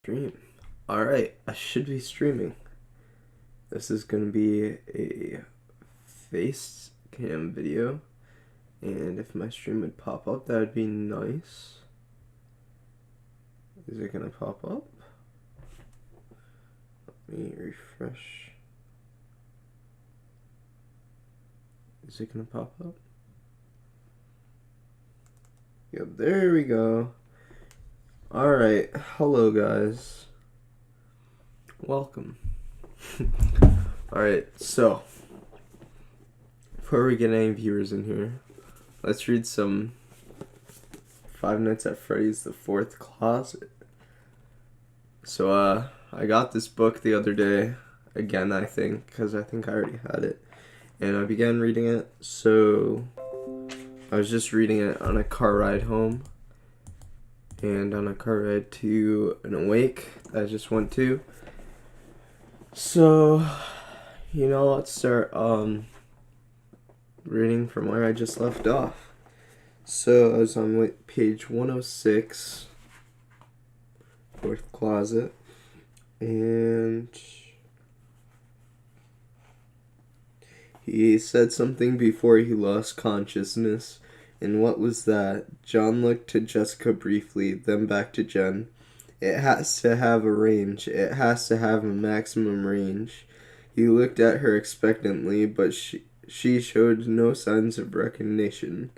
Stream. Alright, I should be streaming. This is going to be a face cam video. And if my stream would pop up, that would be nice. Is it going to pop up? Let me refresh. Is it going to pop up? Yep, there we go. Alright, hello guys. Welcome. Alright, so before we get any viewers in here, let's read some Five Nights at Freddy's The Fourth Closet. So I got this book the other day, again I think, because I think I already had it, and I began reading it. So I was just reading it on a car ride home and on a car ride to an awake that I just went to. So, let's start reading from where I just left off. So I was on page 106, Fourth Closet, and he said something before he lost consciousness. And what was that? John looked to Jessica briefly, then back to Jen. It has to have a range. It has to have a maximum range. He looked at her expectantly, but she showed no signs of recognition.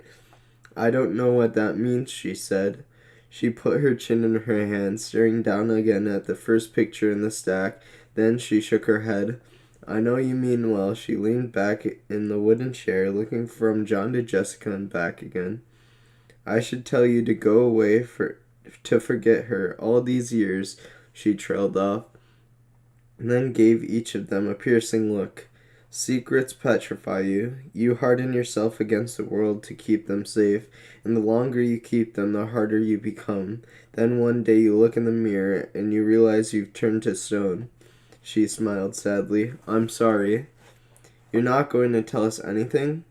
I don't know what that means, she said. She put her chin in her hand, staring down again at the first picture in the stack. Then she shook her head. I know you mean well. She leaned back in the wooden chair, looking from John to Jessica and back again. I should tell you to go away to forget her. All these years, she trailed off, and then gave each of them a piercing look. Secrets petrify you. You harden yourself against the world to keep them safe, and the longer you keep them, the harder you become. Then one day you look in the mirror, and you realize you've turned to stone. She smiled sadly. I'm sorry. You're not going to tell us anything?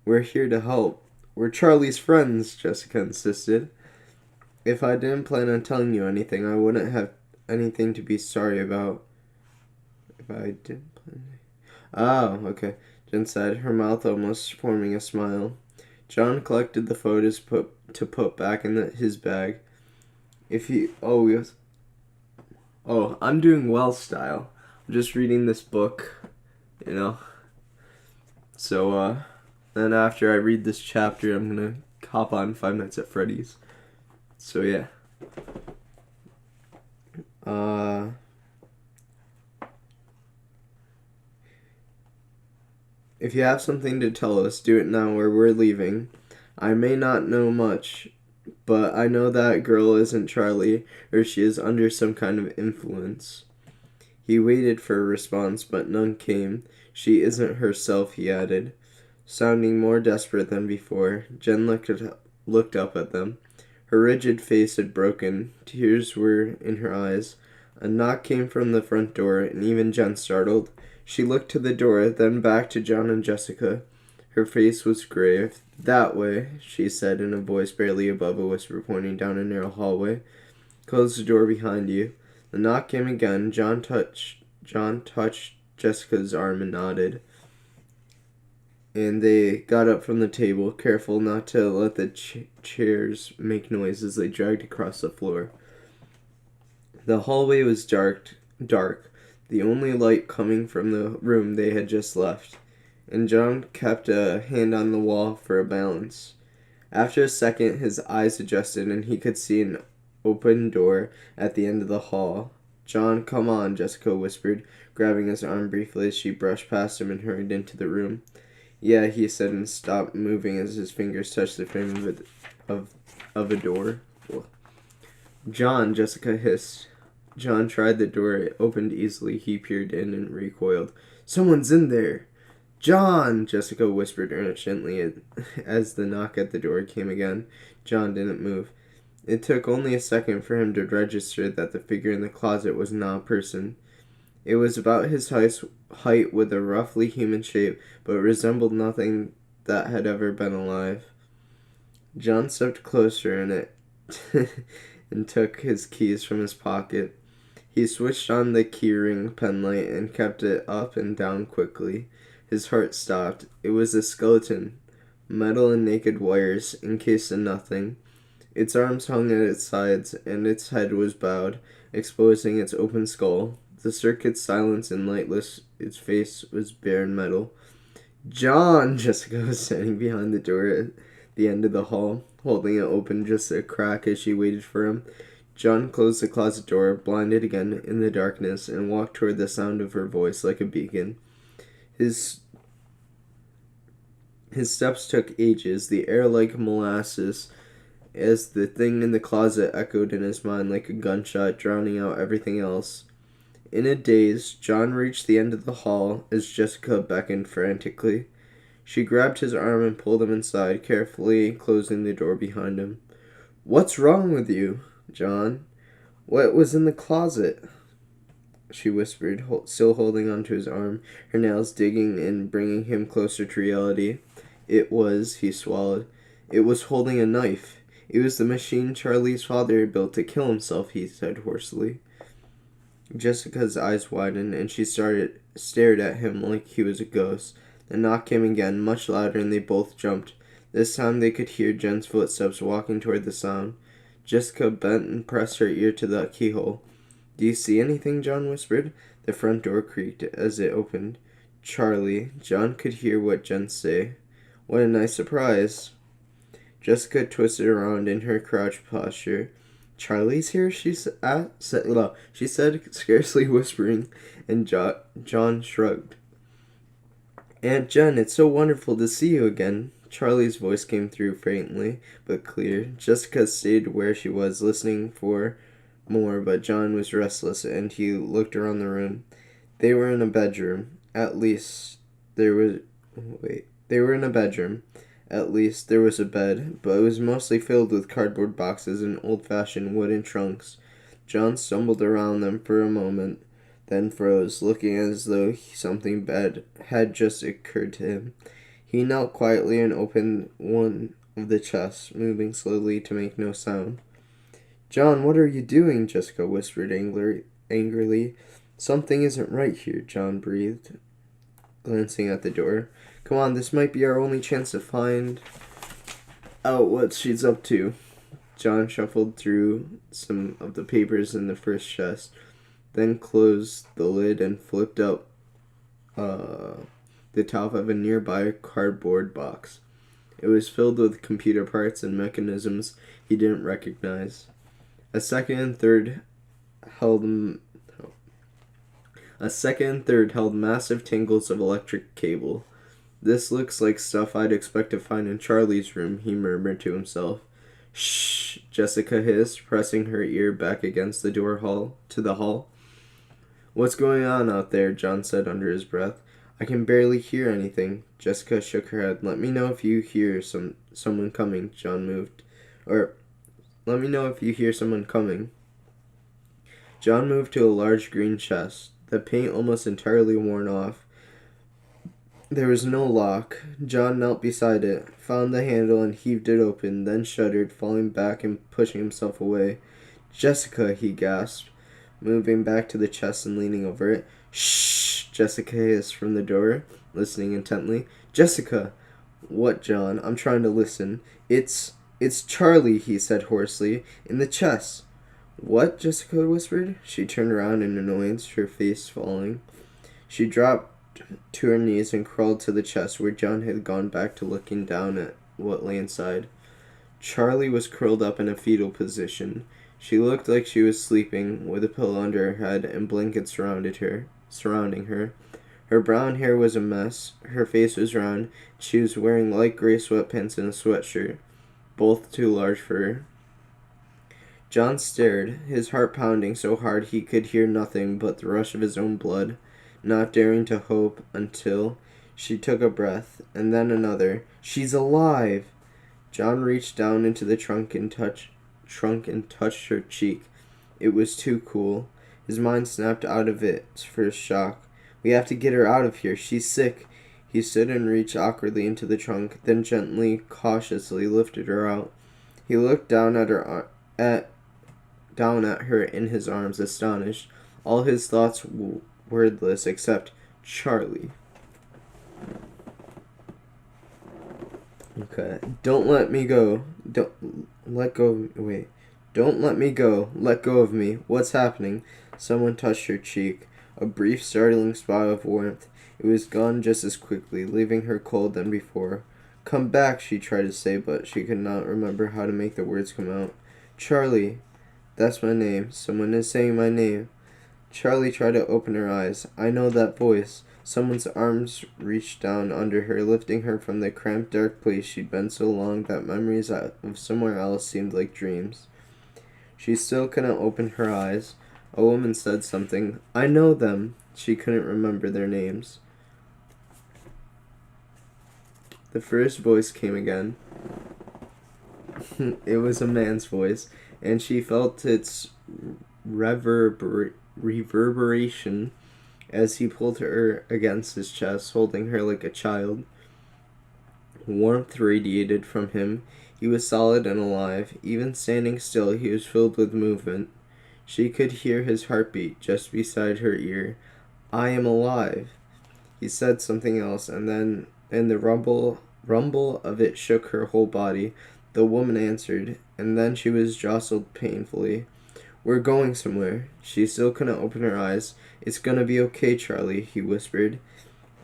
We're here to help. We're Charlie's friends, Jessica insisted. If I didn't plan on telling you anything, I wouldn't have anything to be sorry about. If I didn't plan... Oh, okay, Jen said, her mouth almost forming a smile. John collected the photos to put back in his bag. I'm doing well style. I'm just reading this book, So, then after I read this chapter, I'm gonna hop on Five Nights at Freddy's. So, yeah. If you have something to tell us, do it now or we're leaving. I may not know much, but I know that girl isn't Charlie, or she is under some kind of influence. He waited for a response, but none came. She isn't herself, he added, sounding more desperate than before. Jen looked up at them. Her rigid face had broken. Tears were in her eyes. A knock came from the front door, and even Jen startled. She looked to the door, then back to John and Jessica. Her face was grave. That way, she said in a voice barely above a whisper, pointing down a narrow hallway. Close the door behind you. The knock came again. John touched Jessica's arm and nodded. And they got up from the table, careful not to let the chairs make noise as they dragged across the floor. The hallway was dark, the only light coming from the room they had just left, and John kept a hand on the wall for a balance. After a second, his eyes adjusted, and he could see an open door at the end of the hall. John, come on, Jessica whispered, grabbing his arm briefly as she brushed past him and hurried into the room. Yeah, he said, and stopped moving as his fingers touched the frame of a door. John, Jessica hissed. John tried the door. It opened easily. He peered in and recoiled. Someone's in there! John! Jessica whispered urgently as the knock at the door came again. John didn't move. It took only a second for him to register that the figure in the closet was not a person. It was about his height with a roughly human shape, but resembled nothing that had ever been alive. John stepped closer and took his keys from his pocket. He switched on the keyring pen light and kept it up and down quickly. His heart stopped. It was a skeleton, metal and naked wires, encased in nothing. Its arms hung at its sides, and its head was bowed, exposing its open skull. The circuits silenced and lightless. Its face was bare and metal. John! Jessica was standing behind the door at the end of the hall, holding it open just a crack as she waited for him. John closed the closet door, blinded again in the darkness, and walked toward the sound of her voice like a beacon. His steps took ages, the air like molasses, as the thing in the closet echoed in his mind like a gunshot, drowning out everything else. In a daze, John reached the end of the hall as Jessica beckoned frantically. She grabbed his arm and pulled him inside, carefully closing the door behind him. "What's wrong with you, John? What was in the closet?" she whispered, still holding onto his arm, her nails digging in, bringing him closer to reality. He swallowed. It was holding a knife. It was the machine Charlie's father had built to kill himself, he said hoarsely. Jessica's eyes widened, and she stared at him like he was a ghost. The knock came again, much louder, and they both jumped. This time they could hear Jen's footsteps walking toward the sound. Jessica bent and pressed her ear to the keyhole. "Do you see anything?" John whispered. The front door creaked as it opened. "Charlie." John could hear what Jen say. "What a nice surprise." Jessica twisted around in her crouch posture. "Charlie's here?" she said, scarcely whispering, and John shrugged. "Aunt Jen, it's so wonderful to see you again." Charlie's voice came through faintly, but clear. Jessica stayed where she was, listening for more, but John was restless, and he looked around the room. They were in a bedroom. They were in a bedroom. At least there was a bed, but it was mostly filled with cardboard boxes and old-fashioned wooden trunks. John stumbled around them for a moment, then froze, looking as though something bad had just occurred to him. He knelt quietly and opened one of the chests, moving slowly to make no sound. "John, what are you doing?" Jessica whispered angrily. "Something isn't right here," John breathed, glancing at the door. "Come on, this might be our only chance to find out what she's up to." John shuffled through some of the papers in the first chest, then closed the lid and flipped up the top of a nearby cardboard box. It was filled with computer parts and mechanisms he didn't recognize. A second and third held massive tangles of electric cable. "This looks like stuff I'd expect to find in Charlie's room," he murmured to himself. "Shh," Jessica hissed, pressing her ear back against the door to the hall. "What's going on out there?" John said under his breath. "I can barely hear anything." Jessica shook her head. "Let me know if you hear someone coming." Let me know if you hear someone coming." John moved to a large green chest, the paint almost entirely worn off. There was no lock. John knelt beside it, found the handle and heaved it open, then shuddered, falling back and pushing himself away. "Jessica," he gasped, moving back to the chest and leaning over it. "Shh!" Jessica hissed from the door, listening intently. "Jessica!" "What, John? I'm trying to listen." It's Charlie," he said hoarsely, "in the chest." "What?" Jessica whispered. She turned around in annoyance, her face falling. She dropped to her knees and crawled to the chest where John had gone back to looking down at what lay inside. Charlie was curled up in a fetal position. She looked like she was sleeping, with a pillow under her head and blankets surrounding her. Her brown hair was a mess, her face was round, she was wearing light gray sweatpants and a sweatshirt, both too large for her. John stared, his heart pounding so hard he could hear nothing but the rush of his own blood, not daring to hope until she took a breath, and then another. "She's alive!" John reached down into the trunk and touched her cheek. It was too cool. His mind snapped out of its first shock. "We have to get her out of here. She's sick." He stood and reached awkwardly into the trunk, then gently, cautiously lifted her out. He looked down at her in his arms, astonished. all his thoughts wordless except Charlie. Okay. Don't let me go. Don't let go. Wait. Don't let me go. Let go of me. What's happening? Someone touched her cheek. A brief, startling spot of warmth. It was gone just as quickly, leaving her cold than before. Come back, she tried to say, but she could not remember how to make the words come out. Charlie. That's my name. Someone is saying my name. Charlie tried to open her eyes. I know that voice. Someone's arms reached down under her, lifting her from the cramped, dark place she'd been so long that memories of somewhere else seemed like dreams. She still couldn't open her eyes. A woman said something. I know them. She couldn't remember their names. The first voice came again. It was a man's voice, and she felt its reverberation as he pulled her against his chest, holding her like a child. Warmth radiated from him. He was solid and alive. Even standing still, he was filled with movement. She could hear his heartbeat just beside her ear. I am alive. He said something else, and the rumble of it shook her whole body. The woman answered, and then she was jostled painfully. We're going somewhere. She still couldn't open her eyes. It's gonna be okay, Charlie, he whispered,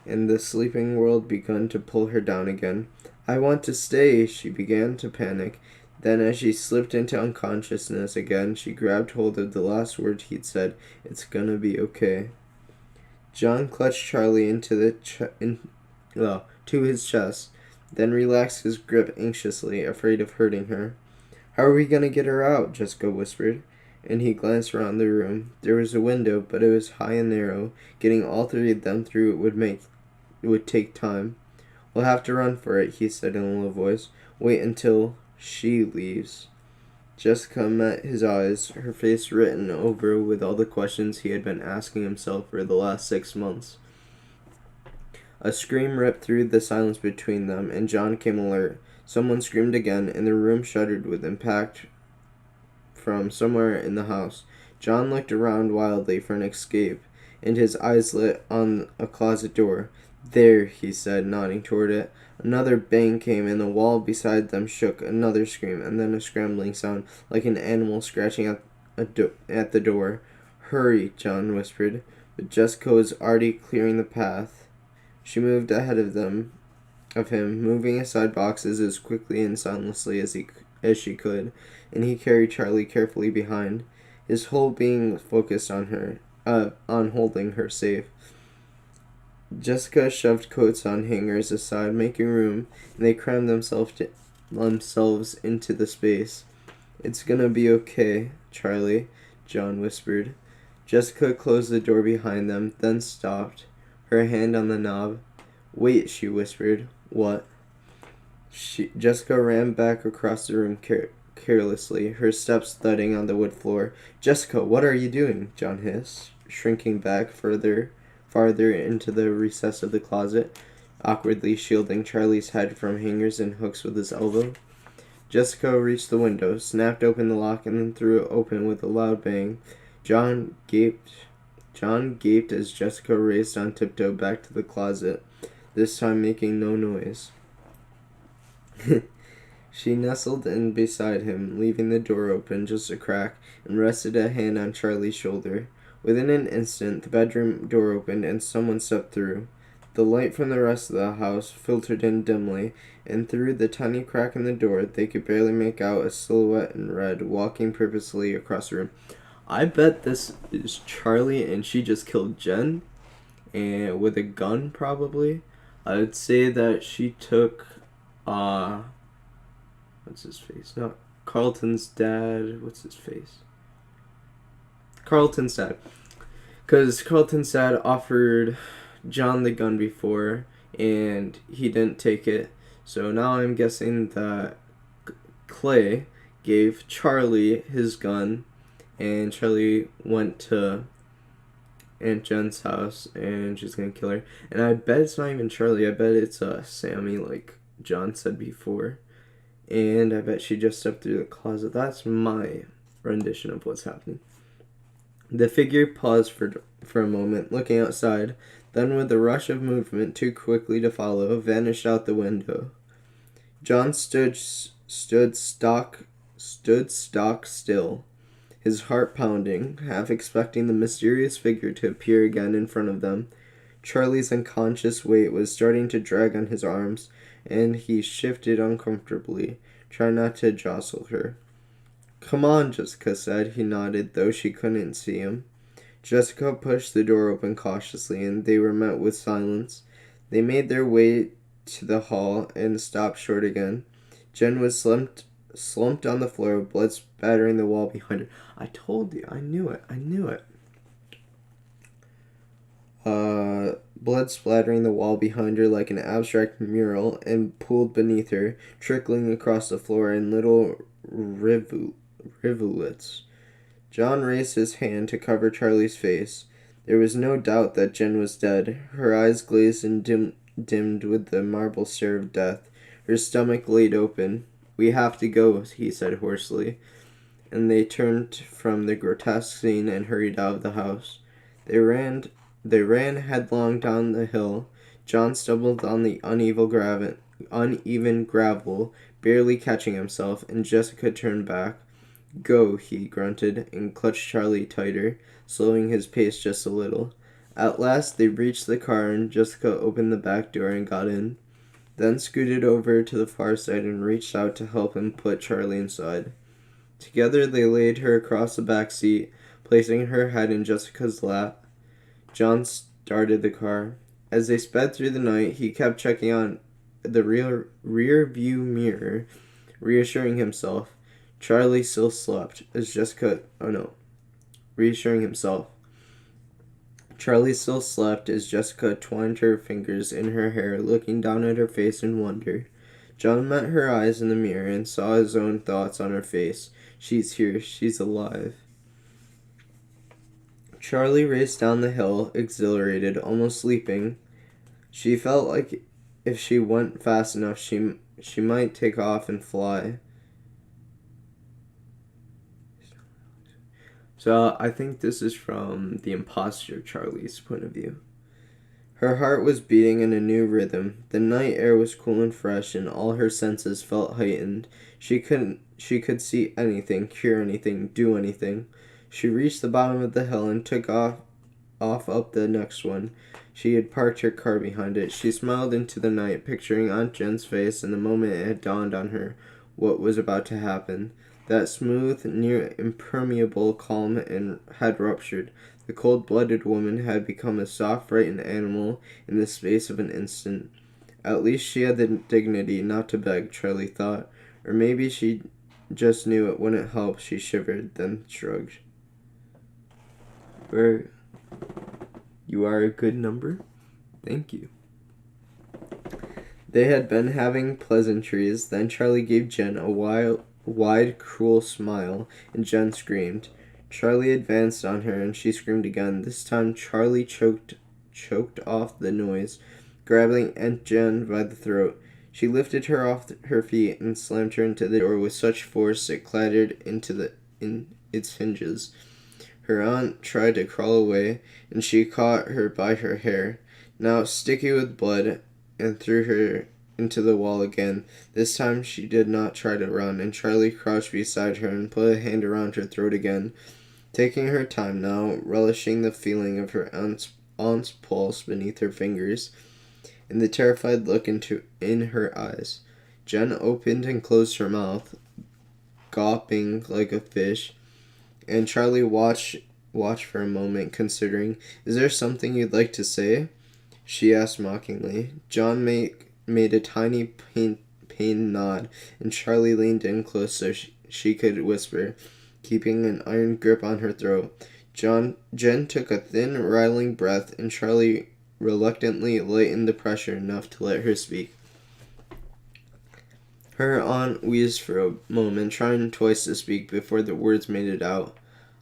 and the sleeping world began to pull her down again. I want to stay, she began to panic. Then as she slipped into unconsciousness again, she grabbed hold of the last word he'd said. It's gonna be okay. John clutched Charlie into to his chest, then relaxed his grip anxiously, afraid of hurting her. How are we gonna get her out? Jessica whispered, and he glanced around the room. There was a window, but it was high and narrow. Getting all three of them through would take time. We'll have to run for it, he said in a low voice. Wait until she leaves. Jessica met his eyes, her face written over with all the questions he had been asking himself for the last 6 months. A scream ripped through the silence between them, and John came alert. Someone screamed again, and the room shuddered with impact from somewhere in the house. John looked around wildly for an escape, and his eyes lit on a closet door. There, he said, nodding toward it. Another bang came, and the wall beside them shook. Another scream, and then a scrambling sound, like an animal scratching at the door. Hurry, John whispered, but Jessica was already clearing the path. She moved ahead of him, moving aside boxes as quickly and soundlessly as she could, and he carried Charlie carefully behind, his whole being focused on holding her safe. Jessica shoved coats on hangers aside, making room, and they crammed themselves into the space. It's gonna be okay, Charlie, John whispered. Jessica closed the door behind them, then stopped, her hand on the knob. Wait, she whispered. What? Jessica ran back across the room carelessly, her steps thudding on the wood floor. Jessica, what are you doing? John hissed, shrinking back farther into the recess of the closet, awkwardly shielding Charlie's head from hangers and hooks with his elbow. Jessica reached the window, snapped open the lock, and then threw it open with a loud bang. John gaped as Jessica raced on tiptoe back to the closet, this time making no noise. She nestled in beside him, leaving the door open just a crack, and rested a hand on Charlie's shoulder. Within an instant, the bedroom door opened and someone stepped through. The light from the rest of the house filtered in dimly, and through the tiny crack in the door, they could barely make out a silhouette in red, walking purposefully across the room. I bet this is Charlie and she just killed Jen, and with a gun probably. I would say that she took, what's his face? No, Carlton's dad. What's his face? Carlton's dad. Because Carlton's dad offered John the gun before, and he didn't take it. So now I'm guessing that Clay gave Charlie his gun, and Charlie went to Aunt Jen's house, and she's gonna kill her. And I bet it's not even Charlie. I bet it's Sammy, like John said before. And I bet she just stepped through the closet. That's my rendition of what's happening. The figure paused for a moment, looking outside, then with a rush of movement too quickly to follow, vanished out the window. John stood stock still, his heart pounding, half expecting the mysterious figure to appear again in front of them. Charlie's unconscious weight was starting to drag on his arms, and he shifted uncomfortably, trying not to jostle her. "Come on," Jessica said. He nodded, though she couldn't see him. Jessica pushed the door open cautiously, and they were met with silence. They made their way to the hall and stopped short again. Jen was slumped on the floor, blood spattering the wall behind her. I told you. I knew it. Blood splattering the wall behind her like an abstract mural and pooled beneath her, trickling across the floor in little rivulets. John raised his hand to cover Charlie's face. There was no doubt that Jen was dead. Her eyes glazed and dimmed with the marble stare of death. Her stomach laid open. "We have to go," he said hoarsely, and they turned from the grotesque scene and hurried out of the house. They ran headlong down the hill. John stumbled on the uneven gravel, barely catching himself, and Jessica turned back. "Go," he grunted, and clutched Charlie tighter, slowing his pace just a little. At last they reached the car, and Jessica opened the back door and got in, then scooted over to the far side and reached out to help him put Charlie inside. Together they laid her across the back seat, placing her head in Jessica's lap. John started the car. As they sped through the night, he kept checking on the rear view mirror, reassuring himself. Charlie still slept as reassuring himself. Charlie still slept as Jessica twined her fingers in her hair, looking down at her face in wonder. John met her eyes in the mirror and saw his own thoughts on her face. "She's here. She's alive." Charlie raced down the hill, exhilarated, almost leaping. She felt like if she went fast enough, she might take off and fly. So I think this is from the imposter Charlie's point of view. Her heart was beating in a new rhythm. The night air was cool and fresh, and all her senses felt heightened. She could see anything, hear anything, do anything. She reached the bottom of the hill and took off up the next one. She had parked her car behind it. She smiled into the night, picturing Aunt Jen's face, and the moment it had dawned on her what was about to happen. That smooth, near impermeable calm had ruptured. The cold-blooded woman had become a soft, frightened animal in the space of an instant. At least she had the dignity not to beg, Charlie thought. Or maybe she just knew it wouldn't help. She shivered, then shrugged. You are a good number. Thank you. They had been having pleasantries. Then Charlie gave Jen a wide, cruel smile, and Jen screamed. Charlie advanced on her, and she screamed again. This time Charlie choked off the noise, grabbing Aunt Jen by the throat. She lifted her off her feet and slammed her into the door with such force it clattered in its hinges. Her aunt tried to crawl away, and she caught her by her hair, now sticky with blood, and threw her into the wall again. This time she did not try to run, and Charlie crouched beside her and put a hand around her throat again, taking her time now, relishing the feeling of her aunt's pulse beneath her fingers, and the terrified look in her eyes. Jen opened and closed her mouth, gawping like a fish, and Charlie watched for a moment, considering. "Is there something you'd like to say?" she asked mockingly. John made a tiny pained nod, and Charlie leaned in close so she could whisper, keeping an iron grip on her throat. Jen took a thin, riling breath, and Charlie reluctantly lightened the pressure enough to let her speak. Her aunt wheezed for a moment, trying twice to speak before the words made it out.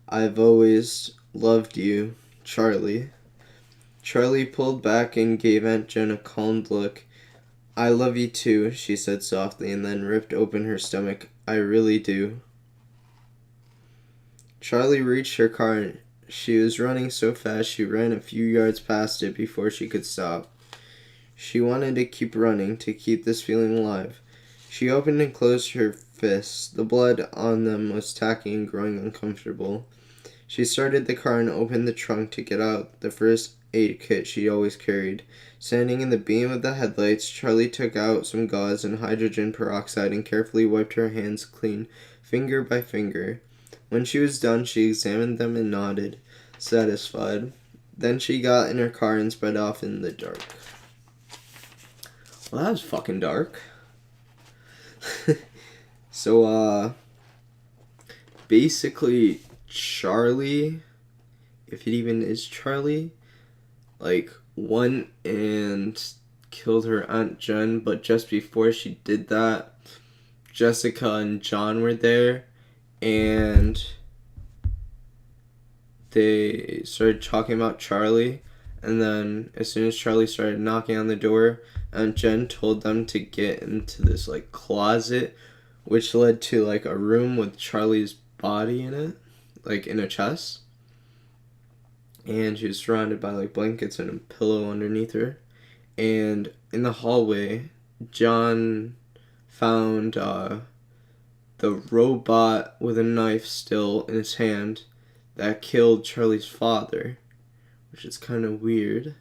"I've always loved you, Charlie." Charlie pulled back and gave Aunt Jen a calmed look. "I love you too," she said softly, and then ripped open her stomach. "I really do." Charlie reached her car She was running so fast she ran a few yards past it before she could stop. She wanted to keep running, to keep this feeling alive. She opened and closed her fists. The blood on them was tacky and growing uncomfortable. She started the car and opened the trunk to get out the first aid kit she always carried. Standing in the beam of the headlights, Charlie took out some gauze and hydrogen peroxide and carefully wiped her hands clean, finger by finger. When she was done, she examined them and nodded, satisfied. Then she got in her car and sped off in the dark. Well, that was fucking dark. So, basically, Charlie, if it even is Charlie, like, went and killed her Aunt Jen, but just before she did that, Jessica and John were there, and they started talking about Charlie, and then as soon as Charlie started knocking on the door, Aunt Jen told them to get into this, like, closet, which led to, like, a room with Charlie's body in it, like, in a chest. And she was surrounded by, like, blankets and a pillow underneath her. And in the hallway, John found the robot with a knife still in his hand that killed Charlie's father, which is kind of weird.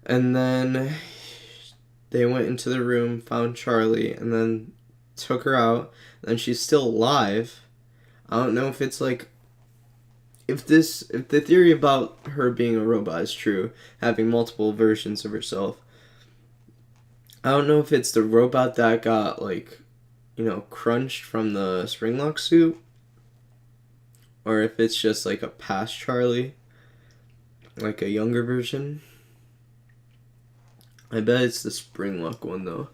And then they went into the room, found Charlie, and then took her out. And then she's still alive. I don't know if it's like, if the theory about her being a robot is true, having multiple versions of herself, I don't know if it's the robot that got, like, crunched from the Springlock suit, or if it's just, like, a past Charlie, like a younger version. I bet it's the Springlock one, though.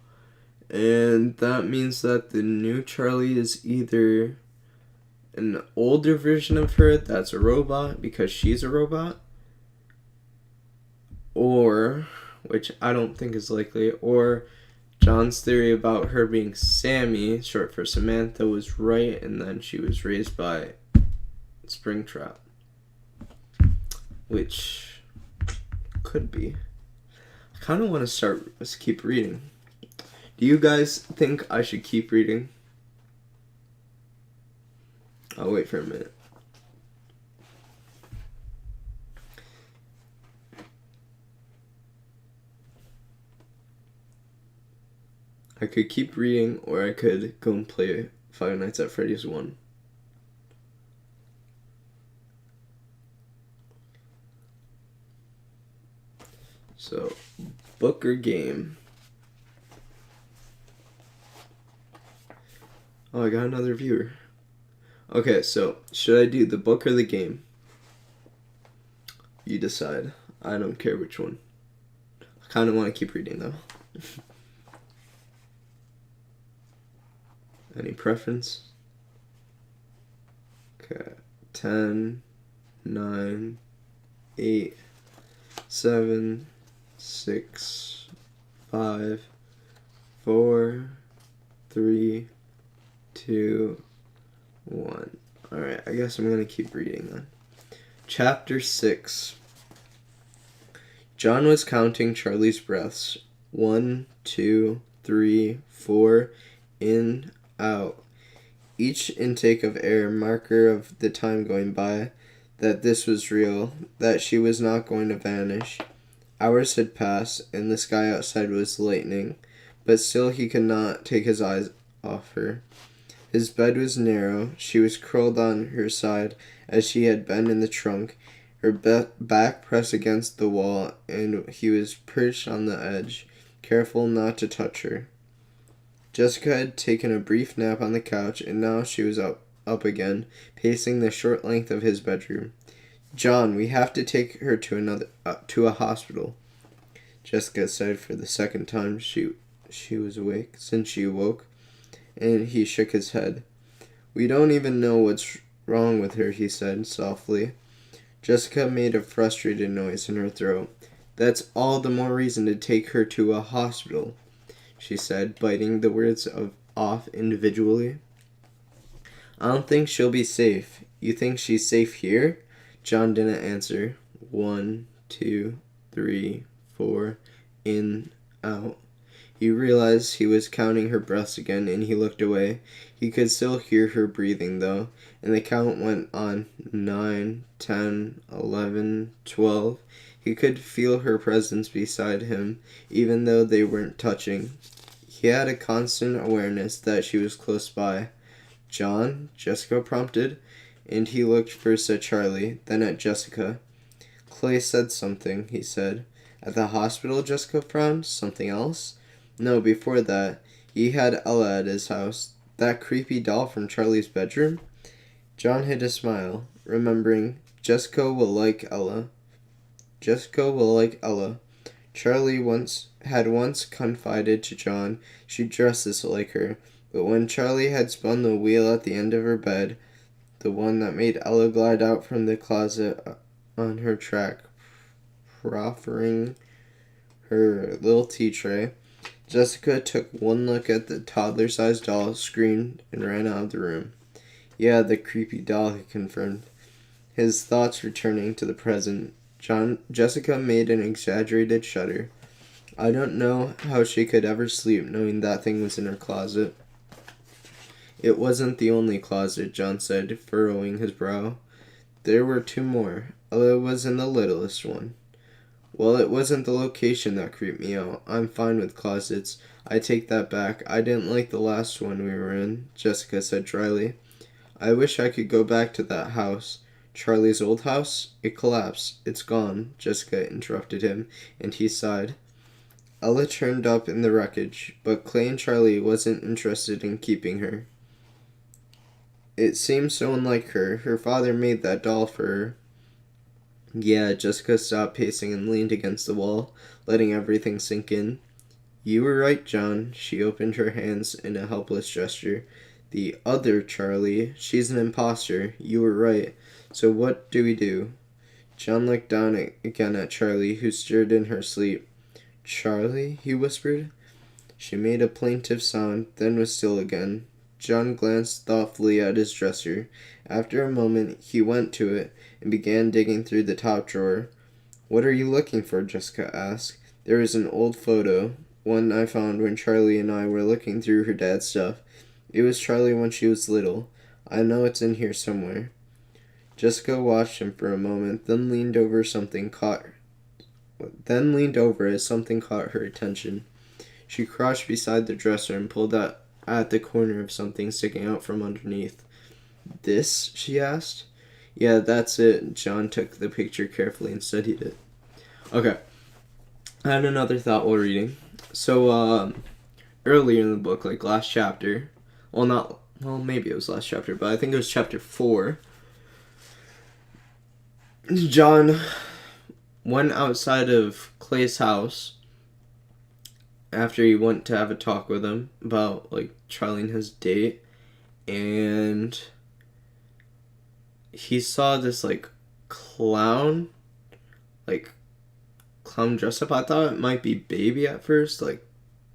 And that means that the new Charlie is either an older version of her that's a robot because she's a robot, or, which I don't think is likely, or John's theory about her being Sammy, short for Samantha, was right, and then she was raised by Springtrap, which could be. I kind of want to keep reading. Do you guys think I should keep reading? I'll wait for a minute. I could keep reading, or I could go and play Five Nights at Freddy's 1. So, book or game? Oh, I got another viewer. Okay, so, should I do the book or the game? You decide. I don't care which one. I kind of want to keep reading, though. Any preference? Okay. 10, 9, 8, 7, 6, 5, 4, 3, 2, 1. Alright, I guess I'm going to keep reading then. Chapter 6. John was counting Charlie's breaths. 1, 2, 3, 4, in, out. Each intake of air, marker of the time going by, that this was real, that she was not going to vanish. Hours had passed, and the sky outside was lightening, but still he could not take his eyes off her. His bed was narrow. She was curled on her side as she had been in the trunk, her back pressed against the wall, and he was perched on the edge, careful not to touch her. Jessica had taken a brief nap on the couch, and now she was up again, pacing the short length of his bedroom. "John, we have to take her to a hospital," Jessica said for the second time she was awake since she awoke, and he shook his head. "We don't even know what's wrong with her," he said softly. Jessica made a frustrated noise in her throat. "That's all the more reason to take her to a hospital," she said, biting the words off individually. "I don't think she'll be safe. You think she's safe here? John didn't answer. 1, 2, 3, 4, in, out. He realized he was counting her breaths again, and he looked away. He could still hear her breathing, though, and the count went on. 9, 10, 11, 12. He could feel her presence beside him, even though they weren't touching. He had a constant awareness that she was close by. John? Jessica prompted, and he looked first at Charlie, then at Jessica. Clay said something, he said. At the hospital, Jessica frowned. Something else? No, before that, he had Ella at his house. That creepy doll from Charlie's bedroom? John hid a smile, remembering Jessica will like Ella. Jessica will like Ella. Charlie once confided to John she dresses like her, but when Charlie had spun the wheel at the end of her bed, the one that made Ella glide out from the closet on her track, proffering her little tea tray, Jessica took one look at the toddler-sized doll, screamed, and ran out of the room. Yeah, the creepy doll, he confirmed, his thoughts returning to the present. Jessica made an exaggerated shudder. I don't know how she could ever sleep knowing that thing was in her closet. It wasn't the only closet, John said, furrowing his brow. There were 2 more. Ella was in the littlest one. Well, it wasn't the location that creeped me out. I'm fine with closets. I take that back. I didn't like the last one we were in, Jessica said dryly. I wish I could go back to that house. Charlie's old house? It collapsed. It's gone, Jessica interrupted him, and he sighed. Ella turned up in the wreckage, but Clay and Charlie wasn't interested in keeping her. It seemed so unlike her. Her father made that doll for her. Yeah, Jessica stopped pacing and leaned against the wall, letting everything sink in. You were right, John. She opened her hands in a helpless gesture. The other Charlie, she's an imposter. You were right. So what do we do? John looked down again at Charlie, who stirred in her sleep. Charlie? He whispered. She made a plaintive sound, then was still again. John glanced thoughtfully at his dresser. After a moment, he went to it and began digging through the top drawer. What are you looking for? Jessica asked. There was an old photo, one I found when Charlie and I were looking through her dad's stuff. It was Charlie when she was little. I know it's in here somewhere. Jessica watched him for a moment, then leaned over as something caught her attention. She crouched beside the dresser and pulled at the corner of something sticking out from underneath. This? She asked. Yeah, that's it. John took the picture carefully and studied it. Okay. I had another thought while reading. So, earlier in the book, like last chapter, maybe it was last chapter, but I think it was chapter 4, John went outside of Clay's house after he went to have a talk with him about, like, Charlie and his date, and he saw this, like, clown dress up. I thought it might be Baby at first, like,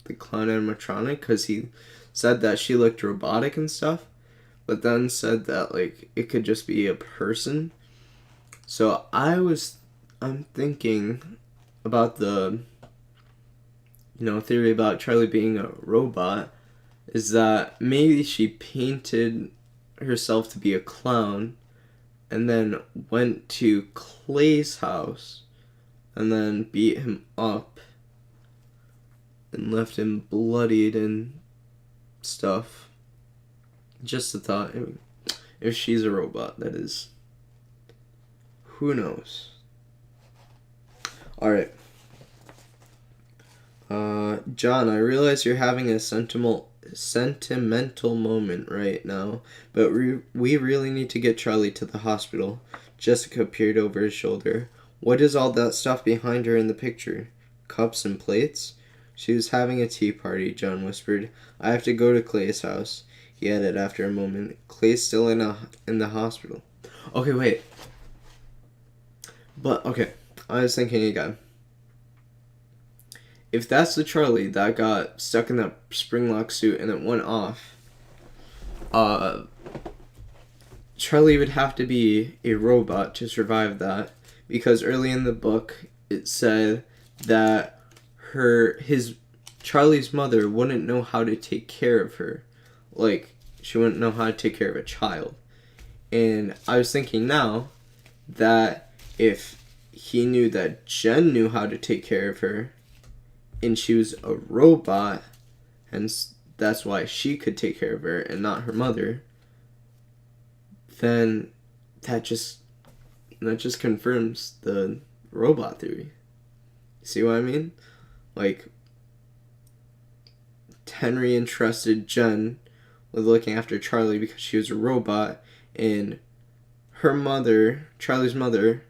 the clown animatronic, because he said that she looked robotic and stuff, but then said that, like, it could just be a person. So I'm thinking about the, theory about Charlie being a robot, is that maybe she painted herself to be a clown and then went to Clay's house and then beat him up and left him bloodied and stuff. Just a thought. If she's a robot, that is. Who knows? Alright. John, I realize you're having a sentimental moment right now, but we really need to get Charlie to the hospital. Jessica peered over his shoulder. What is all that stuff behind her in the picture? Cups and plates? She was having a tea party, John whispered. I have to go to Clay's house, he added after a moment. Clay's still in the hospital. Okay, wait. But, okay, I was thinking again. If that's the Charlie that got stuck in that spring lock suit and it went off, Charlie would have to be a robot to survive that, because early in the book it said that his Charlie's mother wouldn't know how to take care of her. Like, she wouldn't know how to take care of a child. And I was thinking now that if he knew that Jen knew how to take care of her and she was a robot, and that's why she could take care of her and not her mother, then that just confirms the robot theory. See what I mean? Like, Henry entrusted Jen with looking after Charlie because she was a robot, and her mother, Charlie's mother,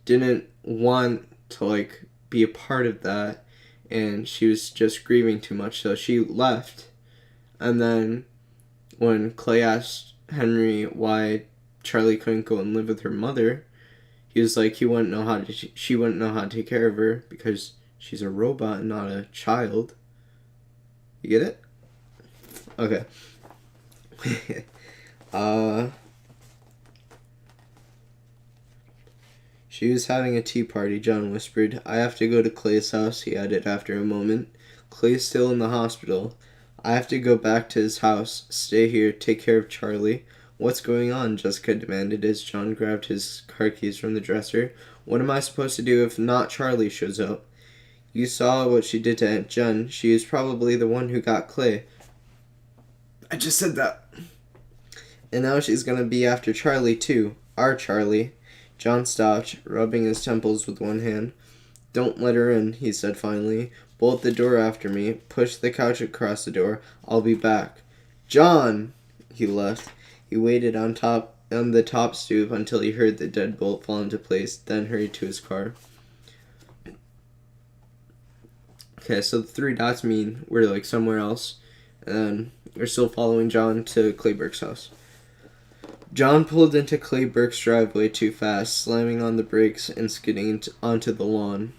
didn't want to like be a part of that, and she was just grieving too much, so she left. And then when Clay asked Henry why Charlie couldn't go and live with her mother, he was like, she wouldn't know how to take care of her because she's a robot and not a child. You get it? Okay. She was having a tea party, John whispered. I have to go to Clay's house, he added after a moment. Clay's still in the hospital. I have to go back to his house. Stay here, take care of Charlie. What's going on? Jessica demanded as John grabbed his car keys from the dresser. What am I supposed to do if not Charlie shows up? You saw what she did to Aunt Jen. She is probably the one who got Clay. I just said that. And now she's gonna be after Charlie too. Our Charlie. John stopped, rubbing his temples with one hand. Don't let her in, he said finally. Bolt the door after me. Push the couch across the door. I'll be back. John! He left. He waited on the top stoop until he heard the deadbolt fall into place, then hurried to his car. Okay, so the 3 dots mean we're like somewhere else, and then we're still following John to Clay Burke's house. John pulled into Clay Burke's driveway too fast, slamming on the brakes and skidding onto the lawn.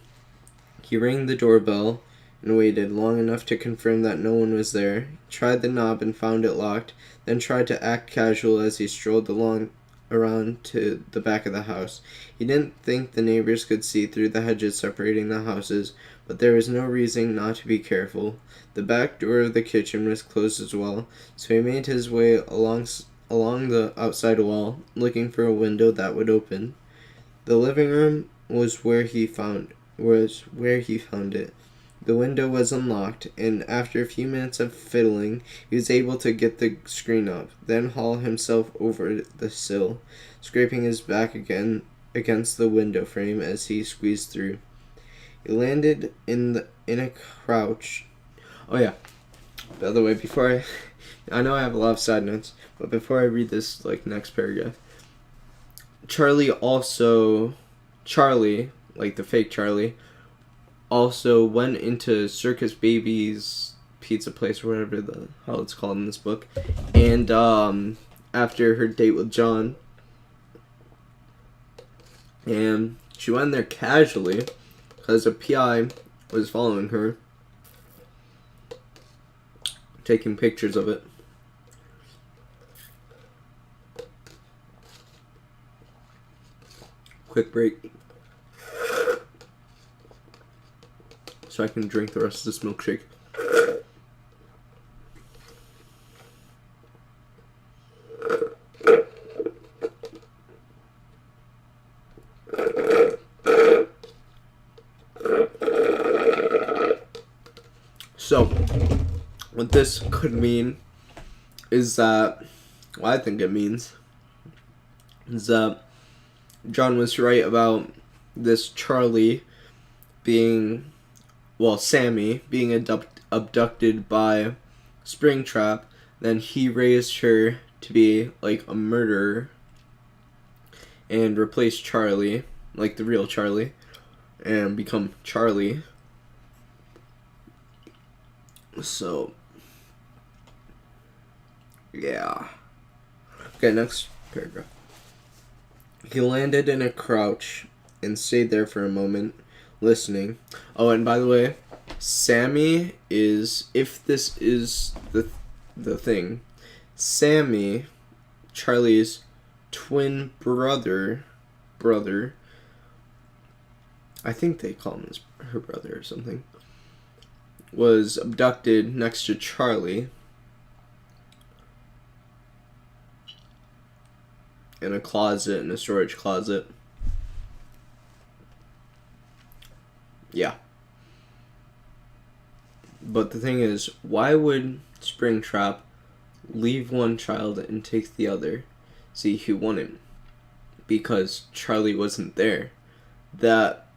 He rang the doorbell and waited long enough to confirm that no one was there. He tried the knob and found it locked, then tried to act casual as he strolled along around to the back of the house. He didn't think the neighbors could see through the hedges separating the houses, but there was no reason not to be careful. The back door of the kitchen was closed as well, so he made his way along the outside wall, looking for a window that would open. The living room was where he found it. The window was unlocked, and after a few minutes of fiddling, he was able to get the screen up, then haul himself over the sill, scraping his back again against the window frame as he squeezed through. He landed in a crouch. Oh yeah. By the way, before I know I have a lot of side notes, but before I read this next paragraph, Charlie, like the fake Charlie, also went into Circus Baby's pizza place, or whatever the hell it's called in this book, and after her date with John, and she went in there casually because a PI was following her, taking pictures of it. Quick break so I can drink the rest of this milkshake. So, what this could mean is that, what I think it means is that John was right about this Charlie being, Sammy being abducted by Springtrap. Then he raised her to be like a murderer and replace Charlie, like the real Charlie, and become Charlie. So, yeah. Okay, next paragraph. He landed in a crouch and stayed there for a moment, listening. Oh, and by the way, Sammy is, if this is the thing, Sammy, Charlie's twin brother, I think they call him her brother or something, was abducted next to Charlie in a storage closet. Yeah. But the thing is, why would Springtrap leave one child and take the other? See, he wouldn't, because Charlie wasn't there. That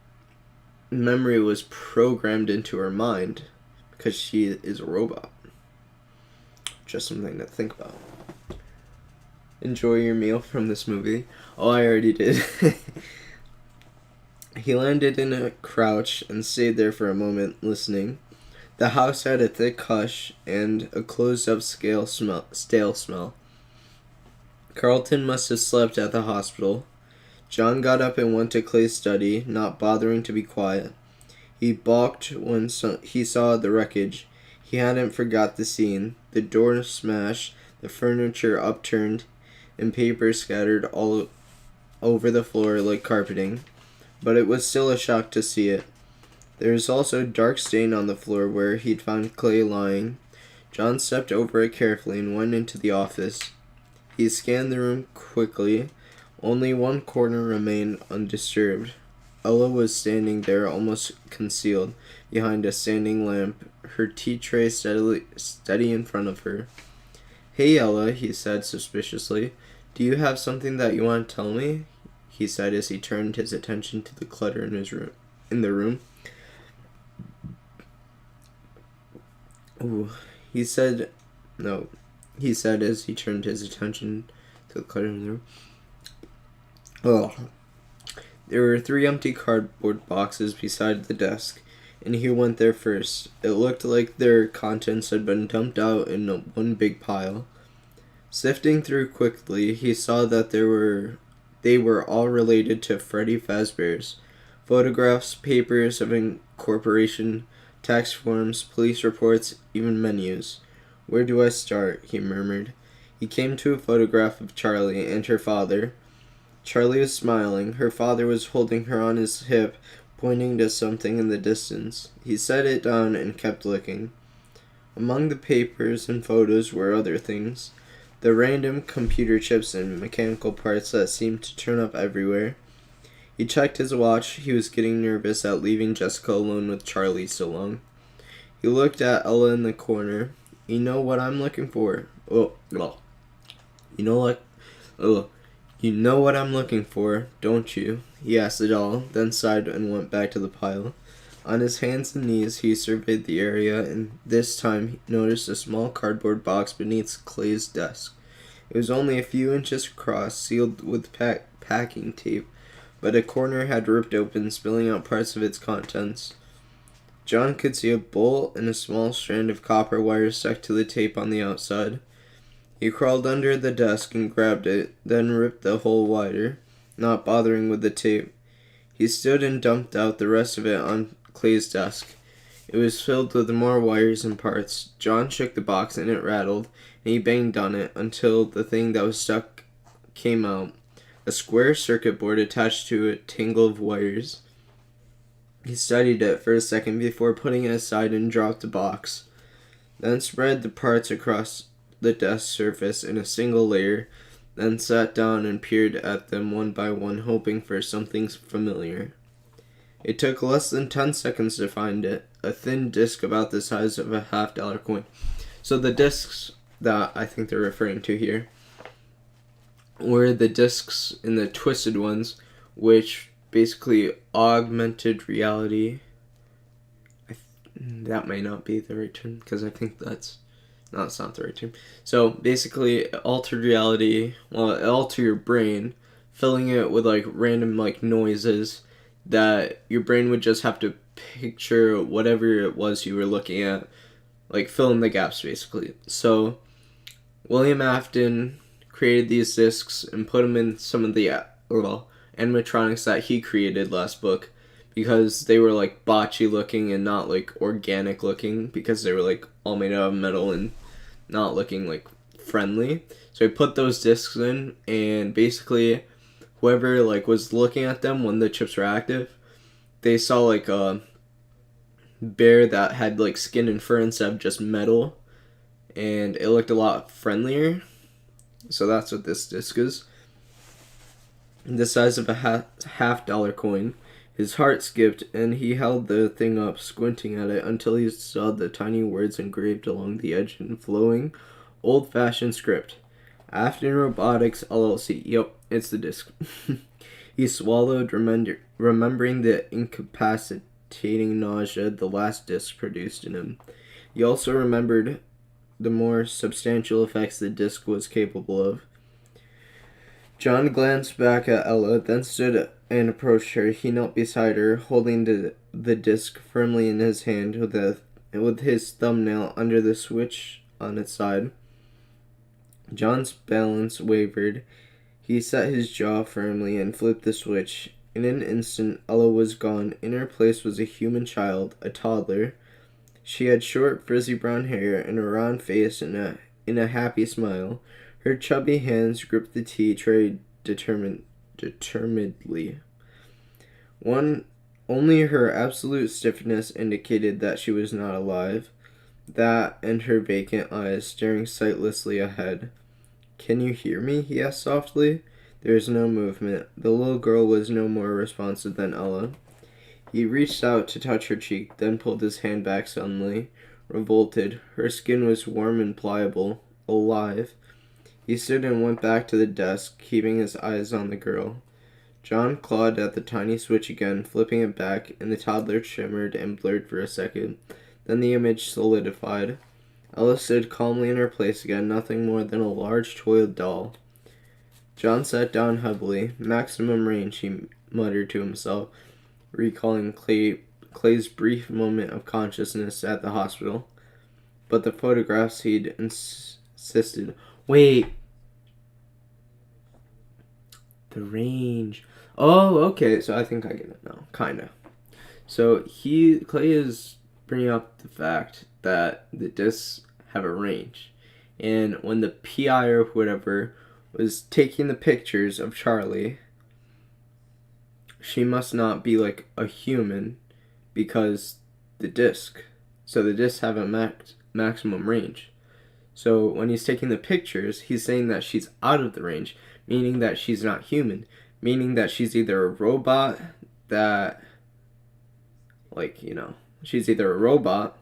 memory was programmed into her mind because she is a robot. Just something to think about. Enjoy your meal from this movie. Oh, I already did. He landed in a crouch and stayed there for a moment, listening. The house had a thick hush and a closed-up stale smell. Carlton must have slept at the hospital. John got up and went to Clay's study, not bothering to be quiet. He balked when he saw the wreckage. He hadn't forgot the scene. The door smashed, the furniture upturned, and paper scattered all over the floor like carpeting. But it was still a shock to see it. There was also a dark stain on the floor where he'd found Clay lying. John stepped over it carefully and went into the office. He scanned the room quickly. Only one corner remained undisturbed. Ella was standing there, almost concealed, behind a standing lamp, her tea tray steady in front of her. "Hey, Ella," he said suspiciously. "Do you have something that you want to tell me?" he said as he turned his attention to the clutter in the room. Ooh, he said as he turned his attention to the clutter in the room. Oh. There were 3 empty cardboard boxes beside the desk, and he went there first. It looked like their contents had been dumped out in one big pile. Sifting through quickly, he saw that they were all related to Freddy Fazbear's. Photographs, papers of incorporation, tax forms, police reports, even menus. "Where do I start?" he murmured. He came to a photograph of Charlie and her father. Charlie was smiling. Her father was holding her on his hip, pointing to something in the distance. He set it down and kept looking. Among the papers and photos were other things. The random computer chips and mechanical parts that seemed to turn up everywhere. He checked his watch. He was getting nervous at leaving Jessica alone with Charlie so long. He looked at Ella in the corner. "You know what I'm looking for?" You know what I'm looking for, don't you?" he asked the doll, then sighed and went back to the pile. On his hands and knees, he surveyed the area, and this time he noticed a small cardboard box beneath Clay's desk. It was only a few inches across, sealed with packing tape, but a corner had ripped open, spilling out parts of its contents. John could see a bolt and a small strand of copper wire stuck to the tape on the outside. He crawled under the desk and grabbed it, then ripped the hole wider, not bothering with the tape. He stood and dumped out the rest of it on Clay's desk. It was filled with more wires and parts. John shook the box and it rattled, and he banged on it until the thing that was stuck came out, a square circuit board attached to a tangle of wires. He studied it for a second before putting it aside and dropped the box, then spread the parts across the desk surface in a single layer, then sat down and peered at them one by one, hoping for something familiar. It took less than 10 seconds to find it, a thin disc about the size of a $50 coin. So the discs that I think they're referring to here were the discs in the twisted ones, which basically augmented reality. That may not be the right term, because I think that's... No, it's not the right term. So basically, altered reality, well, it alter your brain, filling it with like random like noises that your brain would just have to picture whatever it was you were looking at, like fill in the gaps basically. So William Afton created these discs and put them in some of the animatronics that he created last book, because they were like botchy looking and not like organic looking, because they were like all made out of metal and not looking like friendly. So he put those discs in, and basically whoever like was looking at them when the chips were active, they saw like a bear that had like skin and fur instead of just metal, and it looked a lot friendlier. So that's what this disc is. The size of a half dollar coin. His heart skipped, and he held the thing up, squinting at it until he saw the tiny words engraved along the edge in flowing, old-fashioned script. After Robotics LLC. Yep, it's the disc. He swallowed, remembering the incapacitating nausea the last disc produced in him. He also remembered the more substantial effects the disc was capable of. John glanced back at Ella, then stood and approached her. He knelt beside her, holding the disc firmly in his hand with his thumbnail under the switch on its side. John's balance wavered. He set his jaw firmly and flipped the switch. In an instant, Ella was gone. In her place was a human child, a toddler. She had short, frizzy brown hair and a round face and a happy smile. Her chubby hands gripped the tea tray determinedly. Only her absolute stiffness indicated that she was not alive. That and her vacant eyes staring sightlessly ahead. "Can you hear me?" he asked softly. There was no movement. The little girl was no more responsive than Ella. He reached out to touch her cheek, then pulled his hand back suddenly, revolted. Her skin was warm and pliable, alive. He stood and went back to the desk, keeping his eyes on the girl. John clawed at the tiny switch again, flipping it back, and the toddler shimmered and blurred for a second. Then the image solidified. Ella stood calmly in her place again, nothing more than a large toy doll. John sat down heavily. "Maximum range," he muttered to himself, recalling Clay's brief moment of consciousness at the hospital. But the photographs he'd insisted. Wait. The range. Oh, okay. So I think I get it now. Kinda. So Clay is bringing up the fact that the discs have a range. And when the PI or whatever was taking the pictures of Charlie, she must not be like a human because the disc. So the discs have a maximum range. So when he's taking the pictures, he's saying that she's out of the range, meaning that she's not human, meaning that she's either a robot that, like, she's either a robot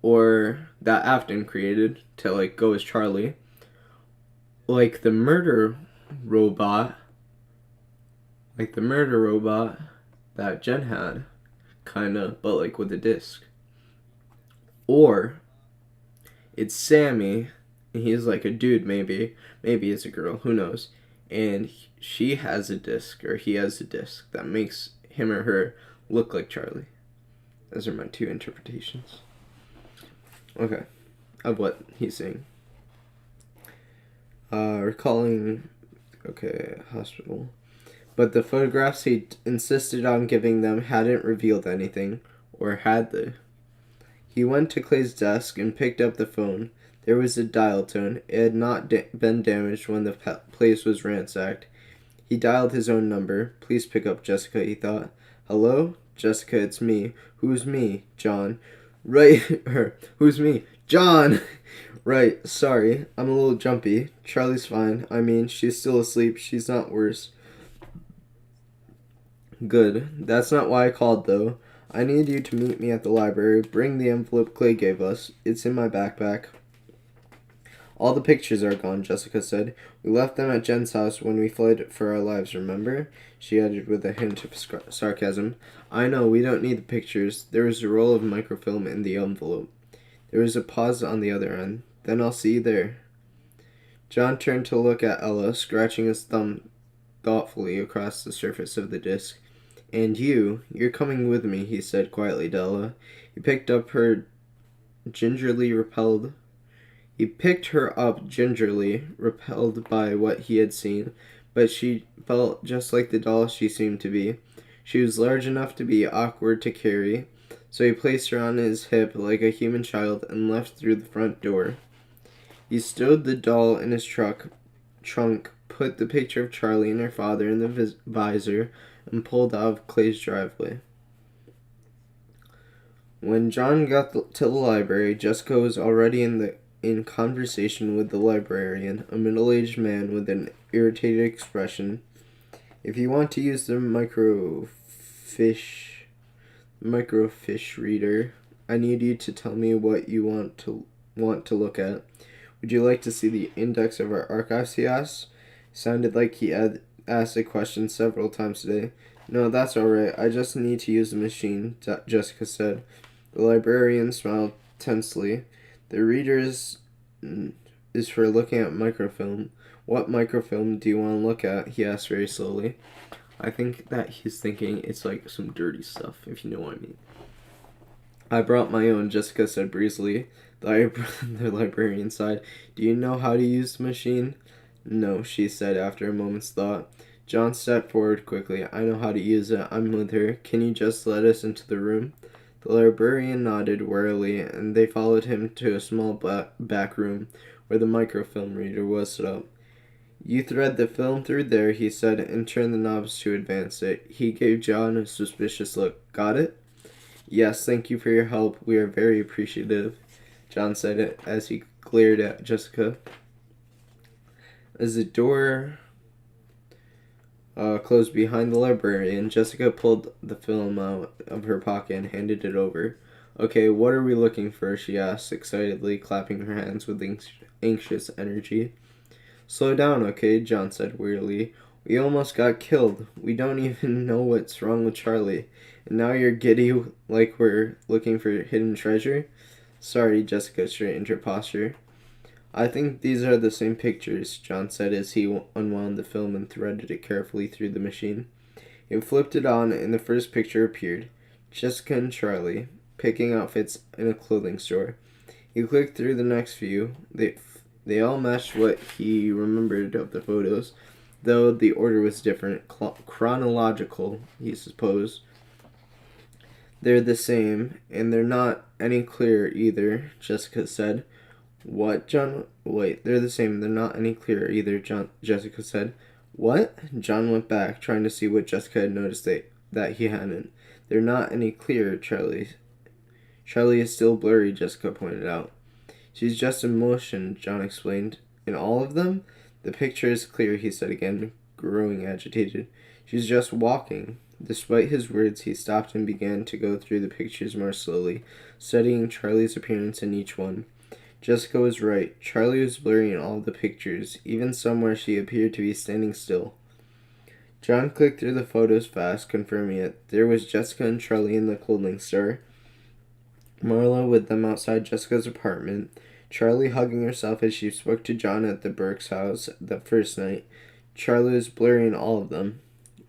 or that Afton created to, like, go as Charlie. Like the murder robot that Jen had, kinda, but like with a disc. Or it's Sammy, and he's like a dude, maybe it's a girl, who knows, and she has a disc, or he has a disc that makes him or her look like Charlie. Those are my two interpretations. Okay, of what he's saying. Recalling, hospital. But the photographs he insisted on giving them hadn't revealed anything, or had they? He went to Clay's desk and picked up the phone. There was a dial tone. It had not been damaged when the place was ransacked. He dialed his own number. "Please pick up, Jessica," he thought. "Hello? Jessica, it's me." "Who's me?" "John." "Right." "Who's me?" "John!" "Right, sorry. I'm a little jumpy. Charlie's fine. I mean, she's still asleep. She's not worse." "Good. That's not why I called, though. I need you to meet me at the library. Bring the envelope Clay gave us. It's in my backpack." "All the pictures are gone," Jessica said. "We left them at Jen's house when we fled for our lives, remember?" She added with a hint of sarcasm. "I know, we don't need the pictures. There was a roll of microfilm in the envelope." There was a pause on the other end. "Then I'll see you there." John turned to look at Ella, scratching his thumb thoughtfully across the surface of the disc. "And you're coming with me," he said quietly to Ella. He picked her up gingerly, repelled by what he had seen, but she felt just like the doll she seemed to be. She was large enough to be awkward to carry, so he placed her on his hip like a human child and left through the front door. He stowed the doll in his trunk, put the picture of Charlie and her father in the visor, and pulled out of Clay's driveway. When John got to the library, Jessica was already in conversation with the librarian, a middle-aged man with an irritated expression. If you want to use the microfiche reader, I need you to tell me what you want to look at. Would you like to see the index of our archives, he asked. Sounded like he had asked a question several times today. No, that's all right. I just need to use the machine, Jessica said. The librarian smiled tensely. The reader is for looking at microfilm. What microfilm do you want to look at? He asked very slowly. I think that he's thinking it's like some dirty stuff, if you know what I mean. I brought my own, Jessica said breezily. The librarian sighed. Do you know how to use the machine? No, she said after a moment's thought. John stepped forward quickly. I know how to use it. I'm with her. Can you just let us into the room? The librarian nodded warily, and they followed him to a small back room where the microfilm reader was set up. You thread the film through there, he said, and turn the knobs to advance it. He gave John a suspicious look. Got it? Yes, thank you for your help. We are very appreciative, John said it as he glared at Jessica. As the door closed behind the librarian, Jessica pulled the film out of her pocket and handed it over. Okay, what are we looking for? She asked, excitedly, clapping her hands with anxious energy. Slow down, okay, John said wearily. We almost got killed. We don't even know what's wrong with Charlie. And now you're giddy like we're looking for hidden treasure? Sorry, Jessica straightened her posture. I think these are the same pictures, John said as he unwound the film and threaded it carefully through the machine. He flipped it on and the first picture appeared. Jessica and Charlie, picking outfits in a clothing store. He clicked through the next few. They all matched what he remembered of the photos, though the order was different, chronological, he supposed. They're the same, and they're not any clearer either, Jessica said. What, John? Wait, they're the same, they're not any clearer either, Jessica said. What? John went back, trying to see what Jessica had noticed that he hadn't. They're not any clearer, Charlie. Charlie is still blurry, Jessica pointed out. She's just in motion, John explained. In all of them? The picture is clear, he said again, growing agitated. She's just walking. Despite his words, he stopped and began to go through the pictures more slowly, studying Charlie's appearance in each one. Jessica was right. Charlie was blurry in all of the pictures, even some where she appeared to be standing still. John clicked through the photos fast, confirming it. There was Jessica and Charlie in the clothing store, Marla with them outside Jessica's apartment, Charlie hugging herself as she spoke to John at the Burke's house the first night. Charlie was blurry in all of them.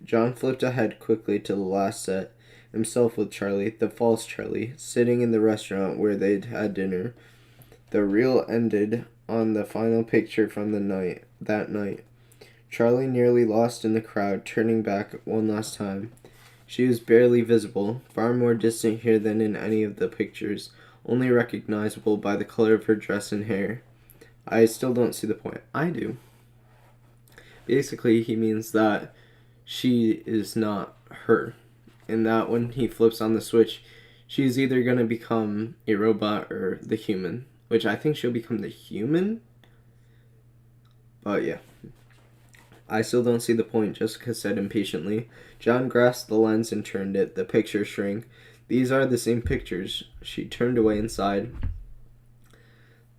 John flipped ahead quickly to the last set, himself with Charlie, the false Charlie, sitting in the restaurant where they'd had dinner. The reel ended on the final picture from that night. Charlie nearly lost in the crowd, turning back one last time. She was barely visible, far more distant here than in any of the pictures, only recognizable by the color of her dress and hair. I still don't see the point. I do. Basically, he means that she is not her, and that when he flips on the switch, she's either going to become a robot or the human, which I think she'll become the human. But yeah. I still don't see the point, Jessica said impatiently. John grasped the lens and turned it. The picture shrank. These are the same pictures. She turned away and sighed.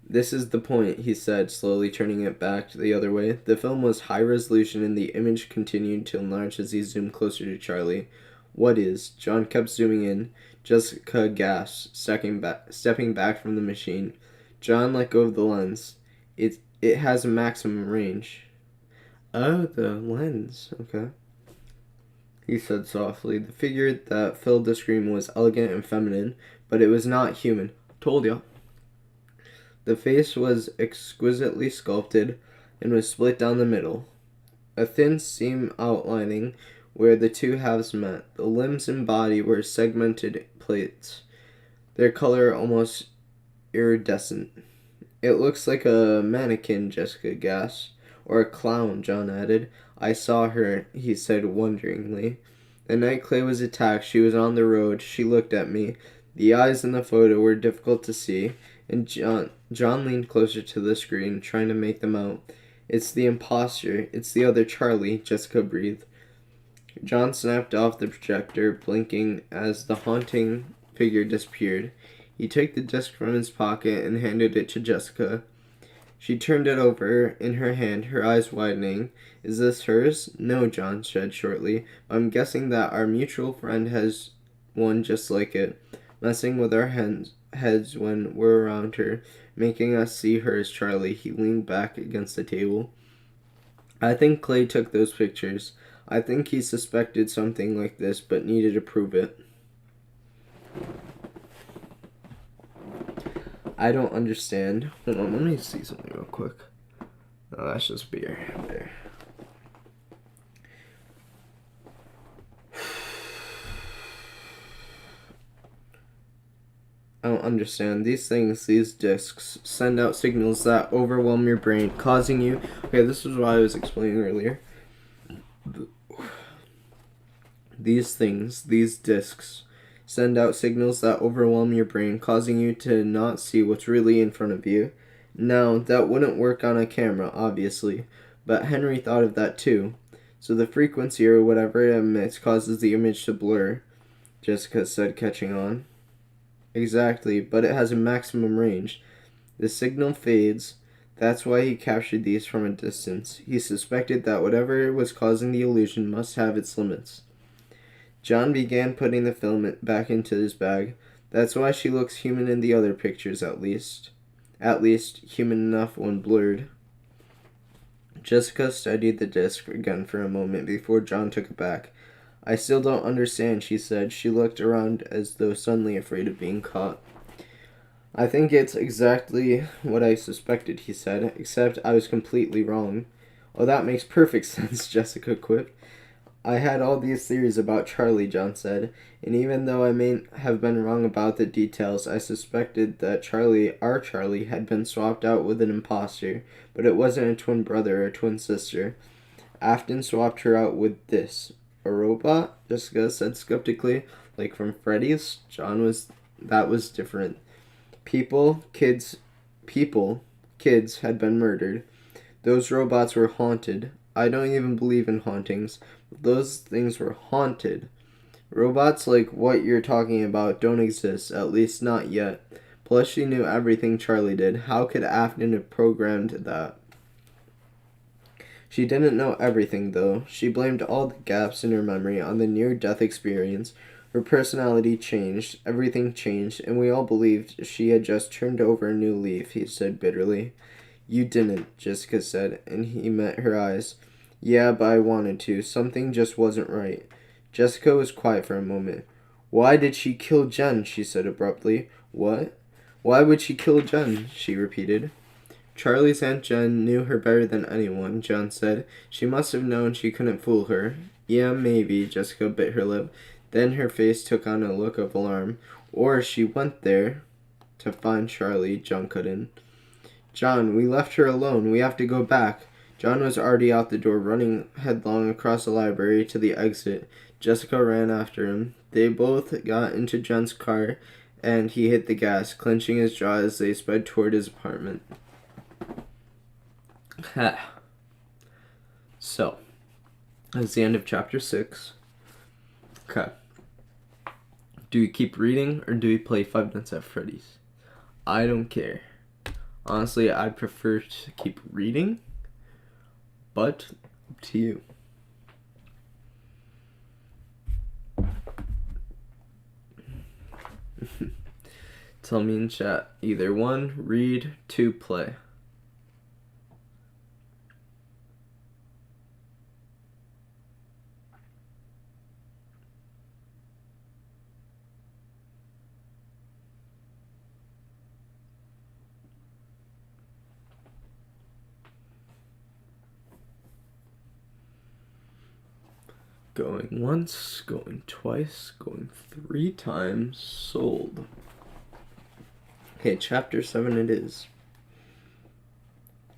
This is the point, he said, slowly turning it back the other way. The film was high resolution and the image continued to enlarge as he zoomed closer to Charlie. What is? John kept zooming in. Jessica gasped, stepping back from the machine. John let go of the lens. It has a maximum range. Oh, the lens. Okay. He said softly. The figure that filled the screen was elegant and feminine, but it was not human. Told ya. The face was exquisitely sculpted and was split down the middle, a thin seam outlining where the two halves met. The limbs and body were segmented plates, their color almost iridescent. It looks like a mannequin, Jessica gasped. Or a clown, John added. I saw her, he said wonderingly. The night Clay was attacked, she was on the road. She looked at me. The eyes in the photo were difficult to see, and John leaned closer to the screen, trying to make them out. It's the imposter. It's the other Charlie, Jessica breathed. John snapped off the projector, blinking as the haunting figure disappeared. He took the disc from his pocket and handed it to Jessica. She turned it over in her hand, her eyes widening. Is this hers? No, John said shortly. I'm guessing that our mutual friend has one just like it, messing with our heads when we're around her, making us see her as Charlie. He leaned back against the table. I think Clay took those pictures. I think he suspected something like this, but needed to prove it. I don't understand. Hold on, let me see something real quick. Oh, that's just beer. There. I don't understand. These things, these discs, send out signals that overwhelm your brain, causing you... Okay, this is what I was explaining earlier. These things, these discs, send out signals that overwhelm your brain, causing you to not see what's really in front of you. Now, that wouldn't work on a camera, obviously, but Henry thought of that too. So the frequency or whatever it emits causes the image to blur, Jessica said, catching on. Exactly, but it has a maximum range. The signal fades. That's why he captured these from a distance. He suspected that whatever was causing the illusion must have its limits. John began putting the filament back into his bag. That's why she looks human in the other pictures, at least. At least, human enough when blurred. Jessica studied the disc again for a moment before John took it back. I still don't understand, she said. She looked around as though suddenly afraid of being caught. I think it's exactly what I suspected, he said, except I was completely wrong. Oh, that makes perfect sense, Jessica quipped. I had all these theories about Charlie, John said, and even though I may have been wrong about the details, I suspected that Charlie, our Charlie, had been swapped out with an imposter, but it wasn't a twin brother or twin sister. Afton swapped her out with this. A robot? Jessica said skeptically. Like from Freddy's? That was different. Kids had been murdered. Those robots were haunted. I don't even believe in hauntings. Those things were haunted. Robots like what you're talking about don't exist, at least not yet. Plus she knew everything Charlie did. How could Afton have programmed that? She didn't know everything, though. She blamed all the gaps in her memory on the near-death experience. Her personality changed, everything changed, and we all believed she had just turned over a new leaf, he said bitterly. You didn't, Jessica said, and he met her eyes. Yeah, but I wanted to. Something just wasn't right. Jessica was quiet for a moment. Why did she kill Jen? She said abruptly. What? Why would she kill Jen? She repeated. Charlie's Aunt Jen knew her better than anyone, John said. She must have known she couldn't fool her. Yeah, maybe, Jessica bit her lip. Then her face took on a look of alarm. Or she went there to find Charlie, John cut in. John, we left her alone. We have to go back. John was already out the door, running headlong across the library to the exit. Jessica ran after him. They both got into John's car, and he hit the gas, clenching his jaw as they sped toward his apartment. So, that's the end of chapter 6. Okay. Do we keep reading or do we play Five Nights at Freddy's? I don't care. Honestly, I'd prefer to keep reading, but up to you. Tell me in chat. Either 1, read, 2, play. Going once, going twice, going 3 times, sold. Okay, chapter 7 it is.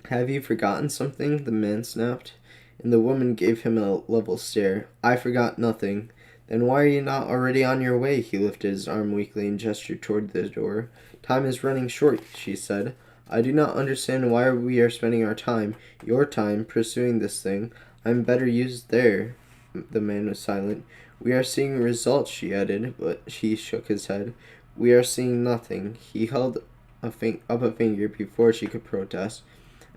Have you forgotten something? The man snapped, and the woman gave him a level stare. I forgot nothing. Then why are you not already on your way? He lifted his arm weakly and gestured toward the door. Time is running short, she said. I do not understand why we are spending our time, your time, pursuing this thing. I'm better used there. The man was silent. We are seeing results, she added, but he shook his head. We are seeing nothing. He held up a finger before she could protest.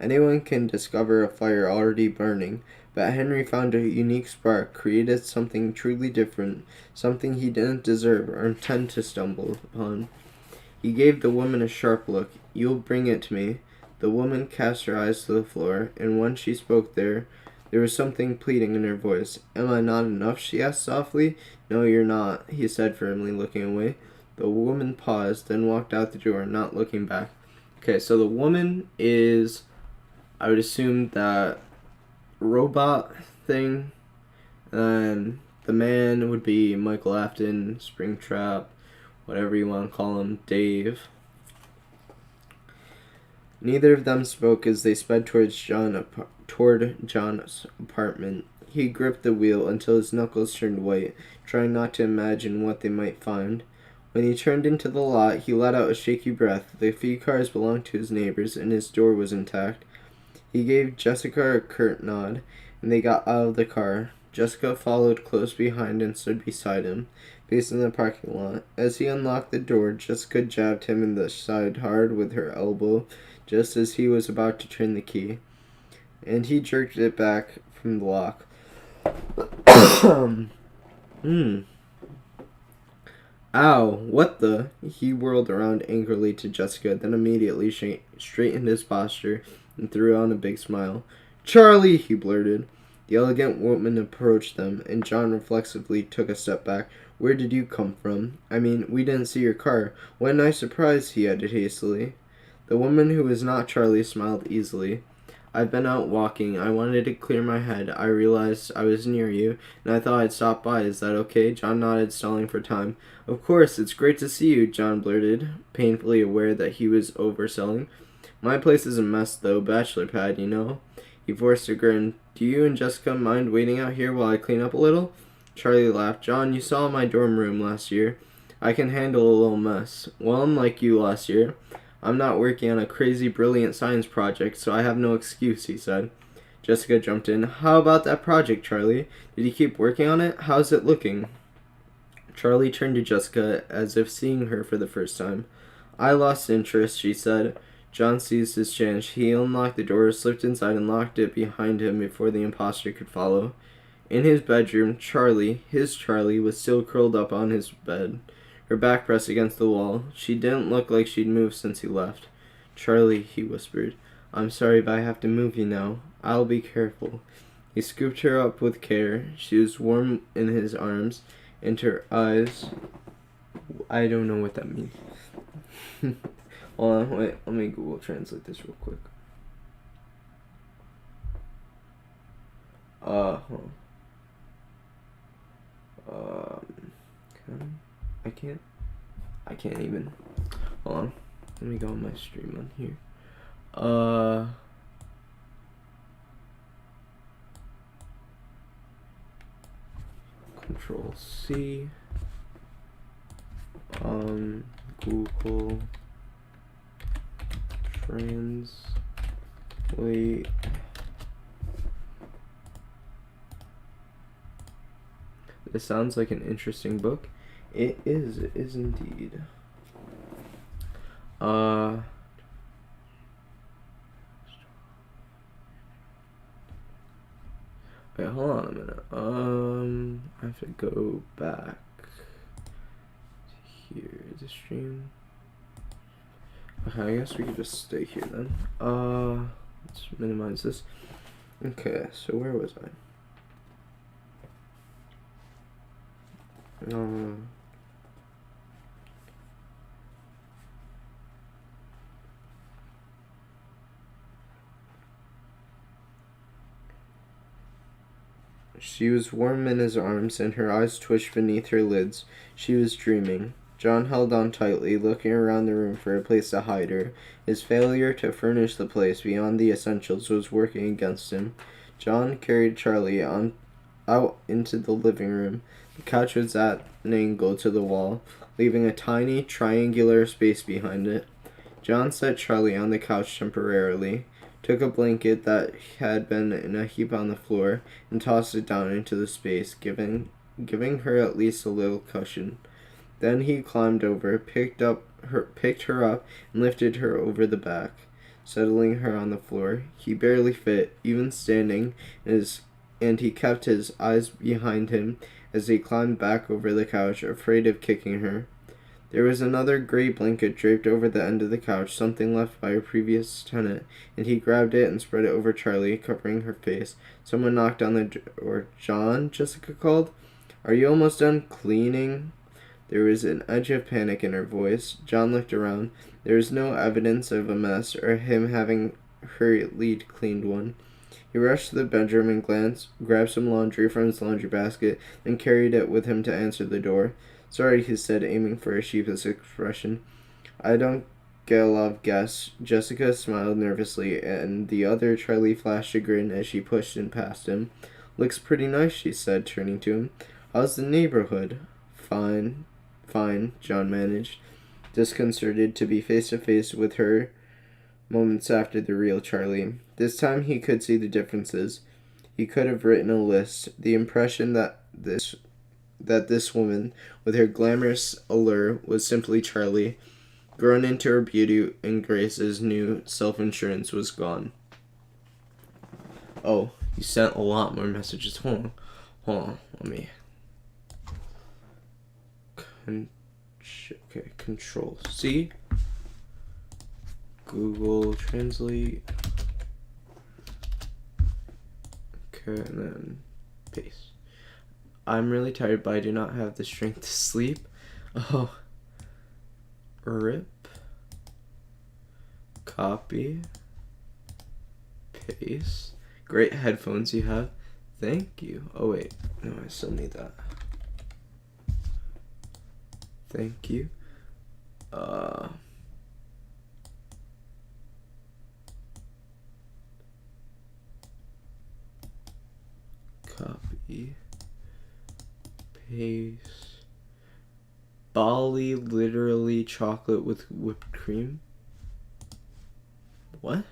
Anyone can discover a fire already burning, but Henry found a unique spark, created something truly different, something he didn't deserve or intend to stumble upon. He gave the woman a sharp look. You'll bring it to me. The woman cast her eyes to the floor, and when she spoke there was something pleading in her voice. Am I not enough? She asked softly. No, you're not, he said firmly, looking away. The woman paused, then walked out the door, not looking back. Okay, so the woman is, I would assume, that robot thing, and the man would be Michael Afton, Springtrap, whatever you want to call him, Dave. Neither of them spoke as they sped toward John's apartment. He gripped the wheel until his knuckles turned white, trying not to imagine what they might find. When he turned into the lot, he let out a shaky breath. The few cars belonged to his neighbors, and his door was intact. He gave Jessica a curt nod, and they got out of the car. Jessica followed close behind and stood beside him, facing the parking lot. As he unlocked the door, Jessica jabbed him in the side hard with her elbow, just as he was about to turn the key, and he jerked it back from the lock. Ow, what the? He whirled around angrily to Jessica, then immediately straightened his posture and threw on a big smile. Charlie, he blurted. The elegant woman approached them, and John reflexively took a step back. Where did you come from? I mean, we didn't see your car. What a nice surprise, he added hastily. The woman, who was not Charlie, smiled easily. I've been out walking. I wanted to clear my head. I realized I was near you, and I thought I'd stop by. Is that okay? John nodded, stalling for time. Of course, it's great to see you, John blurted, painfully aware that he was overselling. My place is a mess, though. Bachelor pad, you know. He forced a grin. Do you and Jessica mind waiting out here while I clean up a little? Charlie laughed. John, you saw my dorm room last year. I can handle a little mess. Well, unlike you last year. I'm not working on a crazy, brilliant science project, so I have no excuse, he said. Jessica jumped in. How about that project, Charlie? Did you keep working on it? How's it looking? Charlie turned to Jessica as if seeing her for the first time. I lost interest, she said. John seized his chance. He unlocked the door, slipped inside, and locked it behind him before the imposter could follow. In his bedroom, his Charlie, was still curled up on his bed, her back pressed against the wall. She didn't look like she'd moved since he left. Charlie, he whispered, I'm sorry, but I have to move you now. I'll be careful. He scooped her up with care. She was warm in his arms, and her eyes... I don't know what that means. Hold on, wait, let me Google Translate this real quick. Hold on. I can't even. Hold on. Let me go on my stream on here. Control C. Google Translate. This sounds like an interesting book. It is indeed. Wait, hold on a minute. I have to go back here to stream. Okay, I guess we could just stay here then. Let's minimize this. Okay, so where was I? She was warm in his arms, and her eyes twitched beneath her lids. She was dreaming. John held on tightly, looking around the room for a place to hide her. His failure to furnish the place beyond the essentials was working against him. John carried Charlie out into the living room. The couch was at an angle to the wall, leaving a tiny, triangular space behind it. John set Charlie on the couch temporarily, took a blanket that had been in a heap on the floor, and tossed it down into the space, giving her at least a little cushion. Then he climbed over, picked her up, and lifted her over the back, settling her on the floor. He barely fit, even standing, and he kept his eyes behind him as he climbed back over the couch, afraid of kicking her. There was another gray blanket draped over the end of the couch, something left by a previous tenant, and he grabbed it and spread it over Charlie, covering her face. Someone knocked on the door. "John?" Jessica called. "Are you almost done cleaning?" There was an edge of panic in her voice. John looked around. There was no evidence of a mess or him having hurriedly cleaned one. He rushed to the bedroom and grabbed some laundry from his laundry basket, and carried it with him to answer the door. "Sorry," he said, aiming for a sheepish expression. "I don't get a lot of guests." Jessica smiled nervously, and the other Charlie flashed a grin as she pushed in past him. "Looks pretty nice," she said, turning to him. "How's the neighborhood?" Fine, John managed, disconcerted to be face to face with her moments after the real Charlie. This time he could see the differences. He could have written a list. The impression that this woman, with her glamorous allure, was simply Charlie. Grown into her beauty and grace's new self-insurance was gone. Oh, you sent a lot more messages. Hold on, let me... Okay, Control C. Google Translate. Okay, and then paste. "I'm really tired, but I do not have the strength to sleep." Oh. Rip. Copy. Paste. Great headphones you have. Thank you. Oh wait, no, I still need that. Thank you. Copy. Paste. Bali, literally chocolate with whipped cream. What?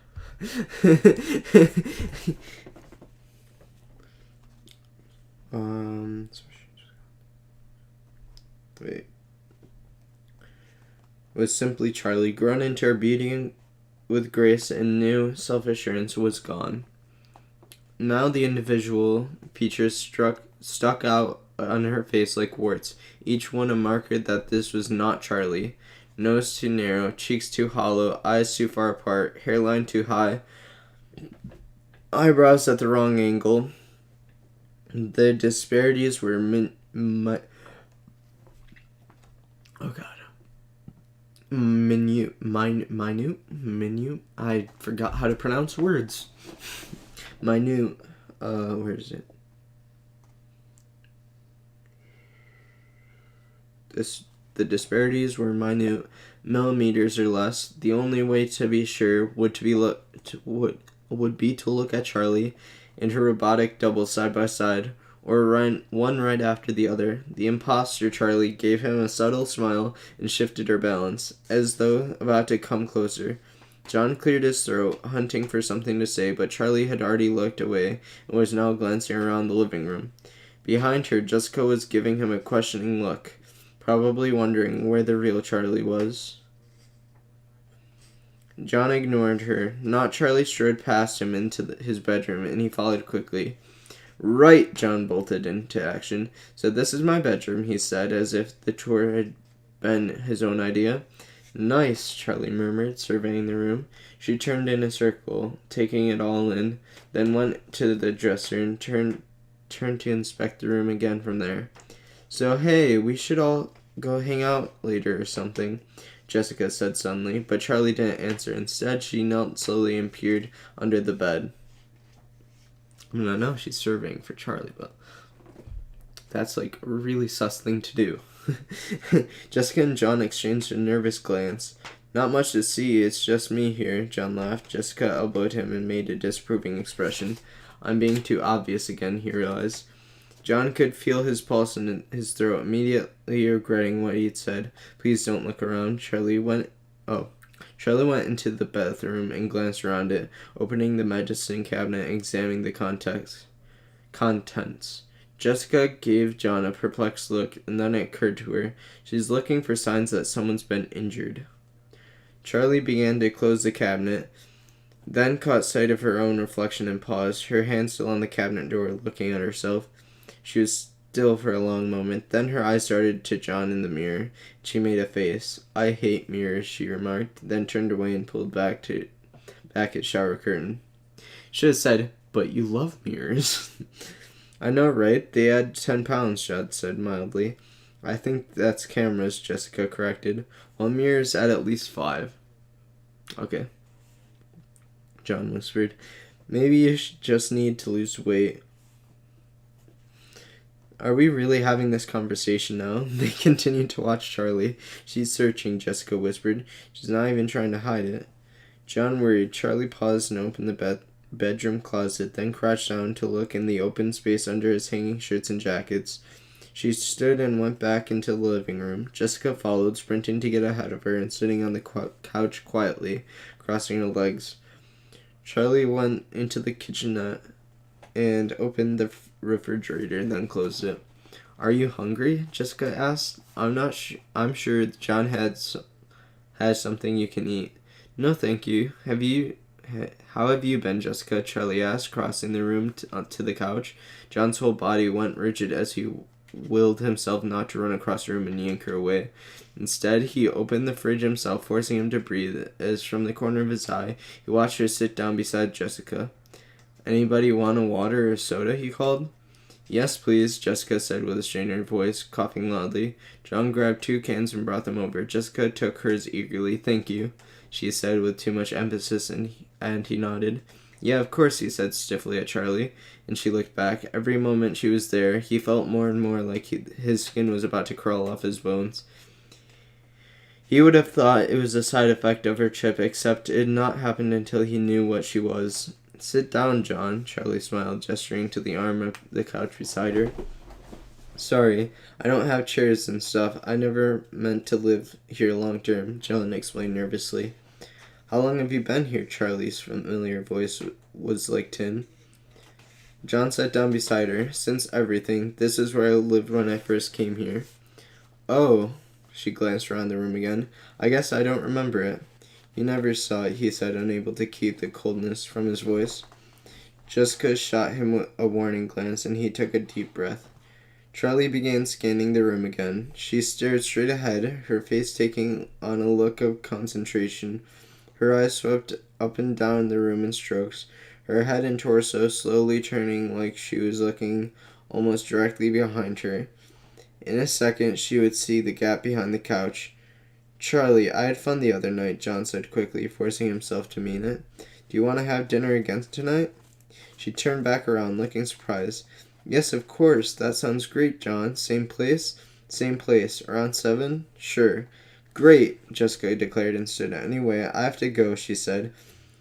Wait. Was simply Charlie, grown into her beauty with grace and new self-assurance, was gone. Now the individual features stuck out on her face like warts, each one a marker that this was not Charlie. Nose too narrow, cheeks too hollow, eyes too far apart, hairline too high, eyebrows at the wrong angle. The disparities were minute. I forgot how to pronounce words. Minute. Where is it? The disparities were minute, millimeters or less. The only way to be sure would be to look at Charlie and her robotic double side by side, or one right after the other. The imposter Charlie gave him a subtle smile and shifted her balance, as though about to come closer. John cleared his throat, hunting for something to say, but Charlie had already looked away and was now glancing around the living room. Behind her, Jessica was giving him a questioning look, probably wondering where the real Charlie was. John ignored her. Not Charlie strode past him into his bedroom, and he followed quickly. "Right," John bolted into action. "So this is my bedroom," he said, as if the tour had been his own idea. "Nice," Charlie murmured, surveying the room. She turned in a circle, taking it all in, then went to the dresser and turned to inspect the room again from there. "So hey, we should all go hang out later or something," Jessica said suddenly, but Charlie didn't answer. Instead, she knelt slowly and peered under the bed. I mean, I know she's surveying for Charlie, but that's like a really sus thing to do. Jessica and John exchanged a nervous glance. Not much to see, it's just me here, John laughed. Jessica elbowed him and made a disapproving expression. I'm being too obvious again, he realized. John could feel his pulse in his throat, immediately regretting what he'd said. Please don't look around. Charlie went into the bathroom and glanced around it, opening the medicine cabinet and examining the contents. Jessica gave John a perplexed look, and then it occurred to her. She's looking for signs that someone's been injured. Charlie began to close the cabinet, then caught sight of her own reflection and paused, her hand still on the cabinet door, looking at herself. She was still for a long moment. Then her eyes darted to John in the mirror. She made a face. I hate mirrors, she remarked, then turned away and pulled back its shower curtain. Should have said, but you love mirrors. I know, right? They add 10 pounds, Judd said mildly. I think that's cameras, Jessica corrected. Well, mirrors add at least 5. Okay. John whispered. Maybe you just need to lose weight. Are we really having this conversation now? They continued to watch Charlie. She's searching, Jessica whispered. She's not even trying to hide it. John worried. Charlie paused and opened the bedroom closet, then crouched down to look in the open space under his hanging shirts and jackets. She stood and went back into the living room. Jessica followed, sprinting to get ahead of her and sitting on the couch quietly, crossing her legs. Charlie went into the kitchenette and opened the refrigerator, then closed it. Are you hungry? Jessica asked. I'm sure John has something you can eat. No, thank you. How have you been, Jessica? Charlie asked, crossing the room to the couch. John's whole body went rigid as he willed himself not to run across the room and yank her away. Instead, he opened the fridge himself, forcing him to breathe, as from the corner of his eye, he watched her sit down beside Jessica. Anybody want a water or soda? He called. Yes, please, Jessica said with a strained voice, coughing loudly. John grabbed 2 cans and brought them over. Jessica took hers eagerly. Thank you, she said with too much emphasis, and he nodded. Yeah, of course, he said stiffly at Charlie, and she looked back. Every moment she was there, he felt more and more like his skin was about to crawl off his bones. He would have thought it was a side effect of her chip, except it had not happened until he knew what she was. Sit down, John, Charlie smiled, gesturing to the arm of the couch beside her. Sorry, I don't have chairs and stuff. I never meant to live here long term, John explained nervously. How long have you been here? Charlie's familiar voice was like tin. John sat down beside her. Since everything. This is where I lived when I first came here. Oh, she glanced around the room again. I guess I don't remember it. You never saw it, he said, unable to keep the coldness from his voice. Jessica shot him a warning glance, and he took a deep breath. Charlie began scanning the room again. She stared straight ahead, her face taking on a look of concentration. Her eyes swept up and down the room in strokes, her head and torso slowly turning like she was looking almost directly behind her. In a second, she would see the gap behind the couch. Charlie, I had fun the other night, John said quickly, forcing himself to mean it. Do you want to have dinner again tonight? She turned back around, looking surprised. Yes, of course. That sounds great, John. Same place? Same place. Around 7? Sure. Great, Jessica declared and stood. Anyway, I have to go, she said.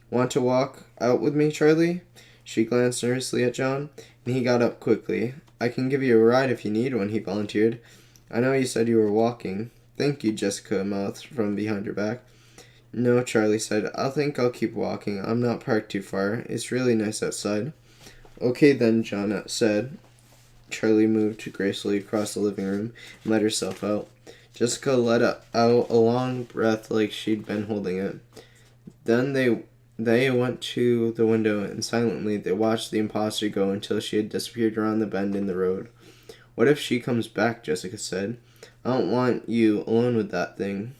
Want to walk out with me, Charlie? She glanced nervously at John, and he got up quickly. I can give you a ride if you need one, he volunteered. I know you said you were walking. Thank you, Jessica mouthed from behind her back. No, Charlie said. I think I'll keep walking. I'm not parked too far. It's really nice outside. Okay then, John said. Charlie moved gracefully across the living room and let herself out. Jessica let out a long breath like she'd been holding it. Then they went to the window and silently they watched the imposter go until she had disappeared around the bend in the road. What if she comes back, Jessica said. I don't want you alone with that thing,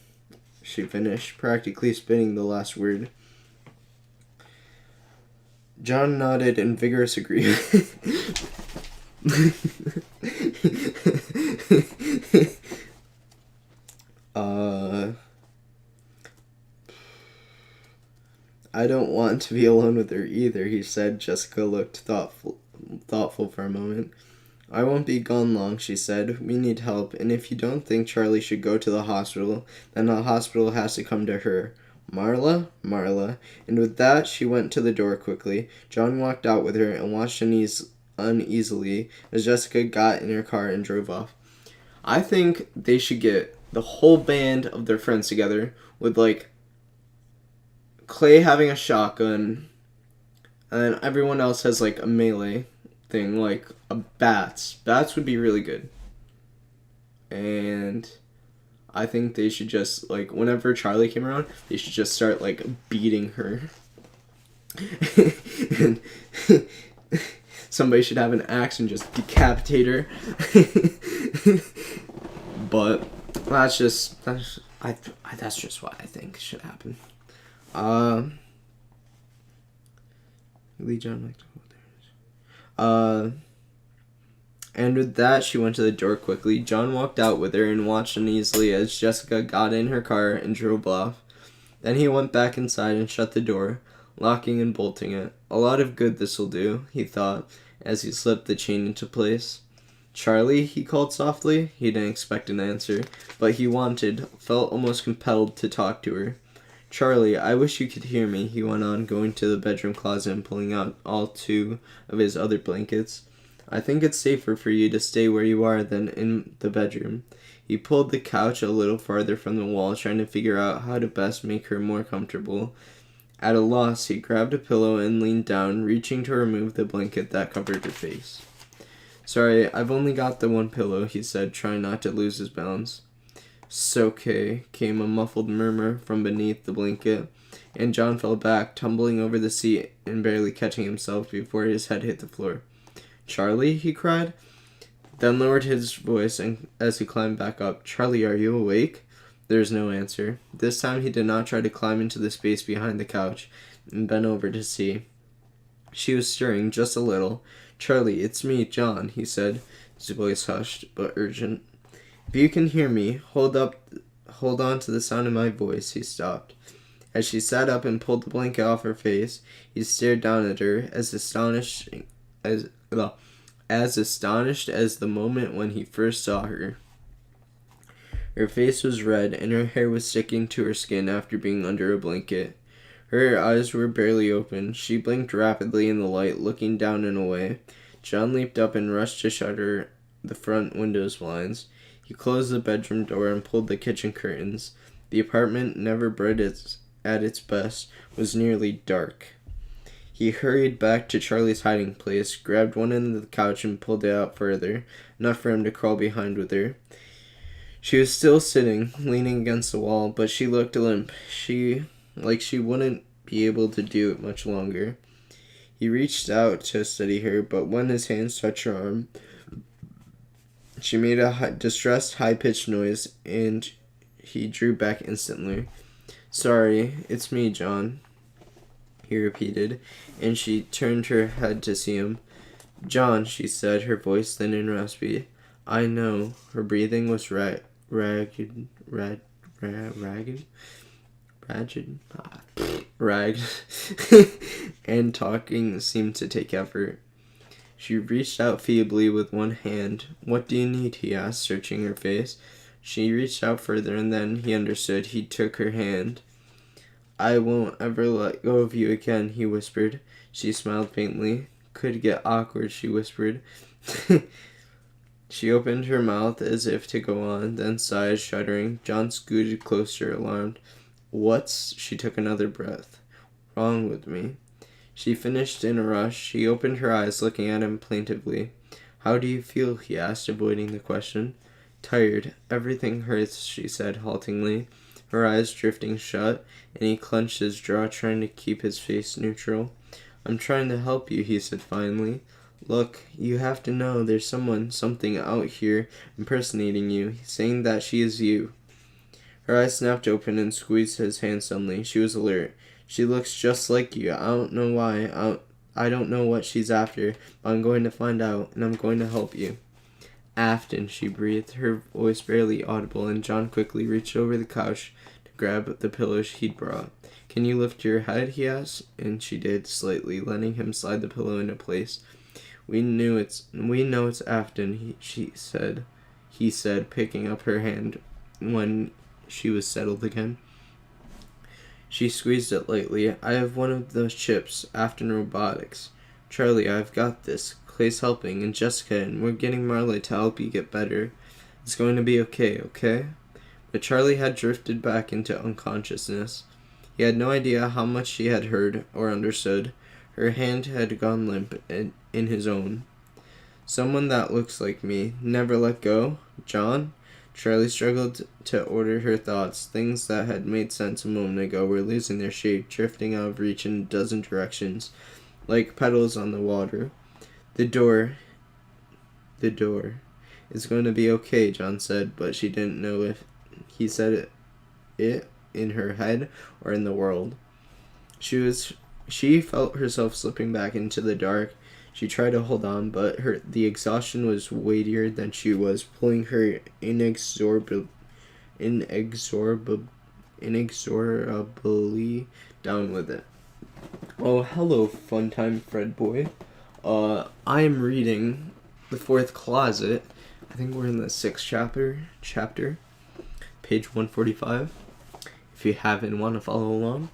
she finished, practically spitting the last word. John nodded in vigorous agreement. I don't want to be alone with her either, he said. Jessica looked thoughtful for a moment. I won't be gone long, she said. We need help, and if you don't think Charlie should go to the hospital, then the hospital has to come to her. Marla? Marla. And with that, she went to the door quickly. John walked out with her and watched uneasily as Jessica got in her car and drove off. I think they should get the whole band of their friends together with, like, Clay having a shotgun, and everyone else has, like, a melee thing, like a bats. Bats would be really good. And I think they should just, like, whenever Charlie came around, they should just start, like, beating her. And somebody should have an axe and just decapitate her. But that's just what I think should happen. Lee John and with that, she went to the door quickly. John walked out with her and watched uneasily as Jessica got in her car and drove off. Then he went back inside and shut the door, locking and bolting it. A lot of good this'll do, he thought, as he slipped the chain into place. Charlie, he called softly. He didn't expect an answer, but he felt almost compelled to talk to her. Charlie, I wish you could hear me, he went on, going to the bedroom closet and pulling out all 2 of his other blankets. I think it's safer for you to stay where you are than in the bedroom. He pulled the couch a little farther from the wall, trying to figure out how to best make her more comfortable. At a loss, he grabbed a pillow and leaned down, reaching to remove the blanket that covered her face. Sorry, I've only got the one pillow, he said, trying not to lose his balance. "'S-okay," came a muffled murmur from beneath the blanket, and John fell back, tumbling over the seat and barely catching himself before his head hit the floor. "Charlie?" he cried, then lowered his voice as he climbed back up. "Charlie, are you awake?" There was no answer. This time he did not try to climb into the space behind the couch and bent over to see. She was stirring just a little. "Charlie, it's me, John," he said, his voice hushed but urgent. "If you can hear me, hold on to the sound of my voice," he stopped. As she sat up and pulled the blanket off her face, he stared down at her, as astonished as the moment when he first saw her. Her face was red, and her hair was sticking to her skin after being under a blanket. Her eyes were barely open. She blinked rapidly in the light, looking down and away. John leaped up and rushed to shutter the front window's blinds. He closed the bedroom door and pulled the kitchen curtains. The apartment, never bright at its best, was nearly dark. He hurried back to Charlie's hiding place, grabbed one end of the couch and pulled it out further, enough for him to crawl behind with her. She was still sitting, leaning against the wall, but she looked limp. She wouldn't be able to do it much longer. He reached out to steady her, but when his hands touched her arm, she made a distressed, high-pitched noise, and he drew back instantly. "Sorry, it's me, John," he repeated, and she turned her head to see him. "John," she said, her voice thin and raspy. "I know." Her breathing was ragged, and talking seemed to take effort. She reached out feebly with one hand. "What do you need?" he asked, searching her face. She reached out further, and then he understood. He took her hand. "I won't ever let go of you again," he whispered. She smiled faintly. "Could get awkward," she whispered. She opened her mouth as if to go on, then sighed, shuddering. John scooted closer, alarmed. "What's," she took another breath, "wrong with me?" She finished in a rush. She opened her eyes, looking at him plaintively. "How do you feel?" he asked, avoiding the question. "Tired. Everything hurts," she said haltingly, her eyes drifting shut, and he clenched his jaw, trying to keep his face neutral. "I'm trying to help you," he said finally. "Look, you have to know there's something out here impersonating you, saying that she is you." Her eyes snapped open and squeezed his hand suddenly. She was alert. "She looks just like you. I don't know why. I don't know what she's after, but I'm going to find out, and I'm going to help you." "Afton," she breathed, her voice barely audible, and John quickly reached over the couch to grab the pillow he'd brought. "Can you lift your head?" he asked, and she did, slightly, letting him slide the pillow into place. We know it's Afton, he said, picking up her hand when she was settled again. She squeezed it lightly. I have one of those chips, Afton Robotics. Charlie, I've got this. Clay's helping, and Jessica, and we're getting Marley to help you get better. It's going to be okay, okay? But Charlie had drifted back into unconsciousness. He had no idea how much she had heard or understood. Her hand had gone limp in his own. Someone that looks like me. Never let go? John? Charlie struggled to order her thoughts. Things that had made sense a moment ago were losing their shape, drifting out of reach in a dozen directions, like petals on the water. The door. It's going to be okay, John said, but she didn't know if he said it in her head or in the world. She felt herself slipping back into the dark. She tried to hold on, but the exhaustion was weightier than she was, pulling her inexorably down with it. Oh, hello, fun-time Fred boy. I am reading The Fourth Closet. I think we're in the 6th chapter, page 145, if you haven't want to follow along.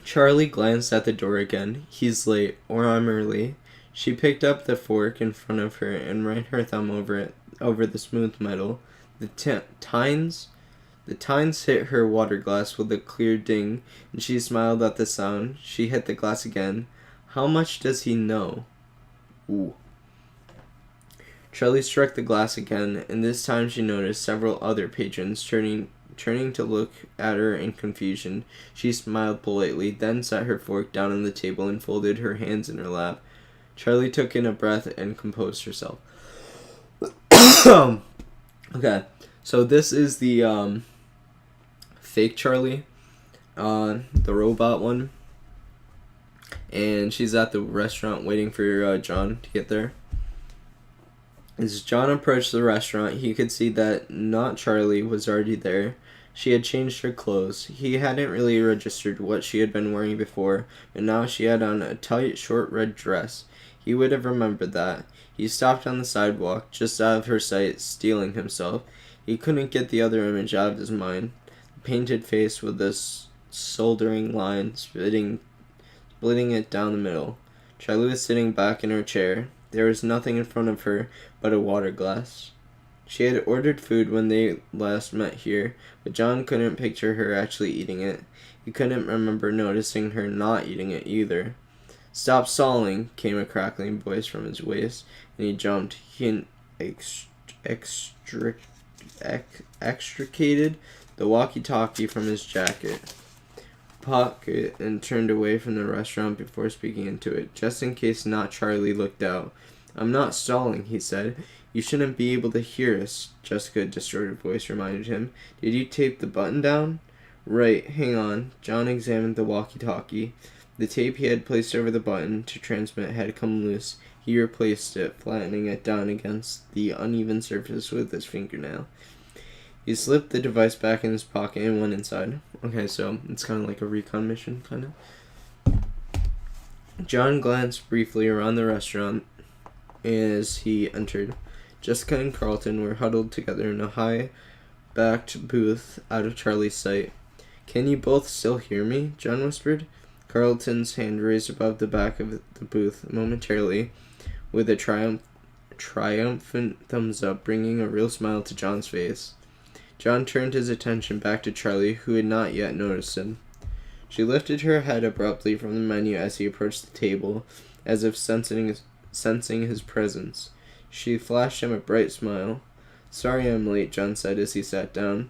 Charlie glanced at the door again. He's late, or I'm early. She picked up the fork in front of her and ran her thumb over the smooth metal. The tines hit her water glass with a clear ding, and she smiled at the sound. She hit the glass again. How much does he know? Ooh. Charlie struck the glass again, and this time she noticed several other patrons turning to look at her in confusion. She smiled politely, then set her fork down on the table and folded her hands in her lap. Charlie took in a breath and composed herself. Okay, so this is the fake Charlie, the robot one, and she's at the restaurant waiting for John to get there. As John approached the restaurant, he could see that not Charlie was already there. She had changed her clothes. He hadn't really registered what she had been wearing before, but now she had on a tight, short red dress. He would have remembered that. He stopped on the sidewalk, just out of her sight, steeling himself. He couldn't get the other image out of his mind. The painted face with this soldering line splitting it down the middle. Charlie was sitting back in her chair. There was nothing in front of her but a water glass. She had ordered food when they last met here, but John couldn't picture her actually eating it. He couldn't remember noticing her not eating it either. "Stop stalling," came a crackling voice from his waist, and he jumped. He extricated the walkie-talkie from his jacket pocket and turned away from the restaurant before speaking into it, just in case not Charlie looked out. "I'm not stalling," he said. "You shouldn't be able to hear us," Jessica's distorted voice reminded him. "Did you tape the button down?" "Right, hang on." John examined the walkie-talkie. The tape he had placed over the button to transmit had come loose. He replaced it, flattening it down against the uneven surface with his fingernail. He slipped the device back in his pocket and went inside. Okay, so it's kind of like a recon mission, kind of. John glanced briefly around the restaurant as he entered. Jessica and Carlton were huddled together in a high-backed booth out of Charlie's sight. "Can you both still hear me?" John whispered. Carlton's hand raised above the back of the booth momentarily, with a triumphant thumbs up, bringing a real smile to John's face. John turned his attention back to Charlie, who had not yet noticed him. She lifted her head abruptly from the menu as he approached the table, as if sensing his presence. She flashed him a bright smile. "Sorry I'm late," John said as he sat down.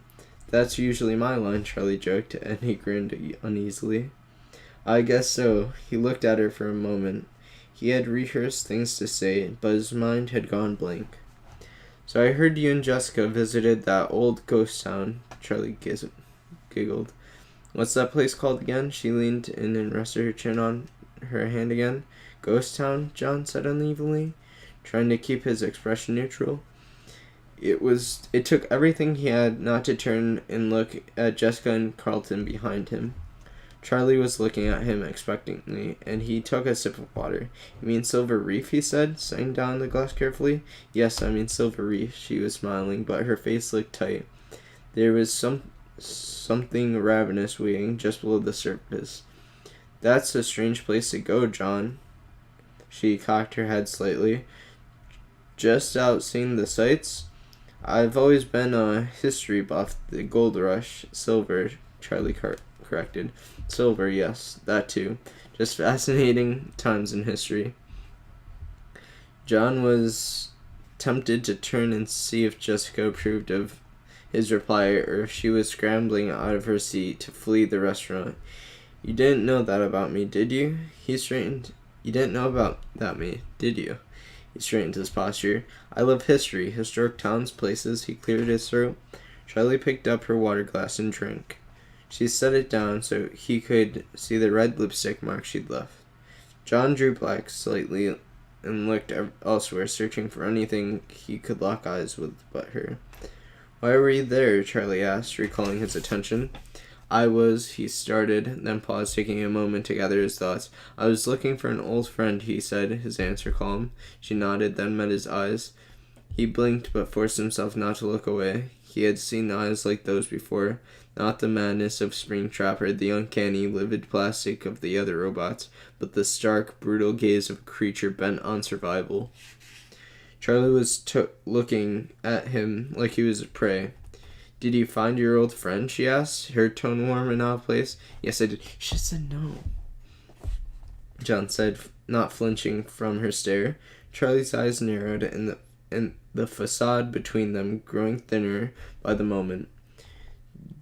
"That's usually my line," Charlie joked, and he grinned uneasily. "I guess so." He looked at her for a moment. He had rehearsed things to say, but his mind had gone blank. "So I heard you and Jessica visited that old ghost town," Charlie giggled. "What's that place called again?" She leaned in and rested her chin on her hand again. "Ghost town?" John said unevenly, trying to keep his expression neutral. It took everything he had not to turn and look at Jessica and Carlton behind him. Charlie was looking at him expectantly, and he took a sip of water. "You mean Silver Reef?" he said, setting down the glass carefully. "Yes, I mean Silver Reef." She was smiling, but her face looked tight. There was something ravenous waiting just below the surface. "That's a strange place to go, John." She cocked her head slightly. "Just out seeing the sights?" "I've always been a history buff. The gold rush. Silver," Charlie corrected. "Silver, yes, that too. Just fascinating times in history." John was tempted to turn and see if Jessica approved of his reply or if she was scrambling out of her seat to flee the restaurant. "You didn't know that about me, did you?" He straightened. "You didn't know about me, did you?" He straightened his posture. "I love history, historic towns, places." He cleared his throat. Charlie picked up her water glass and drank. She set it down so he could see the red lipstick mark she'd left. John drew back slightly and looked elsewhere, searching for anything he could lock eyes with but her. "Why were you there?" Charlie asked, recalling his attention. He started, then paused, taking a moment to gather his thoughts. "I was looking for an old friend," he said, his answer calm. She nodded, then met his eyes. He blinked, but forced himself not to look away. He had seen eyes like those before. Not the madness of Springtrap or the uncanny, livid plastic of the other robots, but the stark, brutal gaze of a creature bent on survival. Charlie was looking at him like he was a prey. "Did you find your old friend?" she asked, her tone warm and out of place. "Yes, I did." She said no, John said, not flinching from her stare. Charlie's eyes narrowed, and the facade between them growing thinner by the moment.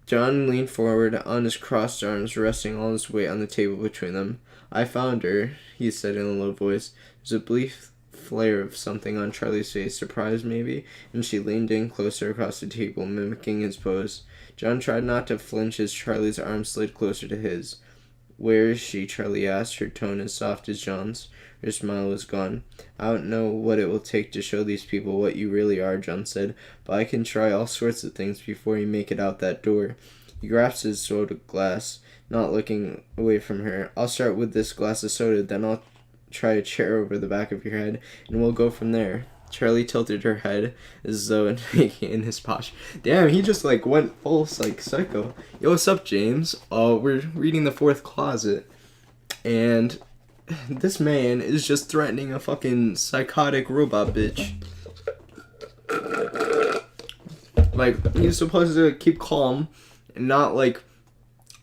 John leaned forward on his crossed arms, resting all his weight on the table between them. "I found her," he said in a low voice. There was a brief flare of something on Charlie's face, surprise maybe, and she leaned in closer across the table, mimicking his pose. John tried not to flinch as Charlie's arm slid closer to his. "Where is she?" Charlie asked, her tone as soft as John's. Her smile was gone. "I don't know what it will take to show these people what you really are," John said, "but I can try all sorts of things before you make it out that door." He grasped his soda glass, not looking away from her. "I'll start with this glass of soda, then I'll try a chair over the back of your head, and we'll go from there." Charlie tilted her head as though taking in his posture. Damn, he just went full psycho. "Yo, what's up, James? We're reading The Fourth Closet, and this man is just threatening a fucking psychotic robot bitch. He's supposed to keep calm and not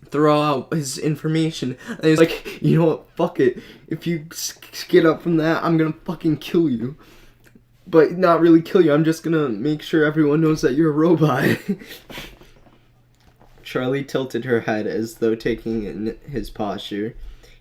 throw out his information. And he's like, you know what, fuck it. If you get up from that, I'm gonna fucking kill you. But not really kill you, I'm just gonna make sure everyone knows that you're a robot." Charlie tilted her head as though taking in his posture.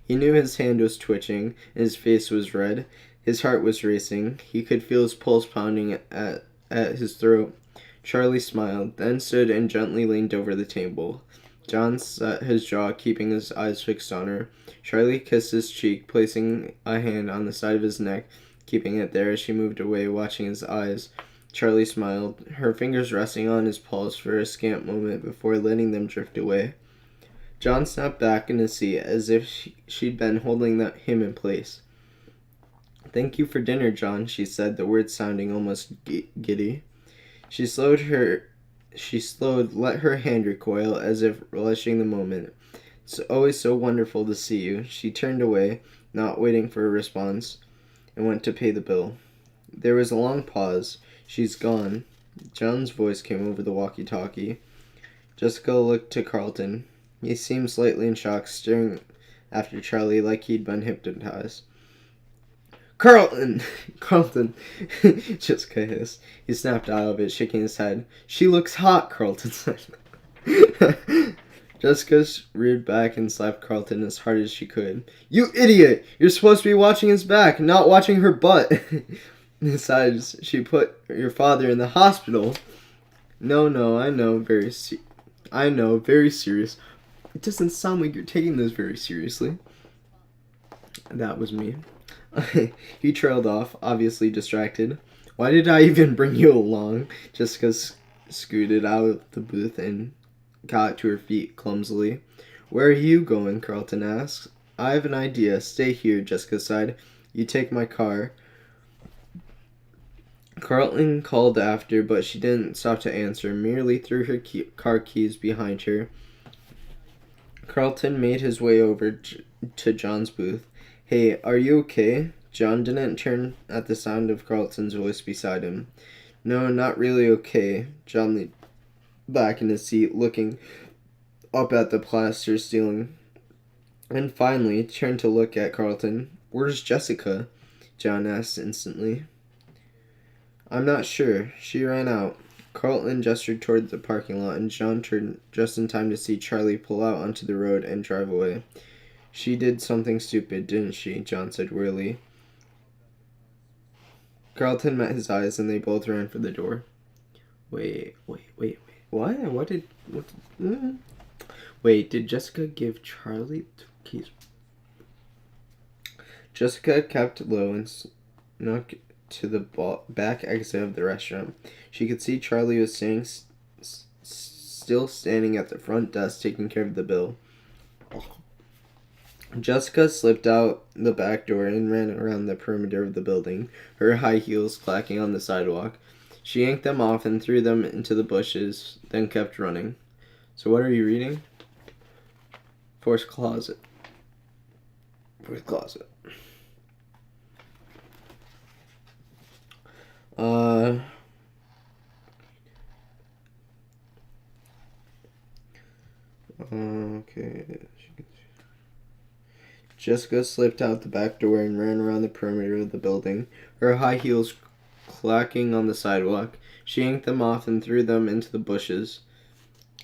He knew his hand was twitching, and his face was red. His heart was racing. He could feel his pulse pounding at his throat. Charlie smiled, then stood and gently leaned over the table. John set his jaw, keeping his eyes fixed on her. Charlie kissed his cheek, placing a hand on the side of his neck, keeping it there as she moved away, watching his eyes. Charlie smiled, her fingers resting on his pulse for a scant moment before letting them drift away. John snapped back in his seat as if she'd been holding him in place. "Thank you for dinner, John," she said, the words sounding almost giddy. She slowed, let her hand recoil as if relishing the moment. "It's always so wonderful to see you." She turned away, not waiting for a response, and went to pay the bill. There was a long pause. "She's gone." John's voice came over the walkie-talkie. Jessica looked to Carlton. He seemed slightly in shock, staring after Charlie like he'd been hypnotized. Carlton! Jessica hissed. He snapped out of it, shaking his head. "She looks hot," Carlton said. Jessica reared back and slapped Carlton as hard as she could. "You idiot! You're supposed to be watching his back, not watching her butt." "Besides, she put your father in the hospital." No, I know, very serious. It doesn't sound like you're taking this very seriously." That was me. He trailed off, obviously distracted. "Why did I even bring you along?" Jessica scooted out of the booth and got to her feet clumsily. Where are you going? Carlton asked. I have an idea. Stay here, Jessica sighed. You take my car. Carlton called after, but she didn't stop to answer, merely threw her car keys behind her. Carlton made his way over to John's booth. Hey, are you okay? John didn't turn at the sound of Carlton's voice beside him. No, not really okay. John leaned back in his seat, looking up at the plaster ceiling, and finally turned to look at Carlton. Where's Jessica? John asked instantly. I'm not sure. She ran out. Carlton gestured toward the parking lot, and John turned just in time to see Charlie pull out onto the road and drive away. She did something stupid, didn't she? John said wearily. Carlton met his eyes, and they both ran for the door. Wait. What? Wait, did Jessica give Charlie the keys? Jessica kept low and snuck to the back exit of the restaurant. She could see Charlie was still standing at the front desk taking care of the bill. Jessica slipped out the back door and ran around the perimeter of the building, her high heels clacking on the sidewalk. She yanked them off and threw them into the bushes, then kept running. So what are you reading? Fourth closet. Okay. Jessica slipped out the back door and ran around the perimeter of the building, her high heels clacking on the sidewalk. She yanked them off and threw them into the bushes,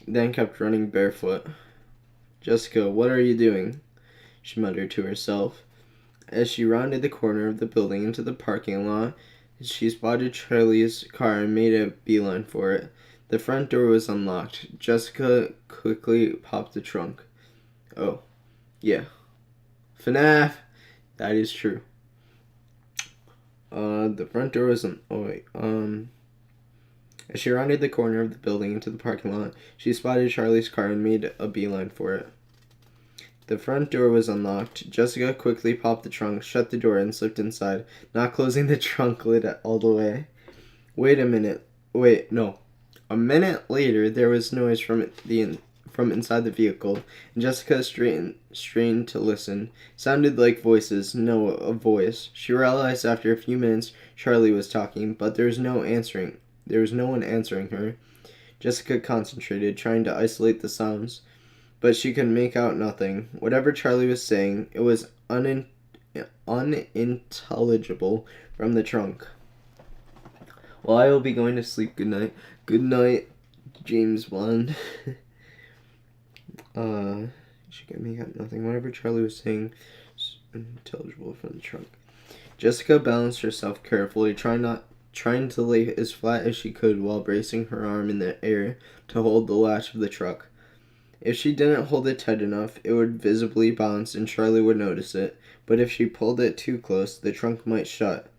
then kept running barefoot. Jessica, what are you doing? She muttered to herself. As she rounded the corner of the building into the parking lot, she spotted Charlie's car and made a beeline for it. The front door was unlocked. Jessica quickly popped the trunk. Oh, yeah. FNAF! That is true. The front door was As she rounded the corner of the building into the parking lot, she spotted Charlie's car and made a beeline for it. The front door was unlocked. Jessica quickly popped the trunk, shut the door, and slipped inside, not closing the trunk lid all the way. A minute later, there was noise from inside the vehicle, and Jessica strained to listen. It sounded like voices. No, a voice. She realized after a few minutes Charlie was talking, but there was no one answering her. Jessica concentrated, trying to isolate the sounds, but she could make out nothing. Whatever Charlie was saying, it was unintelligible from the trunk. Well, I will be going to sleep. Good night. Good night, James Bond. She could make out nothing. Whatever Charlie was saying was unintelligible from the trunk. Jessica balanced herself carefully, trying to lay as flat as she could while bracing her arm in the air to hold the latch of the truck. If she didn't hold it tight enough, it would visibly bounce and Charlie would notice it, but if she pulled it too close, the trunk might shut,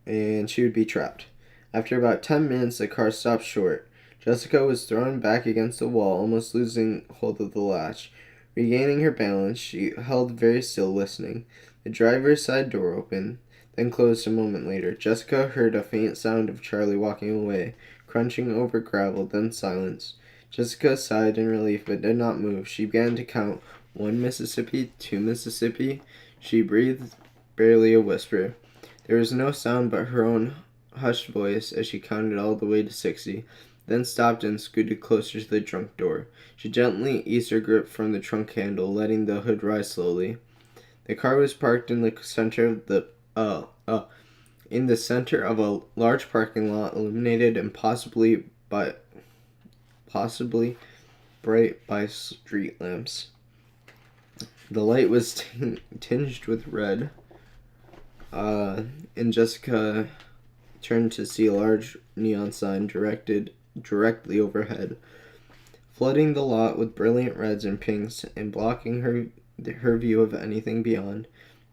and she would be trapped. After about 10 minutes, the car stopped short. Jessica was thrown back against the wall, almost losing hold of the latch. Regaining her balance, she held very still, listening. The driver's side door opened, then closed a moment later. Jessica heard a faint sound of Charlie walking away, crunching over gravel, then silence. Jessica sighed in relief but did not move. She began to count. 1 Mississippi, 2 Mississippi. She breathed barely a whisper. There was no sound but her own hushed voice as she counted all the way to 60, then stopped and scooted closer to the trunk door. She gently eased her grip from the trunk handle, letting the hood rise slowly. The car was parked in the center of a large parking lot, illuminated and possibly bright by street lamps. The light was tinged with red, and Jessica turned to see a large neon sign directly overhead, flooding the lot with brilliant reds and pinks and blocking her view of anything beyond.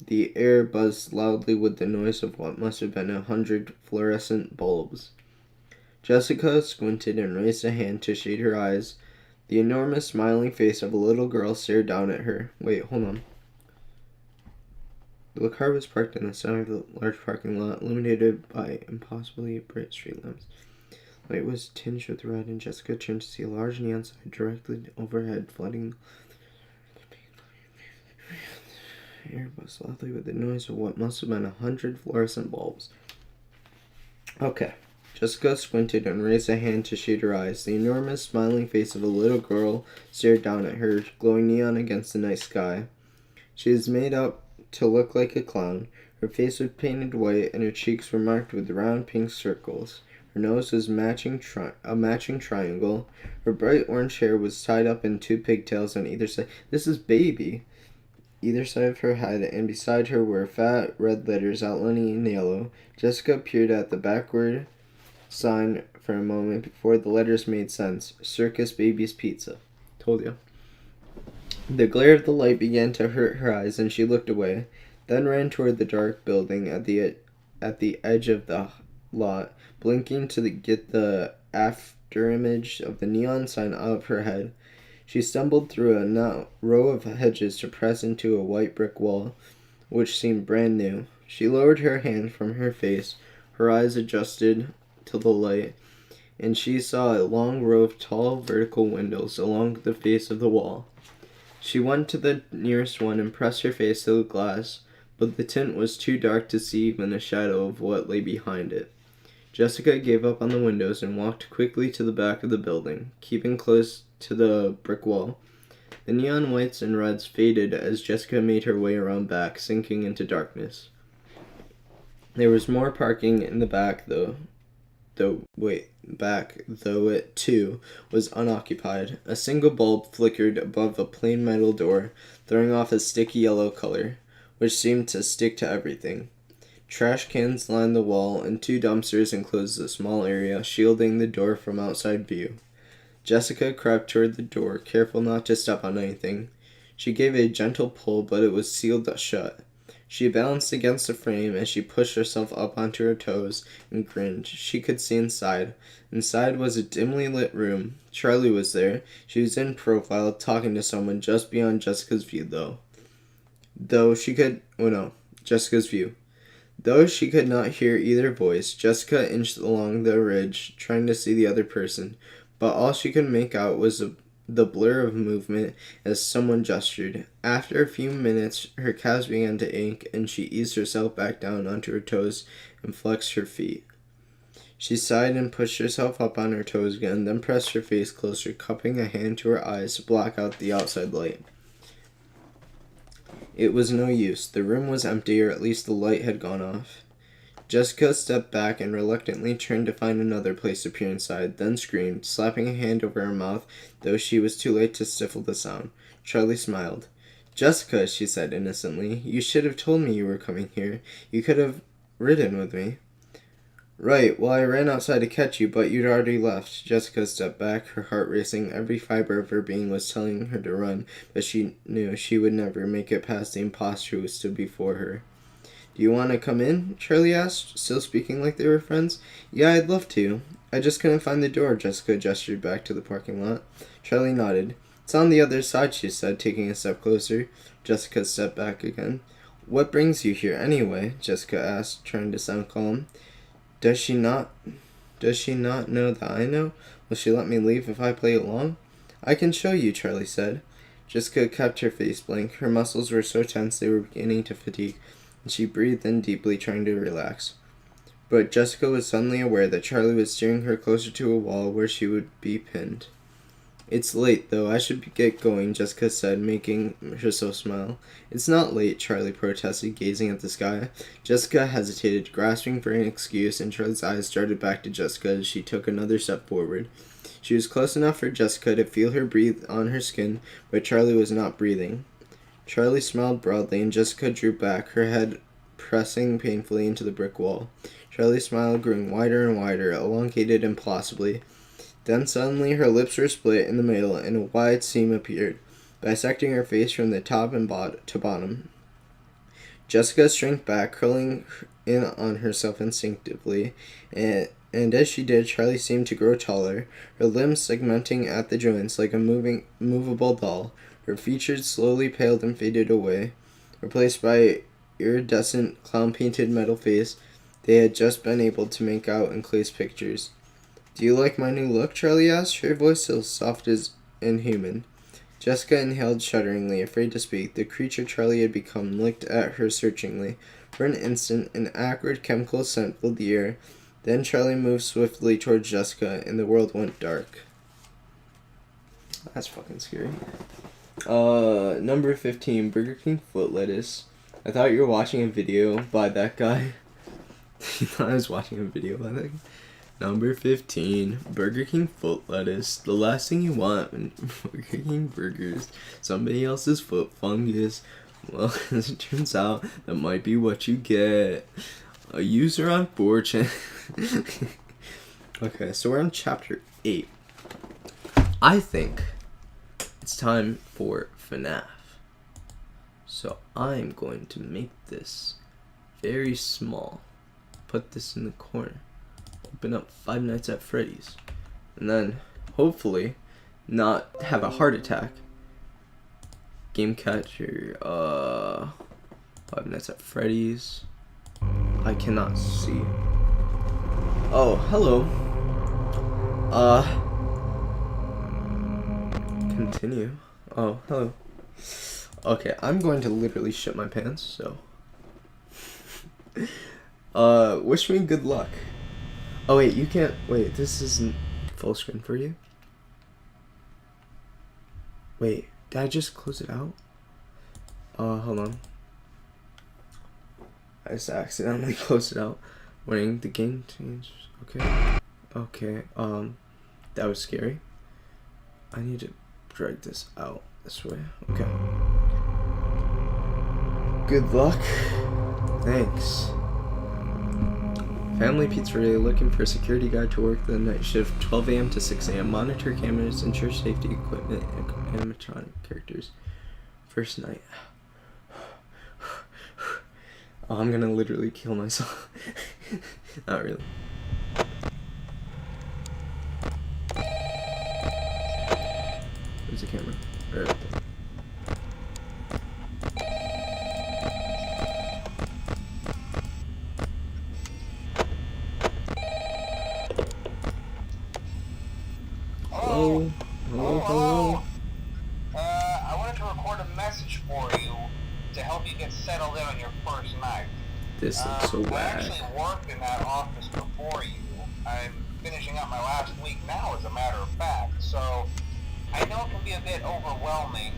The air buzzed loudly with the noise of what must have been 100 fluorescent bulbs. Jessica squinted and raised a hand to shade her eyes. The enormous smiling face of a little girl stared down at her. Wait, hold on. The car was parked in the center of the large parking lot, illuminated by impossibly bright street lamps. The light was tinged with red, and Jessica turned to see a large neon sign directly overhead, flooding the air buzzed loudly with the noise of what must have been 100 fluorescent bulbs. Okay. Jessica squinted and raised a hand to shade her eyes. The enormous, smiling face of a little girl stared down at her, glowing neon against the night sky. She was made up to look like a clown. Her face was painted white, and her cheeks were marked with round pink circles. Her nose was a matching triangle. Her bright orange hair was tied up in 2 pigtails on either side. This is Baby. Either side of her head, and beside her were fat red letters outlining in yellow. Jessica peered at the backward sign for a moment before the letters made sense. Circus Baby's Pizza. Told you. The glare of the light began to hurt her eyes, and she looked away, then ran toward the dark building at the edge of the lot, blinking to get the afterimage of the neon sign out of her head. She stumbled through a row of hedges to press into a white brick wall, which seemed brand new. She lowered her hand from her face, her eyes adjusted to the light, and she saw a long row of tall vertical windows along the face of the wall. She went to the nearest one and pressed her face to the glass, but the tint was too dark to see even a shadow of what lay behind it. Jessica gave up on the windows and walked quickly to the back of the building, keeping close to the brick wall. The neon whites and reds faded as Jessica made her way around back, sinking into darkness. There was more parking in the back, though it too was unoccupied. A single bulb flickered above a plain metal door, throwing off a sticky yellow color, which seemed to stick to everything. Trash cans lined the wall, and 2 dumpsters enclosed a small area, shielding the door from outside view. Jessica crept toward the door, careful not to step on anything. She gave a gentle pull, but it was sealed shut. She balanced against the frame as she pushed herself up onto her toes and grinned. She could see inside. Inside was a dimly lit room. Charlie was there. She was in profile, talking to someone just beyond Jessica's view, Jessica's view. Though she could not hear either voice, Jessica inched along the ridge, trying to see the other person, but all she could make out was the blur of movement as someone gestured. After a few minutes, her calves began to ache, and she eased herself back down onto her toes and flexed her feet. She sighed and pushed herself up on her toes again, then pressed her face closer, cupping a hand to her eyes to block out the outside light. It was no use. The room was empty, or at least the light had gone off. Jessica stepped back and reluctantly turned to find another place to peer inside, then screamed, slapping a hand over her mouth, though she was too late to stifle the sound. Charlie smiled. "Jessica," she said innocently, "you should have told me you were coming here. You could have ridden with me." "Right, well, I ran outside to catch you, but you'd already left." Jessica stepped back, her heart racing. Every fiber of her being was telling her to run, but she knew she would never make it past the imposter who stood before her. "Do you want to come in?" Charlie asked, still speaking like they were friends. "Yeah, I'd love to. I just couldn't find the door." Jessica gestured back to the parking lot. Charlie nodded. "It's on the other side," she said, taking a step closer. Jessica stepped back again. "What brings you here, anyway?" Jessica asked, trying to sound calm. Does she not know that I know? Will she let me leave if I play along?" "I can show you," Charlie said. Jessica kept her face blank. Her muscles were so tense they were beginning to fatigue, and she breathed in deeply, trying to relax. But Jessica was suddenly aware that Charlie was steering her closer to a wall where she would be pinned. "It's late, though. I should get going," Jessica said, making herself smile. "It's not late," Charlie protested, gazing at the sky. Jessica hesitated, grasping for an excuse, and Charlie's eyes darted back to Jessica as she took another step forward. She was close enough for Jessica to feel her breathe on her skin, but Charlie was not breathing. Charlie smiled broadly, and Jessica drew back, her head pressing painfully into the brick wall. Charlie's smile grew wider and wider, elongated impossibly. Then suddenly her lips were split in the middle, and a wide seam appeared, bisecting her face from the top and to bottom. Jessica shrank back, curling in on herself instinctively, and as she did, Charlie seemed to grow taller, her limbs segmenting at the joints like a movable doll. Her features slowly paled and faded away, replaced by iridescent, clown-painted metal face they had just been able to make out in Clay's pictures. "Do you like my new look?" Charlie asked, her voice still soft and human. Jessica inhaled shudderingly, afraid to speak. The creature Charlie had become looked at her searchingly. For an instant, an acrid chemical scent filled the air. Then Charlie moved swiftly towards Jessica, and the world went dark. That's fucking scary. Number 15, Burger King foot lettuce. I thought you were watching a video by that guy. You thought I was watching a video by that guy? Number 15, Burger King foot lettuce. The last thing you want when Burger King burgers, somebody else's foot fungus. Well, as it turns out, that might be what you get. A user on 4chan. Okay, so we're on chapter 8. I think it's time for FNAF. So I'm going to make this very small. Put this in the corner. Open up Five Nights at Freddy's, and then hopefully not have a heart attack. Game catcher, Five Nights at Freddy's. I cannot see. Oh, hello. Continue. Oh, hello. Okay, I'm going to literally shit my pants, so. Wish me good luck. Oh wait, you can't, wait, this isn't full screen for you? Wait, did I just close it out? Hold on. I just accidentally closed it out. Winning the game change. Okay, that was scary. I need to drag this out this way. Okay. Good luck. Thanks. Family Pizzeria looking for a security guard to work the night shift, 12 a.m. to 6 a.m. Monitor cameras, ensure safety equipment, and animatronic characters. First night. Oh, I'm gonna literally kill myself. Not really. Where's the camera? Right there. Hello? Hello? I wanted to record a message for you to help you get settled in on your first night. This looks so I whack. actually worked in that office before you. I'm finishing up my last week now, as a matter of fact, so I know it can be a bit overwhelming,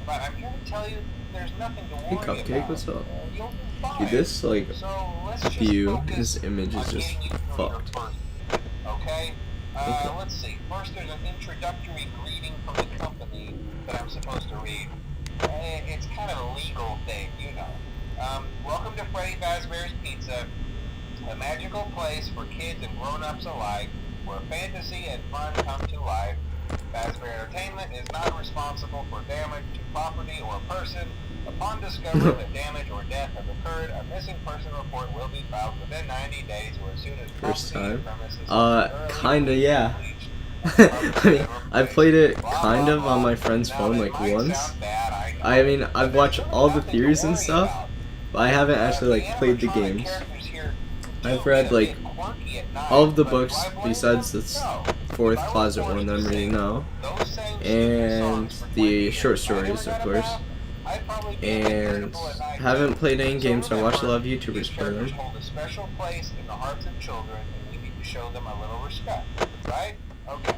but I'm here to tell you there's nothing to worry about. Hey Cupcake, what's up? You'll be fine. Dude, this, like, so let's just view, focus this image is on just getting you through fucked. your first, okay? Okay. Let's see. First, there's an introductory greeting from the company that I'm supposed to read. It's kind of a legal thing, you know. Welcome to Freddy Fazbear's Pizza, a magical place for kids and grown-ups alike, where fantasy and fun come to life. Fazbear Entertainment is not responsible for damage to property or person. Upon discovery that damage or death has occurred, a missing person report will be filed within 90 days or as soon as First property time? and premises Kinda, yeah. I mean, I played it kind of on my friend's phone, like, once. I mean, I've watched all the theories and stuff, but I haven't actually, like, played the games. I've read, like, all of the books besides this fourth closet one that I'm reading now, and the short stories, of course, and haven't played any games, so I watched a lot of YouTubers play them. Hold a special place in the hearts of children, and we need to show them a little respect, right? Okay.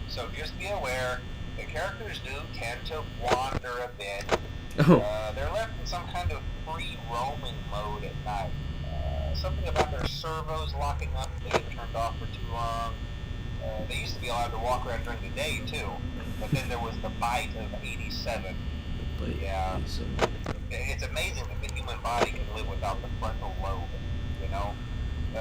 So just be aware, the characters do tend to wander a bit. They're left in some kind of free roaming mode at night. Something about their servos locking up, they get turned off for too long. They used to be allowed to walk around during the day too, but then there was the bite of 87. Yeah, it's amazing that the human body can live without the frontal lobe, you know?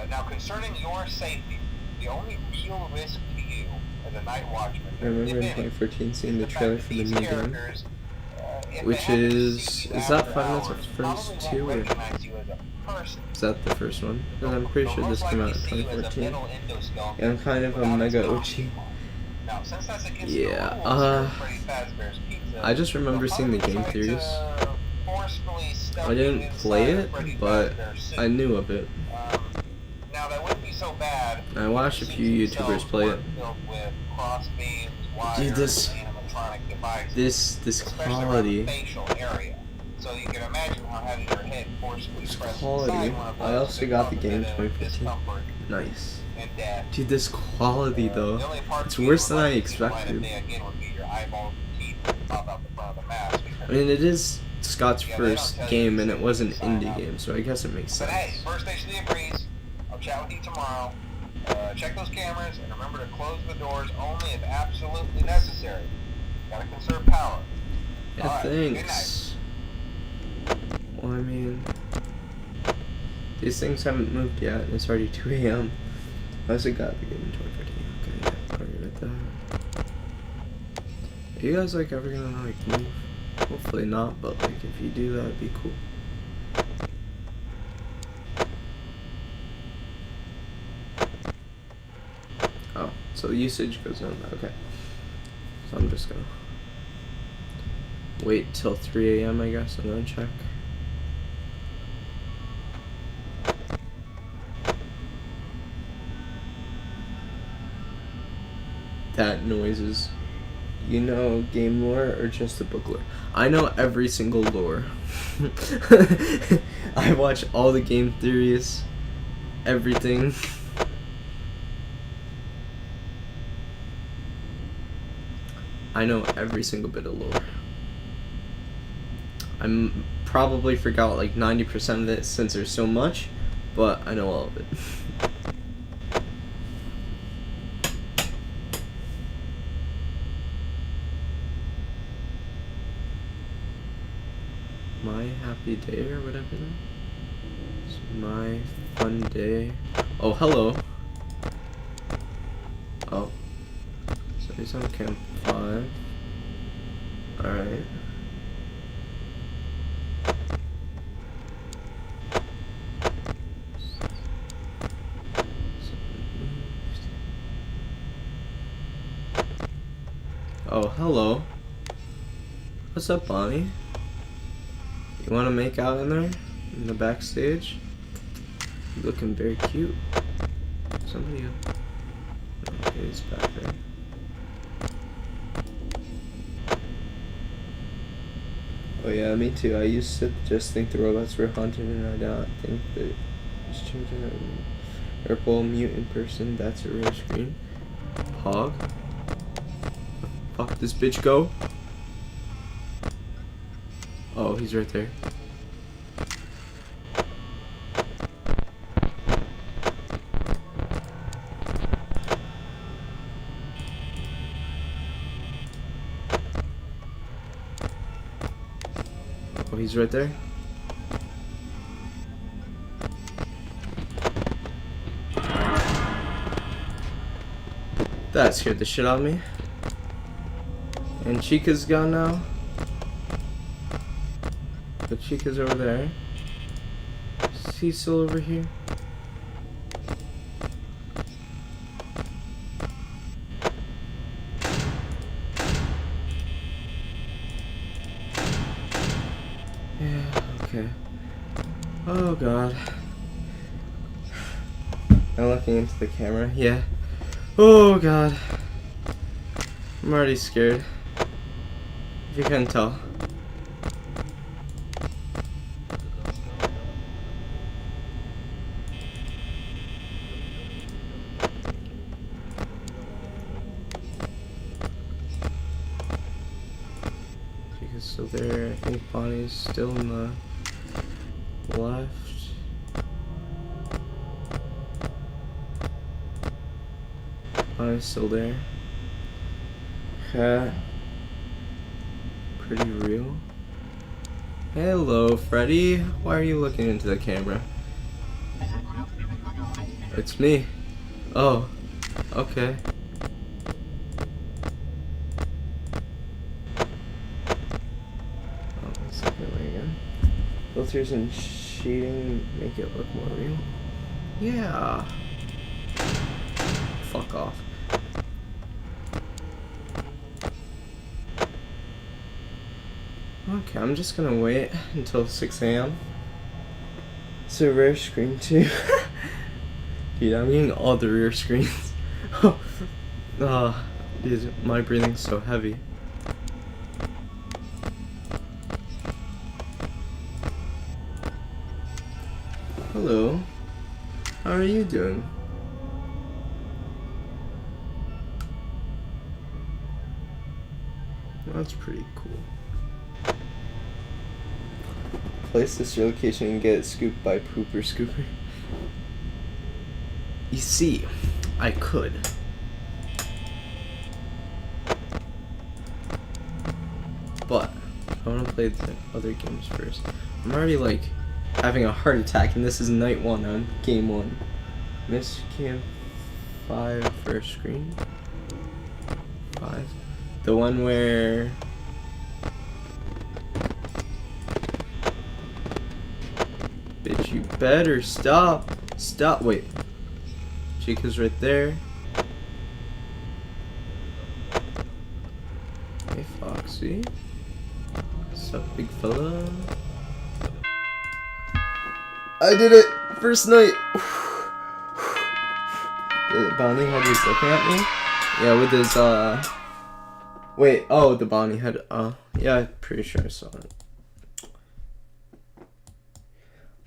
Now, concerning your safety, the only real risk to you as a night watchman, I remember in 2014 seeing the trailer for the new game. if they which happen to see is you that after 5 Nights at hours, Freddy's probably 2 won't or recognize you as a person. is that the first one? Because I'm pretty They'll sure this most came out likely in see you as a 2014. metal endoskeleton Yeah, I'm kind of a without its mega costume OG. on. Now, since that's against the Yeah, rules here at Freddy Fazbear's Pizza, I just they'll remember seeing the probably game try theories. to forcefully stuff I you didn't play inside of it, Freddy but Fazbear's suit. I knew of it. Now, that wouldn't be so bad. I watched a If the few suits YouTubers themselves play it. weren't filled with cross beams, wires, Dude, this and animatronic devices, especially around the quality. facial area. So you can imagine how having your head forcibly This pressed quality. inside one of those I also could got the cause a game bit of 2015. discomfort Nice. and death. Dude, this quality The though. only part It's of you worse that than would I like to see the light of expected. day again would be your eyeballs and teeth that pop out the front of the mask. I mean, it is Scott's Yeah, they don't first tell you game, these and it things was when an you sign indie up. game, so I guess it makes But hey, sense. first station agrees. I'll chat with you tomorrow. Check those cameras and remember to close the doors only if absolutely necessary. Gotta conserve power. Yeah, All right, good night. thanks. Well, I mean, these things haven't moved yet, and it's already 2 a.m. I also got the game in 2014. Okay, yeah, I'll agree with that. Are you guys like ever gonna like move? Hopefully not, but like if you do, that'd be cool. Oh, so usage goes down. Okay, so I'm just gonna wait till 3 a.m. I guess and then check. That noises. You know game lore or just the book lore? I know every single lore. I watch all the game theories, everything. I know every single bit of lore. I'm probably forgot like 90% of it since there's so much, but I know all of it. My happy day or whatever that. It's my fun day. Oh, hello. Oh. So he's on camp 5. Alright. Oh, hello. What's up, Bonnie? You want to make out in there? In the backstage? You looking very cute. Somebody else. Okay, it's back there. Oh yeah, me too. I used to just think the robots were haunted and I don't think that it's changing a purple mutant person. That's a rare screen. Pog? Fuck this bitch go? Oh, he's right there. Oh, he's right there. That scared the shit out of me. And Chica's gone now. But Chica's over there. Is he still over here? Yeah, okay. Oh god. I'm looking into the camera. Yeah. Oh god. I'm already scared. If you can't tell. Chica's still there. I think Bonnie's still in the left. Bonnie's still there. Cat. Pretty real. Hello, Freddy. Why are you looking into the camera? It's me. Oh, okay. filters and shading make it look more real. Yeah. Fuck off. Okay, I'm just gonna wait until 6 a.m. It's a rare screen too. Dude, I'm getting all the rear screens. Dude, my breathing's so heavy. Hello. How are you doing? That's pretty cool. Place this your location and get scooped by Pooper Scooper. You see, I could. But I want to play the other games first. I'm already like having a heart attack, and this is night 1 on game 1. Miss Cam 5 first screen. 5. The one where bitch, you better stop. Stop. Wait. Chica's right there. Hey, Foxy. What's up, big fella? I did it! First night! The bounty head was looking at me? Yeah, with his, Wait, oh, the bounty head. Yeah, I'm pretty sure I saw it.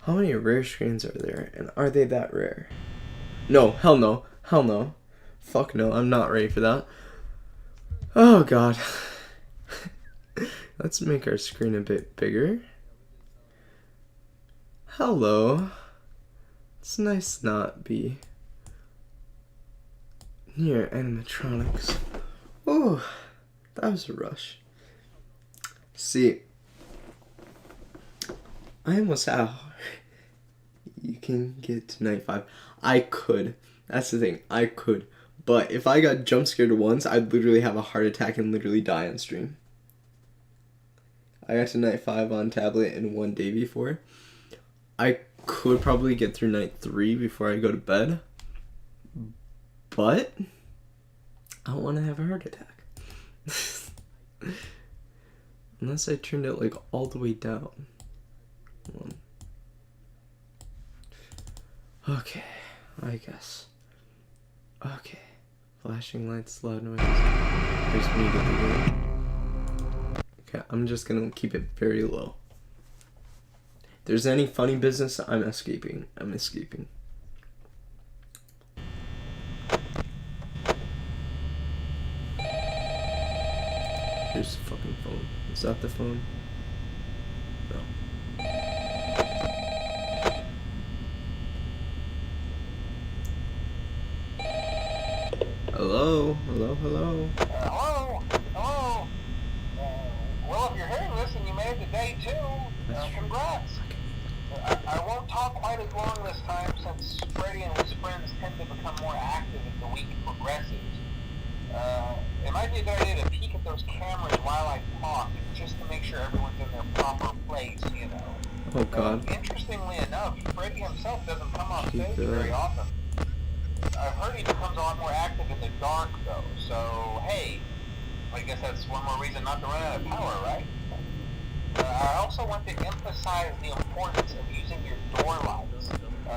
How many rare screens are there? And are they that rare? No, hell no. Hell no. Fuck no, I'm not ready for that. Oh, God. Let's make our screen a bit bigger. Hello. It's nice to not be near animatronics. Oh, that was a rush. See, I almost had a... You can get to night 5. I could. That's the thing. I could. But if I got jump scared once, I'd literally have a heart attack and literally die on stream. I got to night 5 on tablet in one day before. I could probably get through night 3 before I go to bed. But I don't want to have a heart attack. Unless I turned it like all the way down. Okay, I guess. Okay. Flashing lights, loud noises. There's me to do. Okay, I'm just gonna keep it very low. If there's any funny business, I'm escaping. I'm escaping. Here's the fucking phone. Is that the phone? No. Hello? Hello? Hello? Hello? Hello? Well, if you're hearing this and you made it to day 2, congrats. I won't talk quite as long this time since Freddy and his friends tend to become more active as the week progresses. It might be a good idea to peek at those cameras while I talk, just to make sure everyone's in their proper place, you know. Oh, God. Interestingly enough, Freddy himself doesn't come off stage very often. I've heard he becomes a lot more active in the dark, though, so hey, I guess that's one more reason not to run out of power, right? I also want to emphasize the importance of using your door lights.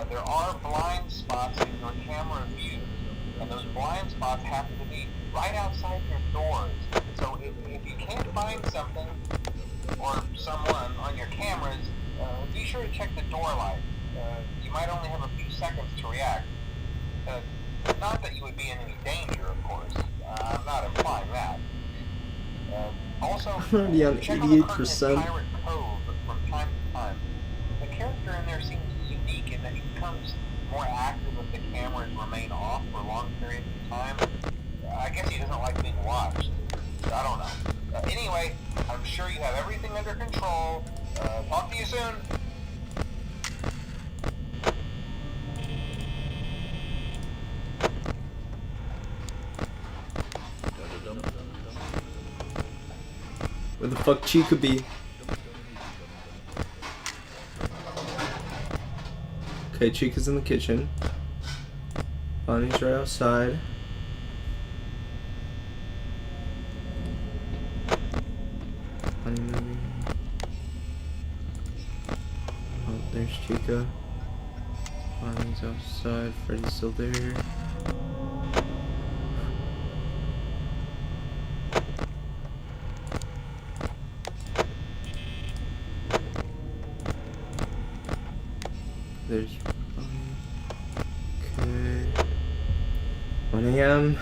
There are blind spots in your camera view, and those blind spots happen to be right outside your doors. So if you can't find something or someone on your cameras, be sure to check the door light. You might only have a few seconds to react. Not that you would be in any danger, of course. I'm not implying that. Also, I'm already on check on the 88%. Pirate Cove from time to time. The character in there seems unique in that he becomes more active if the cameras remain off for long periods of time. I guess he doesn't like being watched. I don't know. Anyway, I'm sure you have everything under control. Talk to you soon. Where the fuck Chica be? Okay, Chica's in the kitchen. Bonnie's right outside. Bonnie moving. Oh, there's Chica. Bonnie's outside. Freddy's still there. There's Bonnie. Okay. 1 a.m.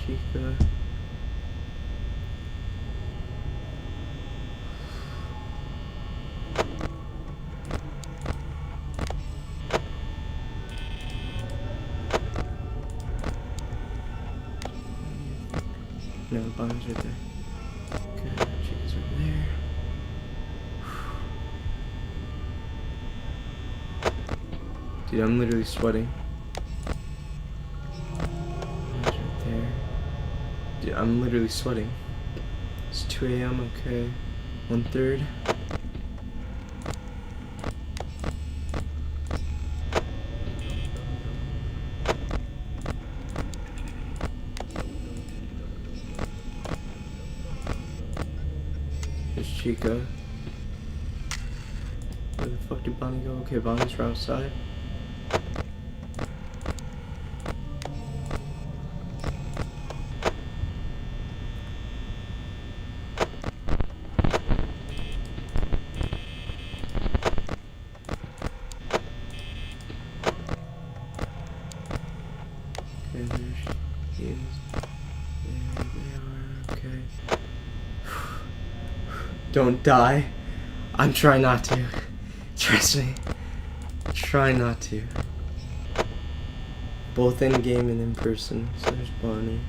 Chica. No, Bonnie's right there. Okay, Chica's over there. Dude, I'm literally sweating. Bonnie's right there. Dude, I'm literally sweating. It's 2 a.m. Okay. 1/3. There's Chica. Where the fuck did Bonnie go? Okay, Bonnie's right outside. Okay, there she is. There they are. Okay. Don't die. I'm trying not to. Trust me. Try not to. Both in game and in person. So there's Bonnie.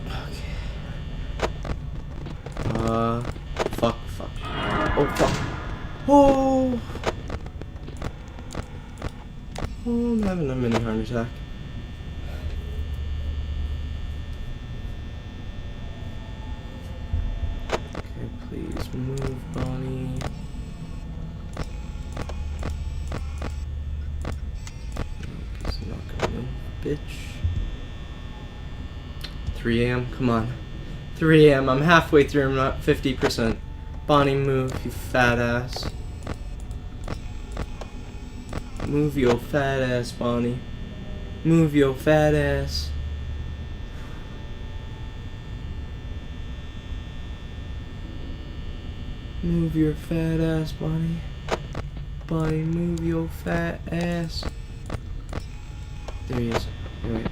Okay. Fuck. Oh, fuck. Oh! Oh, I'm having a mini heart attack. Okay, please move, Bonnie. Nope, it's not gonna move, bitch. 3 a.m. Come on. 3 a.m. I'm halfway through. I'm not 50%. Bonnie, move, you fat ass. Move your fat ass, Bonnie. Move your fat ass. Move your fat ass, Bonnie. Bonnie, move your fat ass. There he is. Wait.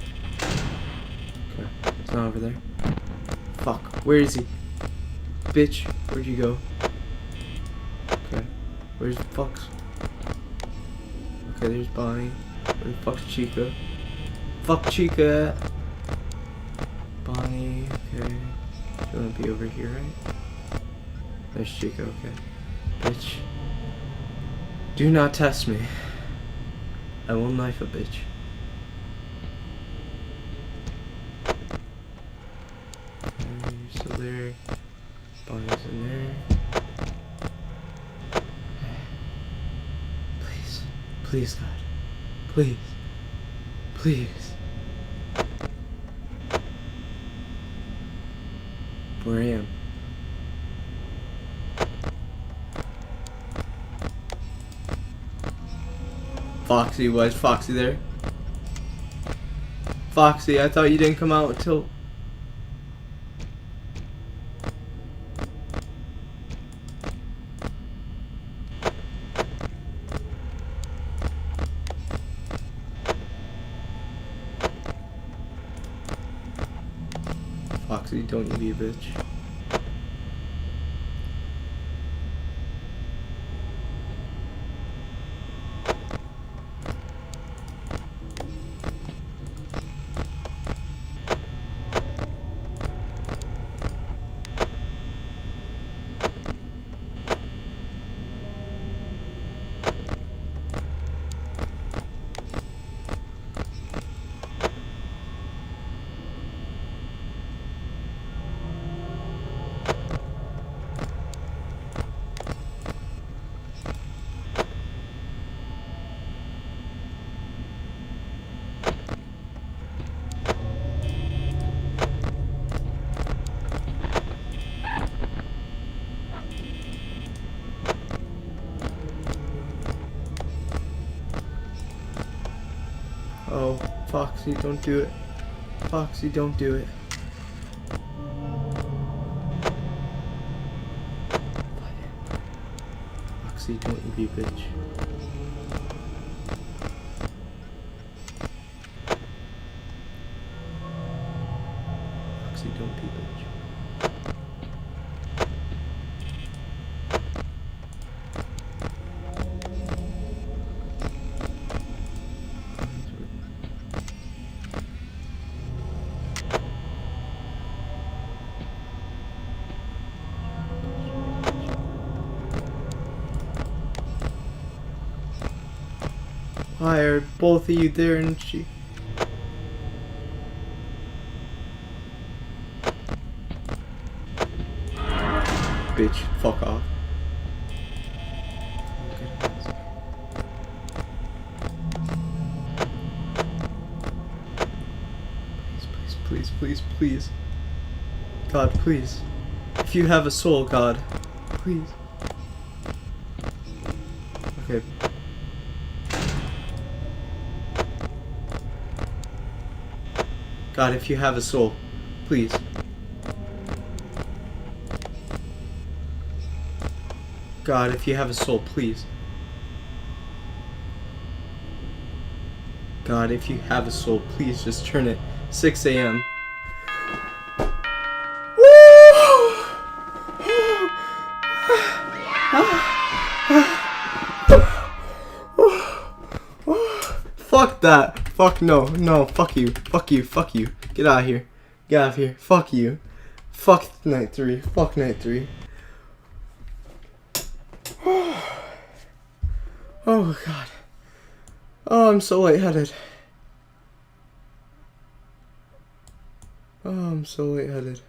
Okay, it's not over there. Fuck, where is he? Bitch, where'd you go? Okay, where's the fuck's? Okay, there's Bonnie. Where the fuck's Chica? Fuck Chica! Bonnie, okay. You wanna be over here, right? There's Chica, okay. Bitch. Do not test me. I will knife a bitch. Okay, you're still there. Bonnie's in there. Please. Please, God. Please. Please. 4 a.m. Foxy, why is Foxy there? Foxy, I thought you didn't come out until... Foxy, don't you be a bitch. Foxy, don't do it. Foxy, don't do it. Foxy, don't you be a bitch. Foxy, don't be a bitch. Why are both of you there and she... Bitch, fuck off. Please, please, please. God, please. If you have a soul, God. Please. Okay. God, if you have a soul, please. God, if you have a soul, please. God, if you have a soul, please just turn it 6 a.m. Fuck that. Fuck no. No, fuck you. Fuck you. Fuck you. Get out of here. Get out of here. Fuck you. Fuck night 3. Fuck night 3. Oh god. Oh, I'm so lightheaded. Oh, I'm so lightheaded.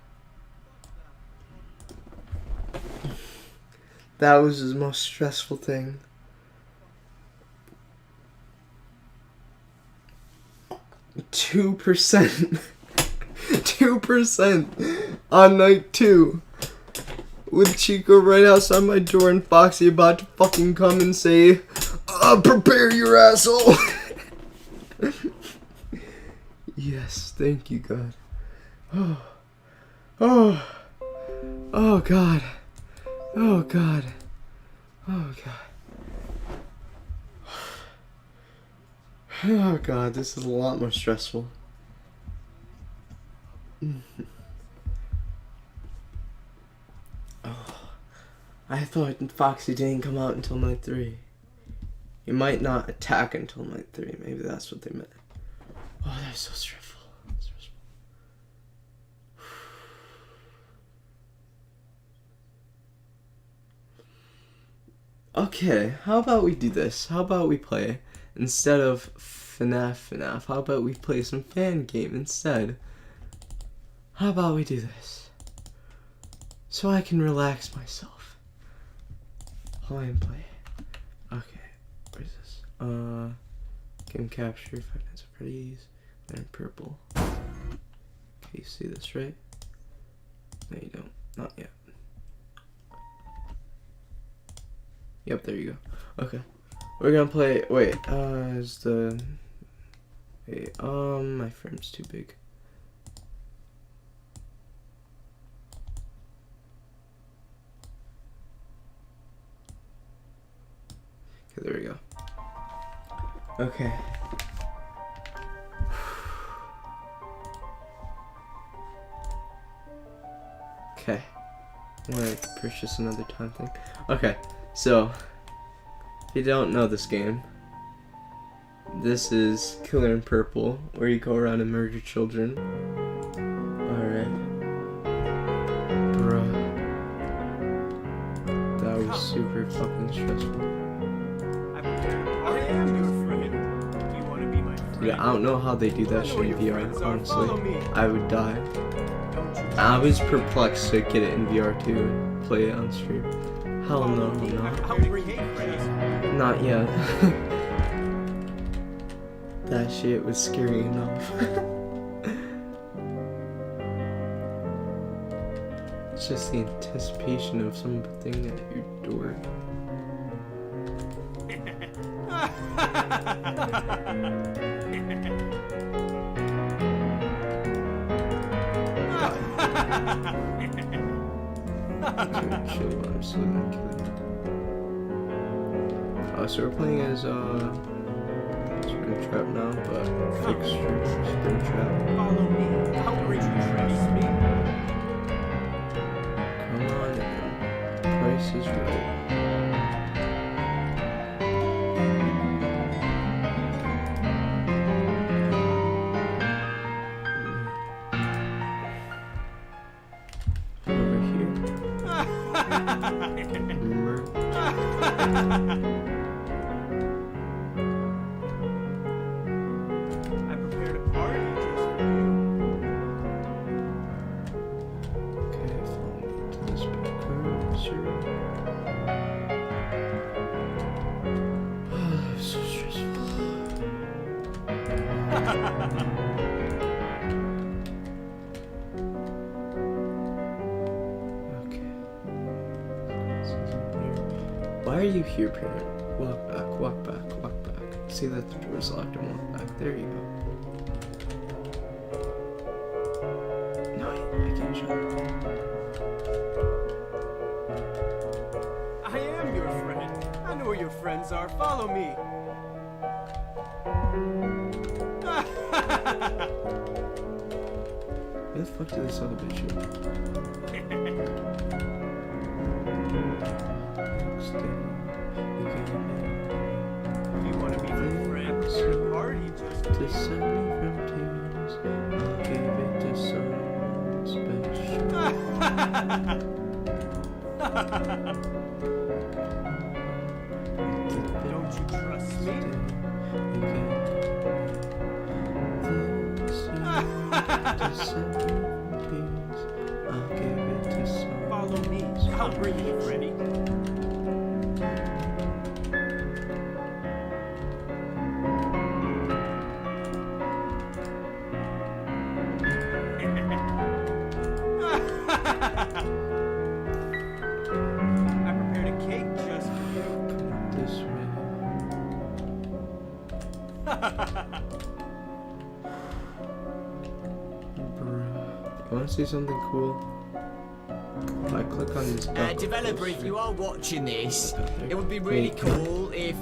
That was the most stressful thing. Two percent 2% on night 2. With Chico right outside my door and Foxy about to fucking come and say, prepare your asshole. Yes, thank you, God. Oh God. Oh God. Oh God. Oh God, this is a lot more stressful. I thought Foxy didn't come out until night 3. He might not attack until night 3. Maybe that's what they meant. Oh, that's so stressful. Okay, how about we do this? How about we play, instead of FNAF, how about we play some fan game instead? How about we do this? So I can relax myself. Play and play. Okay, what is this? Game capture, 5 Nights at Freddy's, then purple. Okay, you see this, right? No, you don't. Not yet. Yep, there you go. Okay. We're gonna play, wait, is the, wait, my frame's too big. Okay, there we go. Okay. Okay. I'm gonna purchase another time thing. Okay, so if you don't know this game, this is Killer in Purple, where you go around and murder children. Alright. Bruh. That was super fucking stressful. Yeah, I don't know how they do that shit in VR, honestly. I would die. I was perplexed to get it in VR too and play it on stream. Hell no, no. Not yet. That shit was scary enough. It's just the anticipation of something at your door. Chill, I'm still gonna kill you. So we're playing as Springtrap now, but fixture Springtrap. Follow me. I'll bring you Freddy. Come on in. Price is right. Over here. Remember? I prepared a party just for you. Okay, follow me to this back room, sir. So stressful. Okay. Why are you here, parent? Walk back, walk back, walk back. See that the door's locked and walk back. There you go. No, I can't shut it. I am your friend. I know where your friends are. Follow me. Where the fuck did this other bitch go? If you want to be my friend, prepare a party just for To you. save me from tears, I'll give it to someone special. Don't you trust me? Follow me. I'll bring you Freddy. I prepared a cake just for you. This way. Bruh. You wanna see something cool? If I click on this Developer, if you are watching this, it would be really cool if,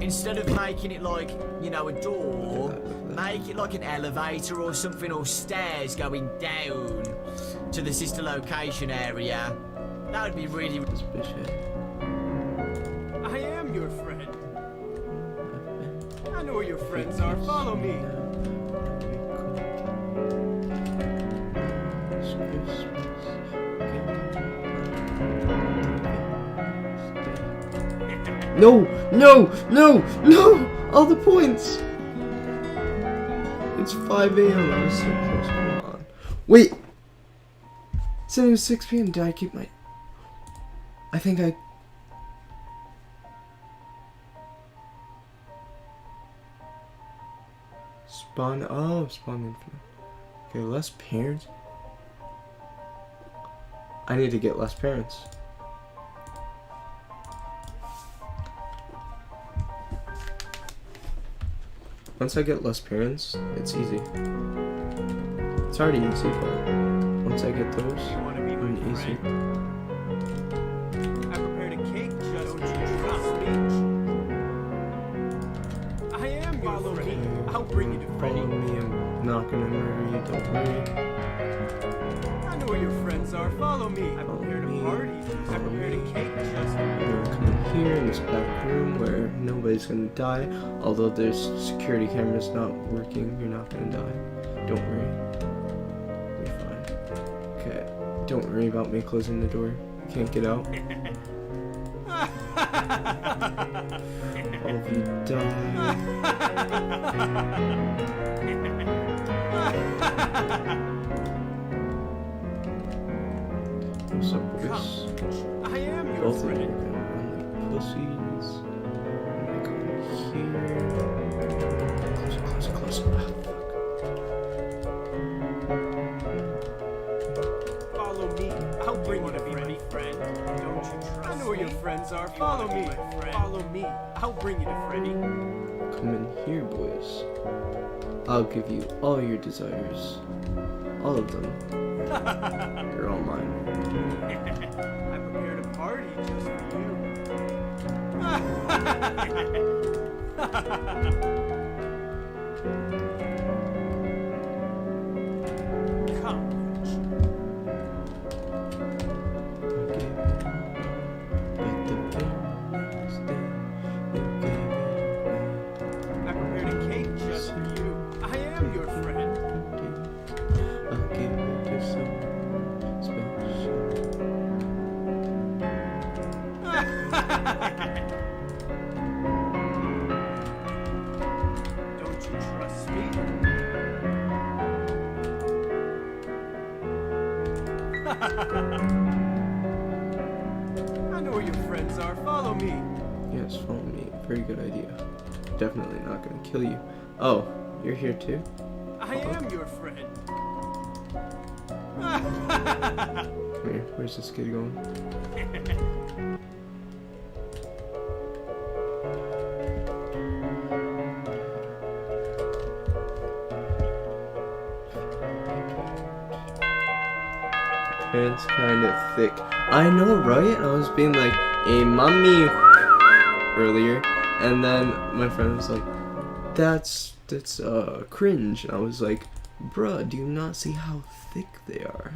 instead of making it like, you know, a door, make it like an elevator or something, or stairs going down to the sister location area. That would be really... This bitch head. I am your friend. I know where your friends are. Follow me. No! No! No! No! All the points! It's 5 a.m. I was so close. Come on. Wait! It said it was 6 p.m. Did I keep my... I think I... Spawn... Oh, spawn infinite. Okay, less parents. I need to get less parents. Once I get less parents, it's easy. It's already easy, but once I get those, You want to be my I'm easy. friend? I prepared a cake just for you. Trust me. I am your friend. I'll bring you to Freddy. Follow me, I'm not gonna murder you, don't worry. I know where your friends are. Follow me. I Follow prepared me. a party. I Follow prepared a me. cake just for We're gonna come in here in this back room where nobody's gonna die. Although there's security cameras not working, you're not gonna die. Don't worry. You're fine. Okay. Don't worry about me closing the door. Can't get out. All of you die. What's up, boys? I am your Both of you are friend. gonna run like pussies. I'm gonna come here. Close, close, close. Ah, fuck. Follow me. I'll bring you to be my friend. Don't you trust me? I know where your friends are. Follow me. Follow me. I'll bring you to Freddy. Come in here, boys. I'll give you all your desires. All of them. You're all mine. I prepared a party just for you. Come. I prepared a cake just for you. I am your friend. I'll give it to someone special. Don't you trust me? I know where your friends are. Follow me. Yes, follow me. Very good idea. Definitely not gonna kill you. Oh, you're here too? I am your friend. Come here. Where's this kid going? Parents kind of thick. I know, right? I was being like, "Hey, mommy," earlier, and then my friend was like, "That's cringe." And I was like, "Bruh, do you not see how thick they are?"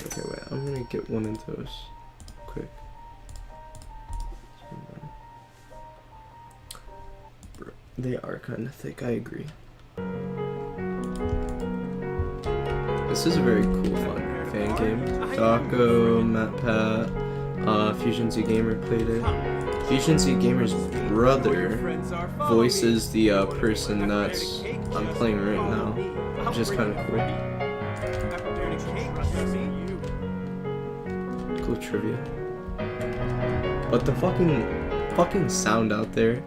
Okay, wait. I'm gonna get one of those, quick. Bruh, they are kind of thick. I agree. This is a very cool, fun fan game. Taco, MatPat, Fusion Z Gamer played it. Fusion Z Gamer's brother voices the person that's I'm playing right now, which is kind of cool. Cool trivia. But the fucking sound out there,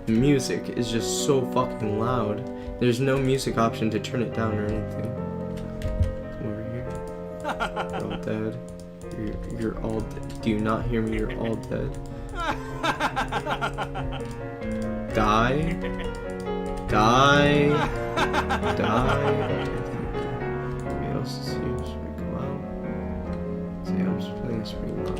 the music is just so fucking loud. There's no music option to turn it down or anything. You're all dead. You're all dead. Do you not hear me? You're all dead. Die. Die. Die. Nobody else is here. Should we go out? See, I'm just playing Spring Trap.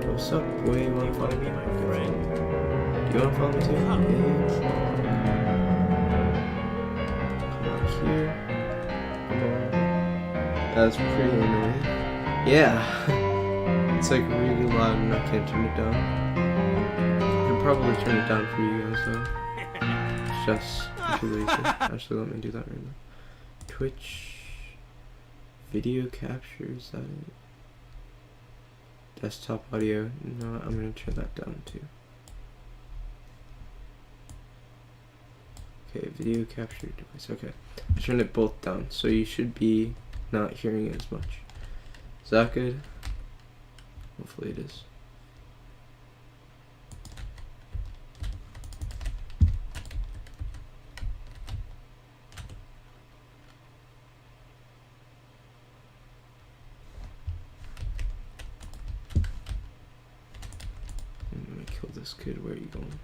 What's up, boy? You wanna follow me, my friend? Do you wanna follow me too? Yeah. Come on here. That's pretty annoying. Yeah. It's like really loud and I can't turn it down. I could probably turn it down for you guys though. It's just I'm too lazy. Actually, let me do that right now. Twitch video capture, is that it? Desktop audio. No, I'm gonna turn that down too. Okay, video capture device. Okay, I turned it both down, so you should be not hearing it as much. Is that good? Hopefully it is. I'm gonna kill this kid. Where are you going?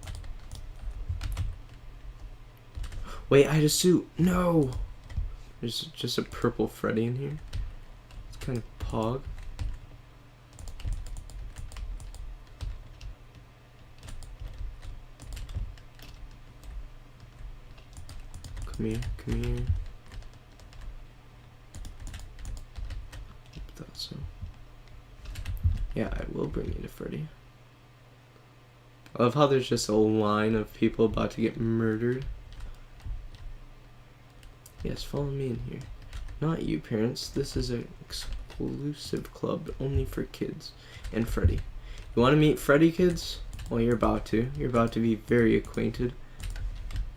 Wait, I had a suit. No! There's just a purple Freddy in here. It's kind of pog. Come here, come here. I thought so. Yeah, I will bring you to Freddy. I love how there's just a line of people about to get murdered. Yes, follow me in here. Not you, parents. This is an exclusive club only for kids and Freddy. You want to meet Freddy, kids? Well, you're about to. You're about to be very acquainted.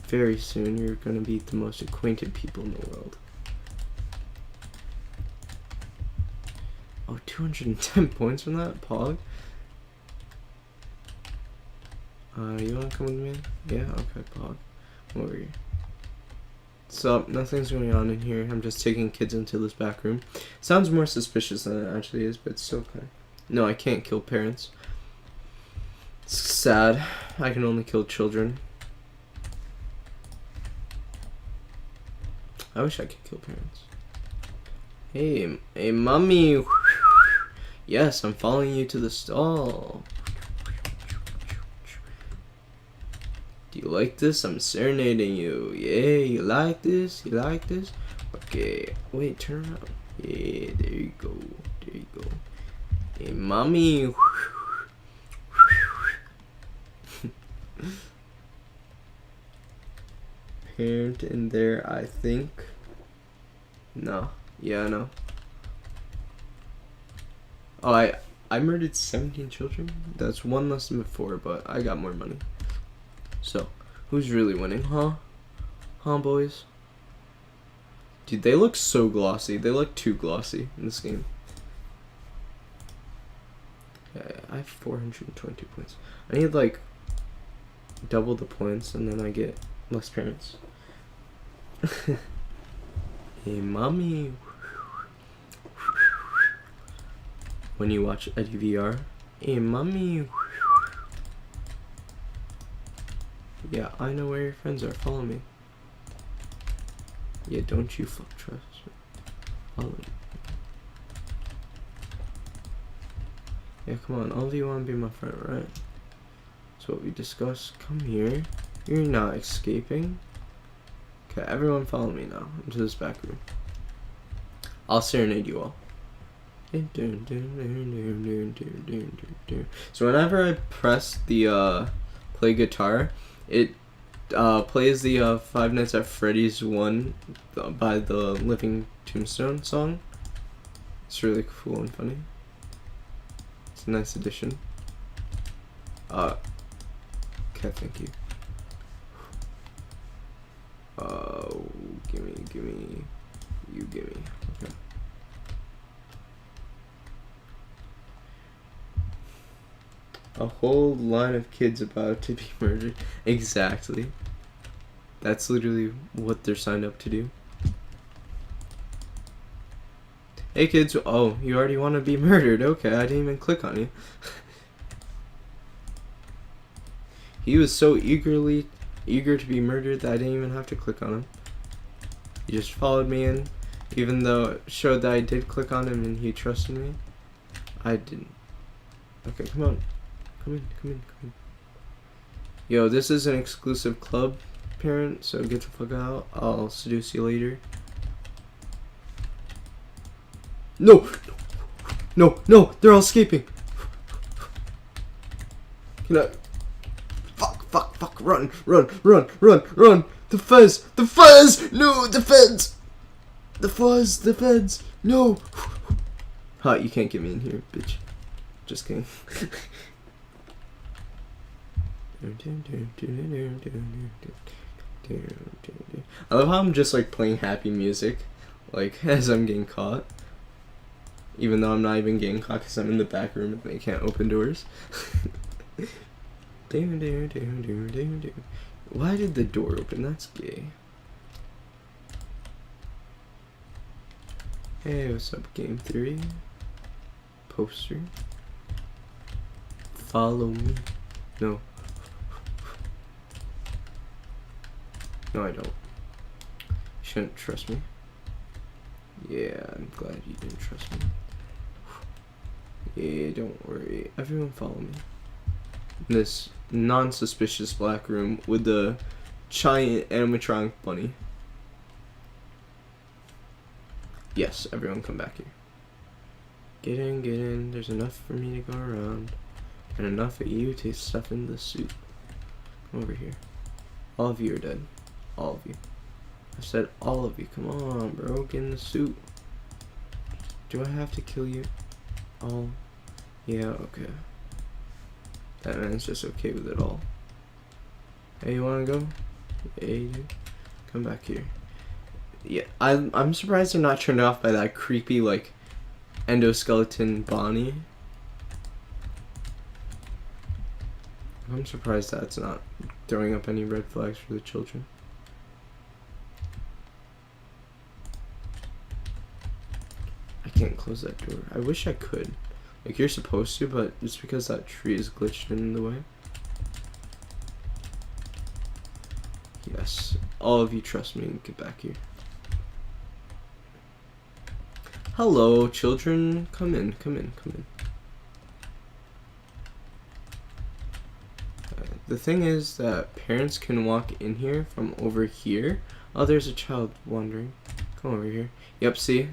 Very soon, you're going to be the most acquainted people in the world. Oh, 210 points from that? Pog? You want to come with me? Yeah? Okay, Pog. Come over here. So, nothing's going on in here. I'm just taking kids into this back room. Sounds more suspicious than it actually is, but it's still kind of... No, I can't kill parents. It's sad. I can only kill children. I wish I could kill parents. Hey, mommy. Yes, I'm following you to the stall. Do you like this? I'm serenading you. Yeah, you like this? You like this? Okay, wait, turn around. Yeah, there you go. There you go. Hey, mommy. Parent in there, I think. No. Yeah, no. Oh, I murdered 17 children. That's one less than before, but I got more money. So, who's really winning, huh? Huh, boys? Dude, they look so glossy. They look too glossy in this game. Okay, I have 422 points. I need, like, double the points, and then I get less parents. Hey, mommy. When you watch a DVR. Hey, mommy. Yeah, I know where your friends are. Follow me. Yeah, don't you fuck trust me. Follow me. Yeah, come on. All of you want to be my friend, right? That's what we discussed. Come here. You're not escaping. Okay, everyone follow me now into this back room. I'll serenade you all. So whenever I press the play guitar, it plays the Five Nights at Freddy's 1 by the Living Tombstone song. It's really cool and funny. It's a nice addition. Okay, thank you. Gimme. You gimme. Okay. A whole line of kids about to be murdered. Exactly. That's literally what they're signed up to do. Hey kids, oh, you already want to be murdered. Okay, I didn't even click on you. He was so eager to be murdered that I didn't even have to click on him. He just followed me in, even though it showed that I did click on him and he trusted me. I didn't. Okay, come on. Come in. Yo, this is an exclusive club, parent, so get the fuck out. I'll seduce you later. No, they're all escaping. Can I? Fuck, run. The fuzz, no, the feds. The feds, no. Ha, you can't get me in here, bitch. Just kidding. I love how I'm just like playing happy music, like as I'm getting caught. Even though I'm not even getting caught because I'm in the back room and they can't open doors. Why did the door open? That's gay. Hey, what's up, Game 3? Poster. Follow me. No. No, I don't. You shouldn't trust me. Yeah, I'm glad you didn't trust me. Yeah, don't worry. Everyone follow me. This non-suspicious black room with the giant animatronic bunny. Yes, everyone come back here. Get in. There's enough for me to go around. And enough of you to stuff in the suit. Come over here. All of you are dead. All of you. I said all of you. Come on, bro. Get in the suit. Do I have to kill you? All? Yeah, okay. That man's just okay with it all. Hey, you wanna go? Yeah, you do. Come back here. Yeah, I'm surprised they're not turned off by that creepy, like, endoskeleton Bonnie. I'm surprised that's not throwing up any red flags for the children. I can't close that door. I wish I could. Like, you're supposed to, but it's because that tree is glitched in the way. Yes. All of you trust me and get back here. Hello, children. Come in, come in, come in. The thing is that parents can walk in here from over here. Oh, there's a child wandering. Come over here. Yep, see?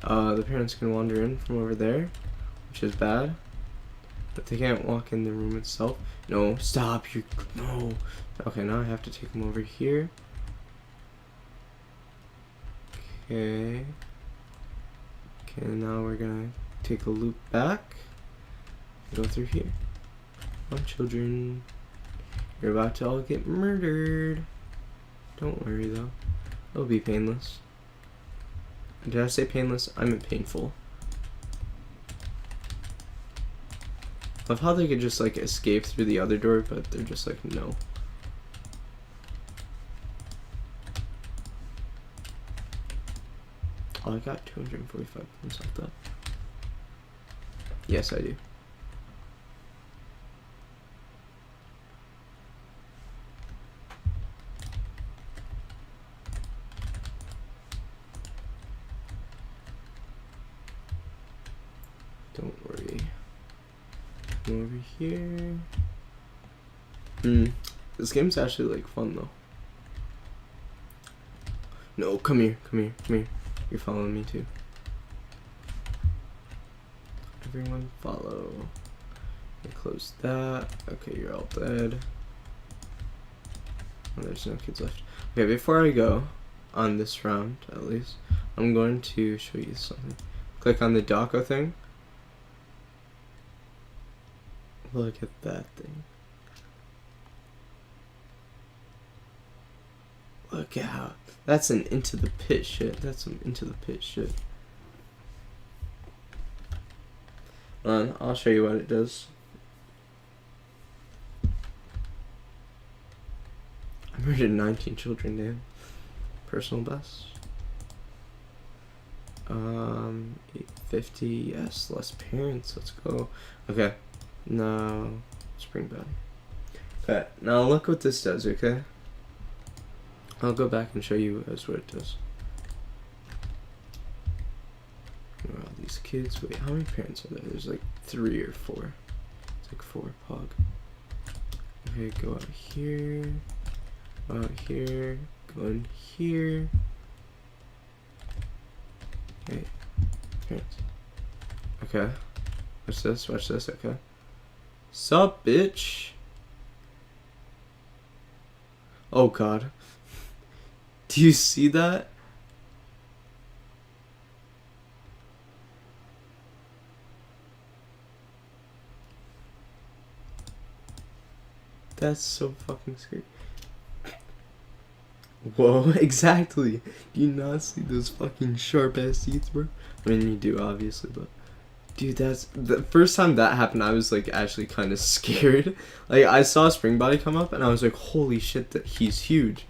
The parents can wander in from over there, which is bad. But they can't walk in the room itself. No, stop. No. Okay, now I have to take them over here. Okay. Okay, now we're gonna take a loop back. Go through here. Come on, children. You're about to all get murdered. Don't worry, though. It'll be painless. Did I say painless? I meant painful. Love how they could just, like, escape through the other door, but they're just like, no. Oh, I got 245 points off that. Yes, I do. Don't worry. Come over here. This game's actually, like, fun, though. No, come here, come here, come here. You're following me, too. Everyone follow. Okay, close that. Okay, you're all dead. Oh, there's no kids left. Okay, before I go, on this round, at least, I'm going to show you something. Click on the Daco thing. Look at that thing. Look at how... That's an into the pit shit. That's some into the pit shit. Hold on, I'll show you what it does. I murdered 19 children, damn. Personal best. 850, yes, less parents, let's go. Okay, now, spring bed. Okay, now look what this does, okay? I'll go back and show you guys what it does. Where are all these kids? Wait, how many parents are there? There's like 3 or 4. It's like 4 pog. Okay, go out here. Go out here. Go in here. Okay, parents. Okay. Watch this, okay. Sup, bitch? Oh god. Do you see that? That's so fucking scary. Whoa, exactly. Do you not see those fucking sharp ass teeth, bro? I mean, you do, obviously, but... Dude, that's... The first time that happened, I was, like, actually kind of scared. Like, I saw Spring Body come up, and I was like, holy shit, that he's huge.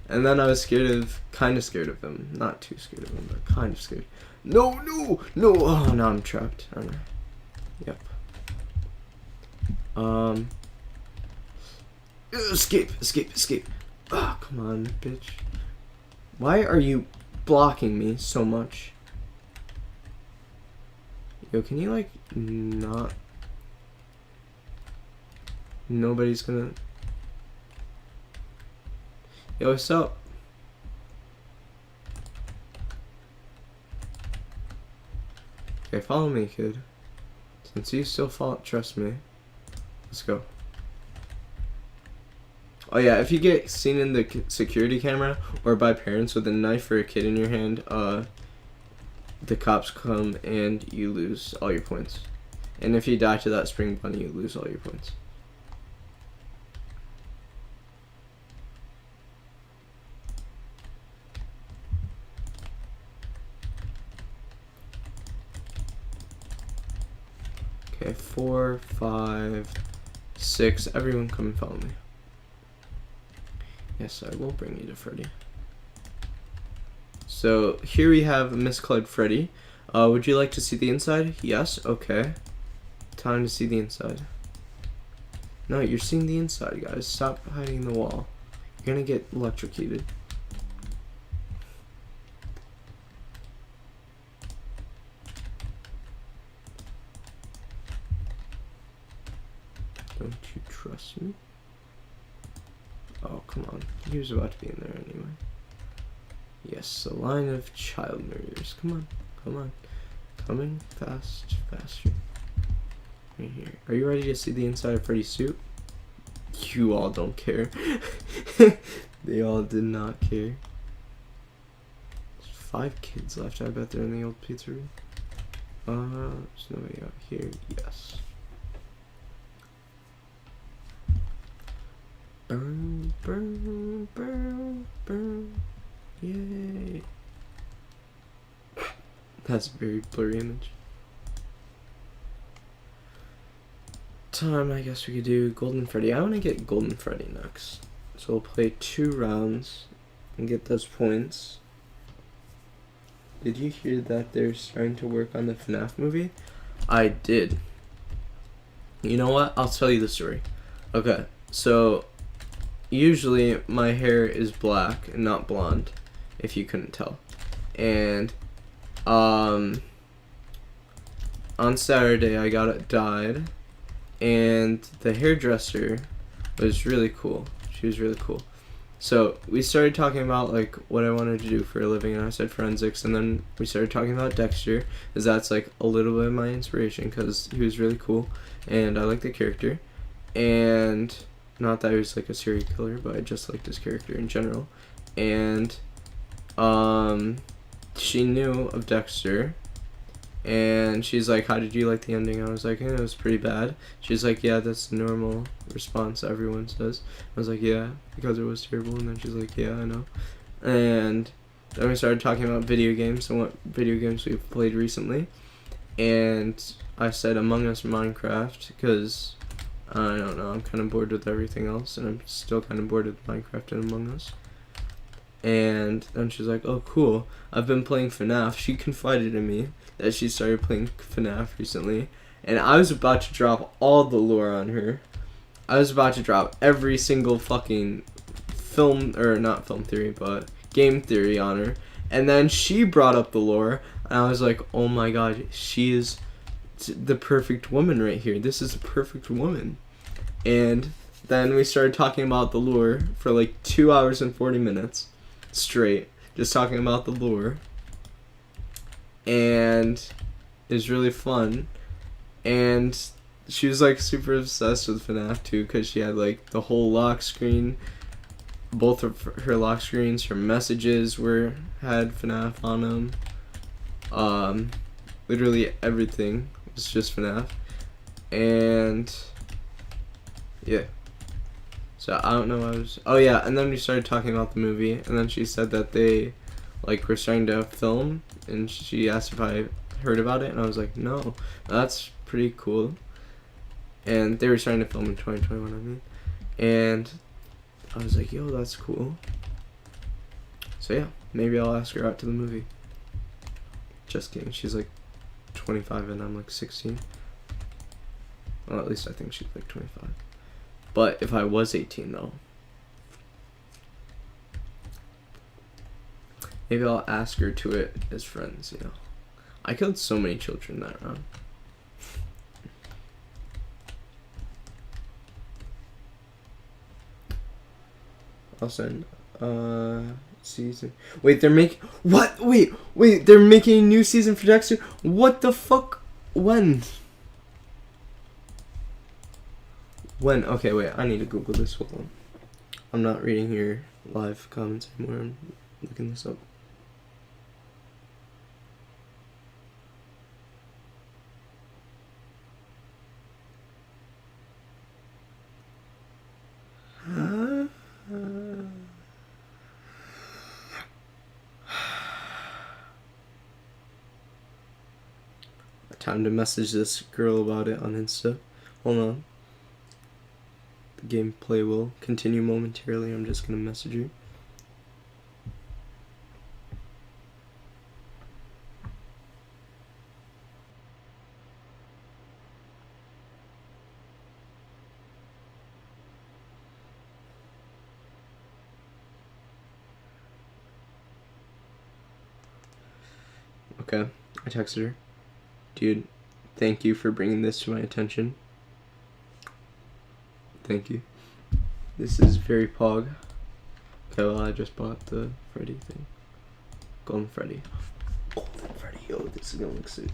And then I was kind of scared of him. Not too scared of him, but kind of scared. No, no, no! Oh, now I'm trapped. I don't know. Yep. Escape, escape, escape. Ah, oh, come on, bitch. Why are you blocking me so much? Yo, can you, like, not... Nobody's gonna... Yo, what's up? Okay, follow me, kid. Since you still trust me. Let's go. Oh yeah, if you get seen in the security camera or by parents with a knife or a kid in your hand, the cops come and you lose all your points. And if you die to that spring bunny, you lose all your points. Okay, 4, 5, 6. Everyone come and follow me. Yes, I will bring you to Freddy. So here we have Miss Cloud Freddy. Would you like to see the inside? Yes. Okay. Time to see the inside. No, you're seeing the inside, guys. Stop hiding the wall. You're gonna get electrocuted. Don't you trust me? Oh, come on. He was about to be in there anyway. Yes, a line of child murderers. Come on. Come on. Coming fast, faster. Right here. Are you ready to see the inside of Freddy's suit? You all don't care. They all did not care. There's 5 kids left. I bet they're in the old pizzeria. There's nobody out here. Yes. Burn, burn, burn, burn. Yay. That's a very blurry image. Time, I guess we could do Golden Freddy. I want to get Golden Freddy next. So we'll play 2 rounds and get those points. Did you hear that they're starting to work on the FNAF movie? I did. You know what? I'll tell you the story. Okay, so usually my hair is black and not blonde, if you couldn't tell. And on Saturday I got it dyed, and the hairdresser was really cool. She was really cool. So we started talking about like what I wanted to do for a living, and I said forensics, and then we started talking about Dexter, because that's like a little bit of my inspiration, because he was really cool and I like the character. And not that he was like a serial killer, but I just liked his character in general. And she knew of Dexter, and she's like, how did you like the ending? I was like, it was pretty bad. She's like, yeah, that's the normal response everyone says. I was like, yeah, because it was terrible. And then she's like, yeah, I know. And then we started talking about video games and what video games we've played recently. And I said Among Us, Minecraft, because I don't know, I'm kind of bored with everything else, and I'm still kind of bored with Minecraft and Among Us. And then she's like, oh cool, I've been playing FNAF. She confided in me that she started playing FNAF recently, and I was about to drop all the lore on her. I was about to drop every single fucking not film theory, but game theory on her. And then she brought up the lore, and I was like, oh my god, she is the perfect woman right here. This is the perfect woman. And then we started talking about the lore for like 2 hours and 40 minutes straight, just talking about the lore. And it was really fun. And she was like super obsessed with FNAF too, because she had like the whole lock screen. Both of her lock screens, her messages had FNAF on them. Literally everything was just FNAF. And yeah. So I don't know, oh yeah, and then we started talking about the movie, and then she said that they like were starting to film, and she asked if I heard about it, and I was like, no, that's pretty cool. And they were starting to film in 2021, I mean. And I was like, yo, that's cool. So yeah, maybe I'll ask her out to the movie. Just kidding, she's like 25 and I'm like 16. Well, at least I think she's like 25. But if I was 18 though, maybe I'll ask her to it as friends, you know. I killed so many children that round. I'll send season. Wait, they're making what? Wait, they're making a new season for Dexter? What the fuck? When? When? Okay, wait, I need to Google this. Hold on. I'm not reading your live comments anymore. I'm looking this up. Time to message this girl about it on Insta. Hold on. The gameplay will continue momentarily. I'm just gonna message her. Okay, I texted her. Dude, thank you for bringing this to my attention. thank you. This is very pog. Okay, well, I just bought the Freddy thing. Golden Freddy. Golden Freddy, yo, this is gonna look sick.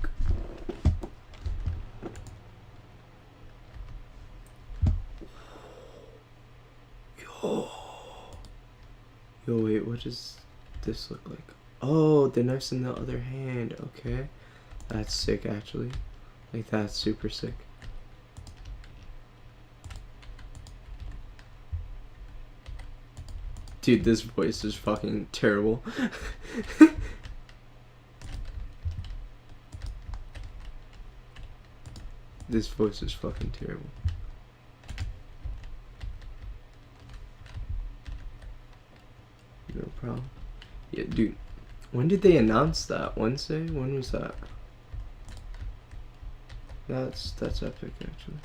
Yo. Yo, wait, what does this look like? Oh, the knife's in the other hand. Okay. That's sick, actually. Like, that's super sick. Dude, this voice is fucking terrible. This voice is fucking terrible. No problem. Yeah, dude. When did they announce that? Wednesday? When was that? That's epic, actually.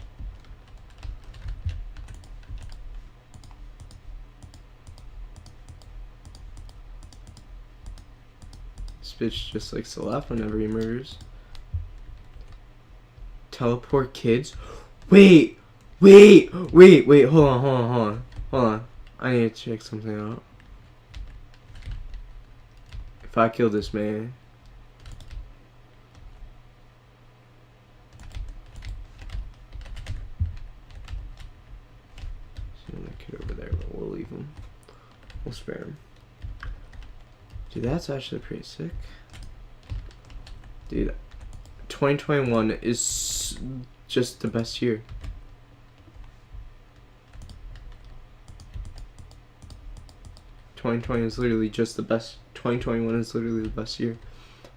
This bitch just likes to laugh whenever he murders. Teleport kids? Wait! Hold on. I need to check something out. If I kill this man... See that kid over there, but we'll leave him. We'll spare him. Dude, that's actually pretty sick. Dude, 2021 is just the best year. ...2020 is literally just the best. 2021 is literally the best year.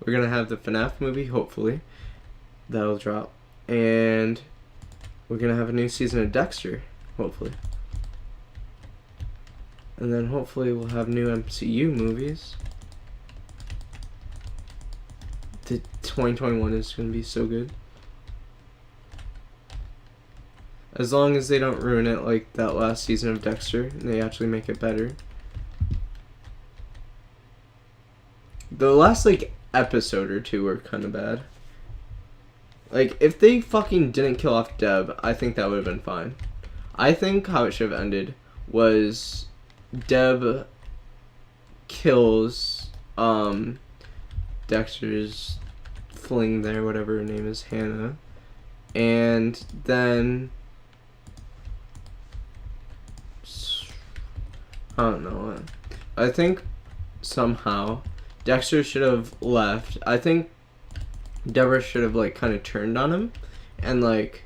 We're gonna have the FNAF movie, hopefully. That'll drop. And we're gonna have a new season of Dexter, hopefully. And then hopefully we'll have new MCU movies. The 2021 is gonna be so good. As long as they don't ruin it like that last season of Dexter, and they actually make it better. The last, like, episode or two were kind of bad. Like, if they fucking didn't kill off Deb, I think that would have been fine. I think how it should have ended was Deb kills, Dexter's fling there, whatever her name is, Hannah. And then... I don't know. I think somehow... Dexter should have left. I think Deborah should have, like, kind of turned on him and, like,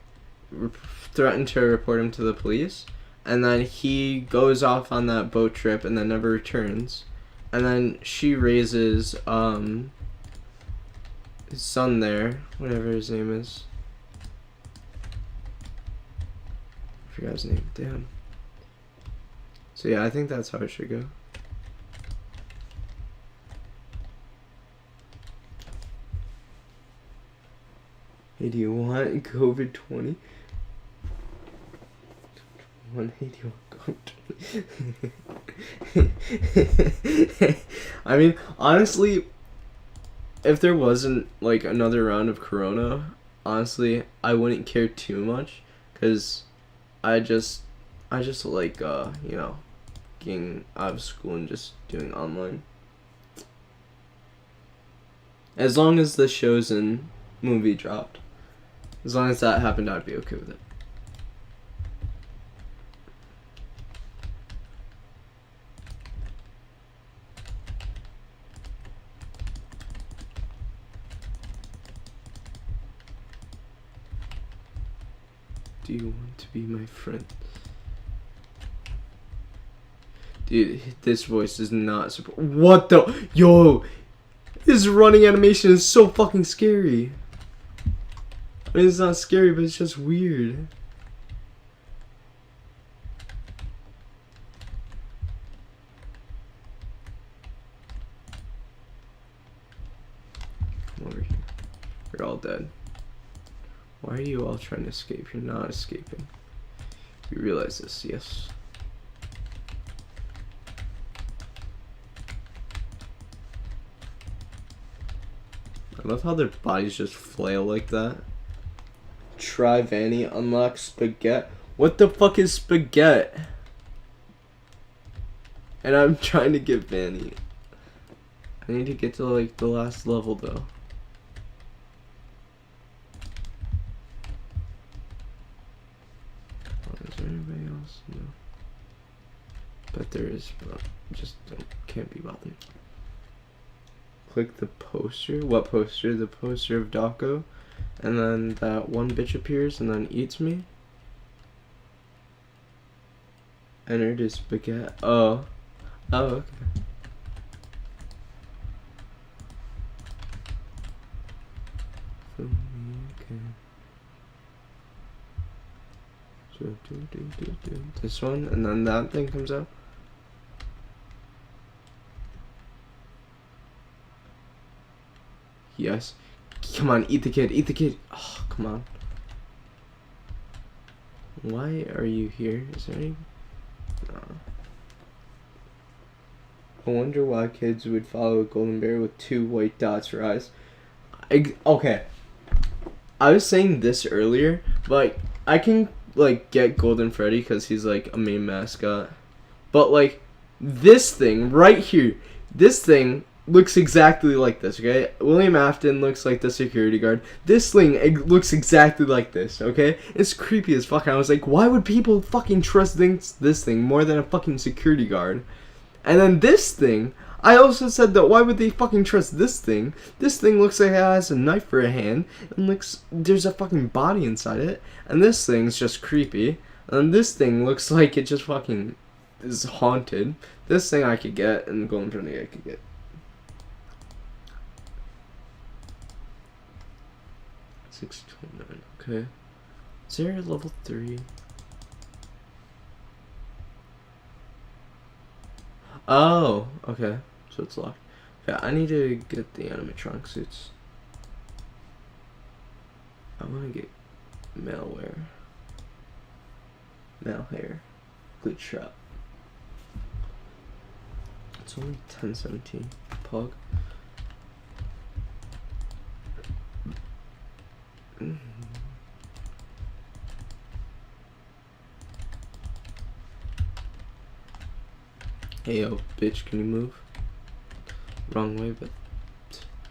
threatened to report him to the police. And then he goes off on that boat trip and then never returns. And then she raises his son there, whatever his name is. I forgot his name. Damn. So yeah, I think that's how it should go. Hey, do you want COVID 20? Hey, do you want COVID 20? I mean, honestly, if there wasn't, like, another round of Corona, honestly, I wouldn't care too much, because I just like, you know, getting out of school and just doing online. As long as the shows and movie dropped. As long as that happened, I'd be okay with it. Do you want to be my friend? Dude, this voice is not support. What the? Yo! His running animation is so fucking scary. I mean, it's not scary, but it's just weird. Come over here. You're all dead. Why are you all trying to escape? You're not escaping. You realize this, yes? I love how their bodies just flail like that. Try Vanny, unlock spaghetti. What the fuck is spaghetti? And I'm trying to get Vanny. I need to get to like the last level though. Oh, is there anybody else? No. Bet there is, but just can't be bothered. Click the poster. What poster? The poster of Dako. And then that one bitch appears and then eats me. Enter to spaghetti. Oh. Oh, okay. This one, and then that thing comes out. Yes. Come on, eat the kid, eat the kid. Oh, come on. Why are you here? Is there any... No. I wonder why kids would follow a golden bear with 2 white dots for eyes. Okay. I was saying this earlier, but I can, like, get Golden Freddy because he's, like, a main mascot. But, like, this thing right here, this thing looks exactly like this, okay? William Afton looks like the security guard. This thing looks exactly like this, okay? It's creepy as fuck. I was like, why would people fucking trust this thing more than a fucking security guard? And then this thing, I also said that why would they fucking trust this thing? This thing looks like it has a knife for a hand, and there's a fucking body inside it. And this thing's just creepy. And this thing looks like it just fucking is haunted. This thing I could get, and the Golden Freddy I could get. $6.29. Okay. Is there a level 3? Oh, okay. So it's locked. Okay, I need to get the animatronic suits. I want to get malware. Male hair. Glitch shop. It's only 10.17. Pug. Hey yo, bitch, can you move? Wrong way, but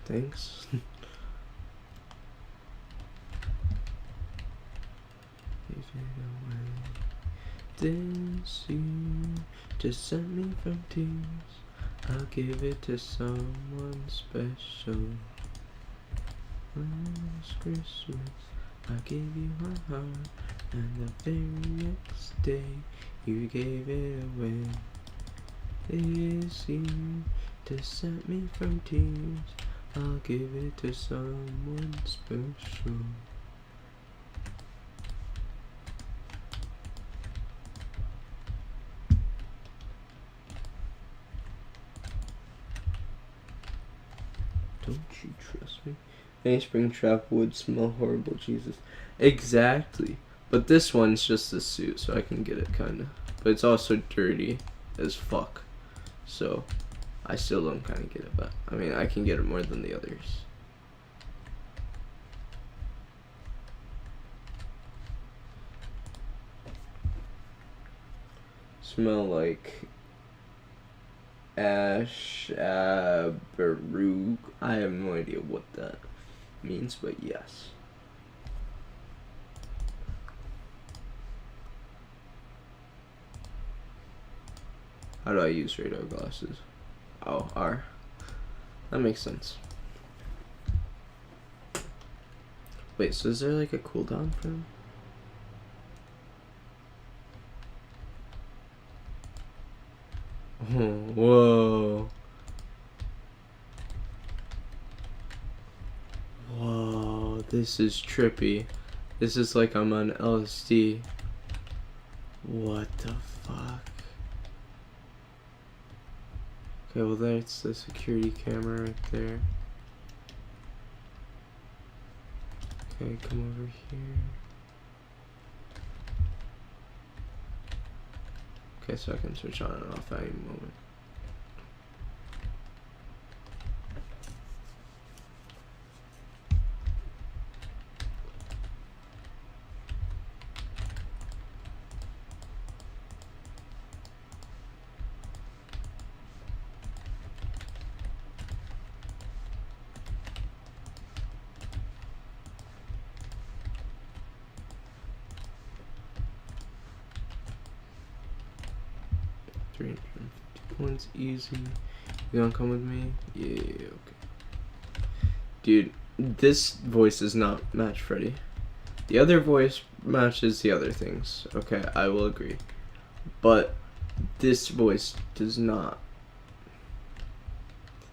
thanks. This you to set me from tears. I'll give it to someone special. Last Christmas, I gave you my heart, and the very next day, you gave it away. This year, to set me from tears, I'll give it to someone special. Don't you trust me? Any spring trap would smell horrible, Jesus. Exactly. But this one's just a suit, so I can get it, kinda. But it's also dirty as fuck. So, I still don't kind of get it, but I mean, I can get it more than the others. Smell like ash, baroque. I have no idea what that means, but yes. How do I use radar glasses? Oh, R. That makes sense. Wait, so is there like a cooldown for him? Oh, whoa. Whoa, this is trippy. This is like I'm on LSD. What the fuck? Okay, well that's the security camera right there. Okay, come over here. Okay, so I can switch on and off at any moment. 350 points, easy. You gonna come with me? Yeah, okay. Dude, this voice does not match Freddy. The other voice matches the other things. Okay, I will agree. But this voice does not.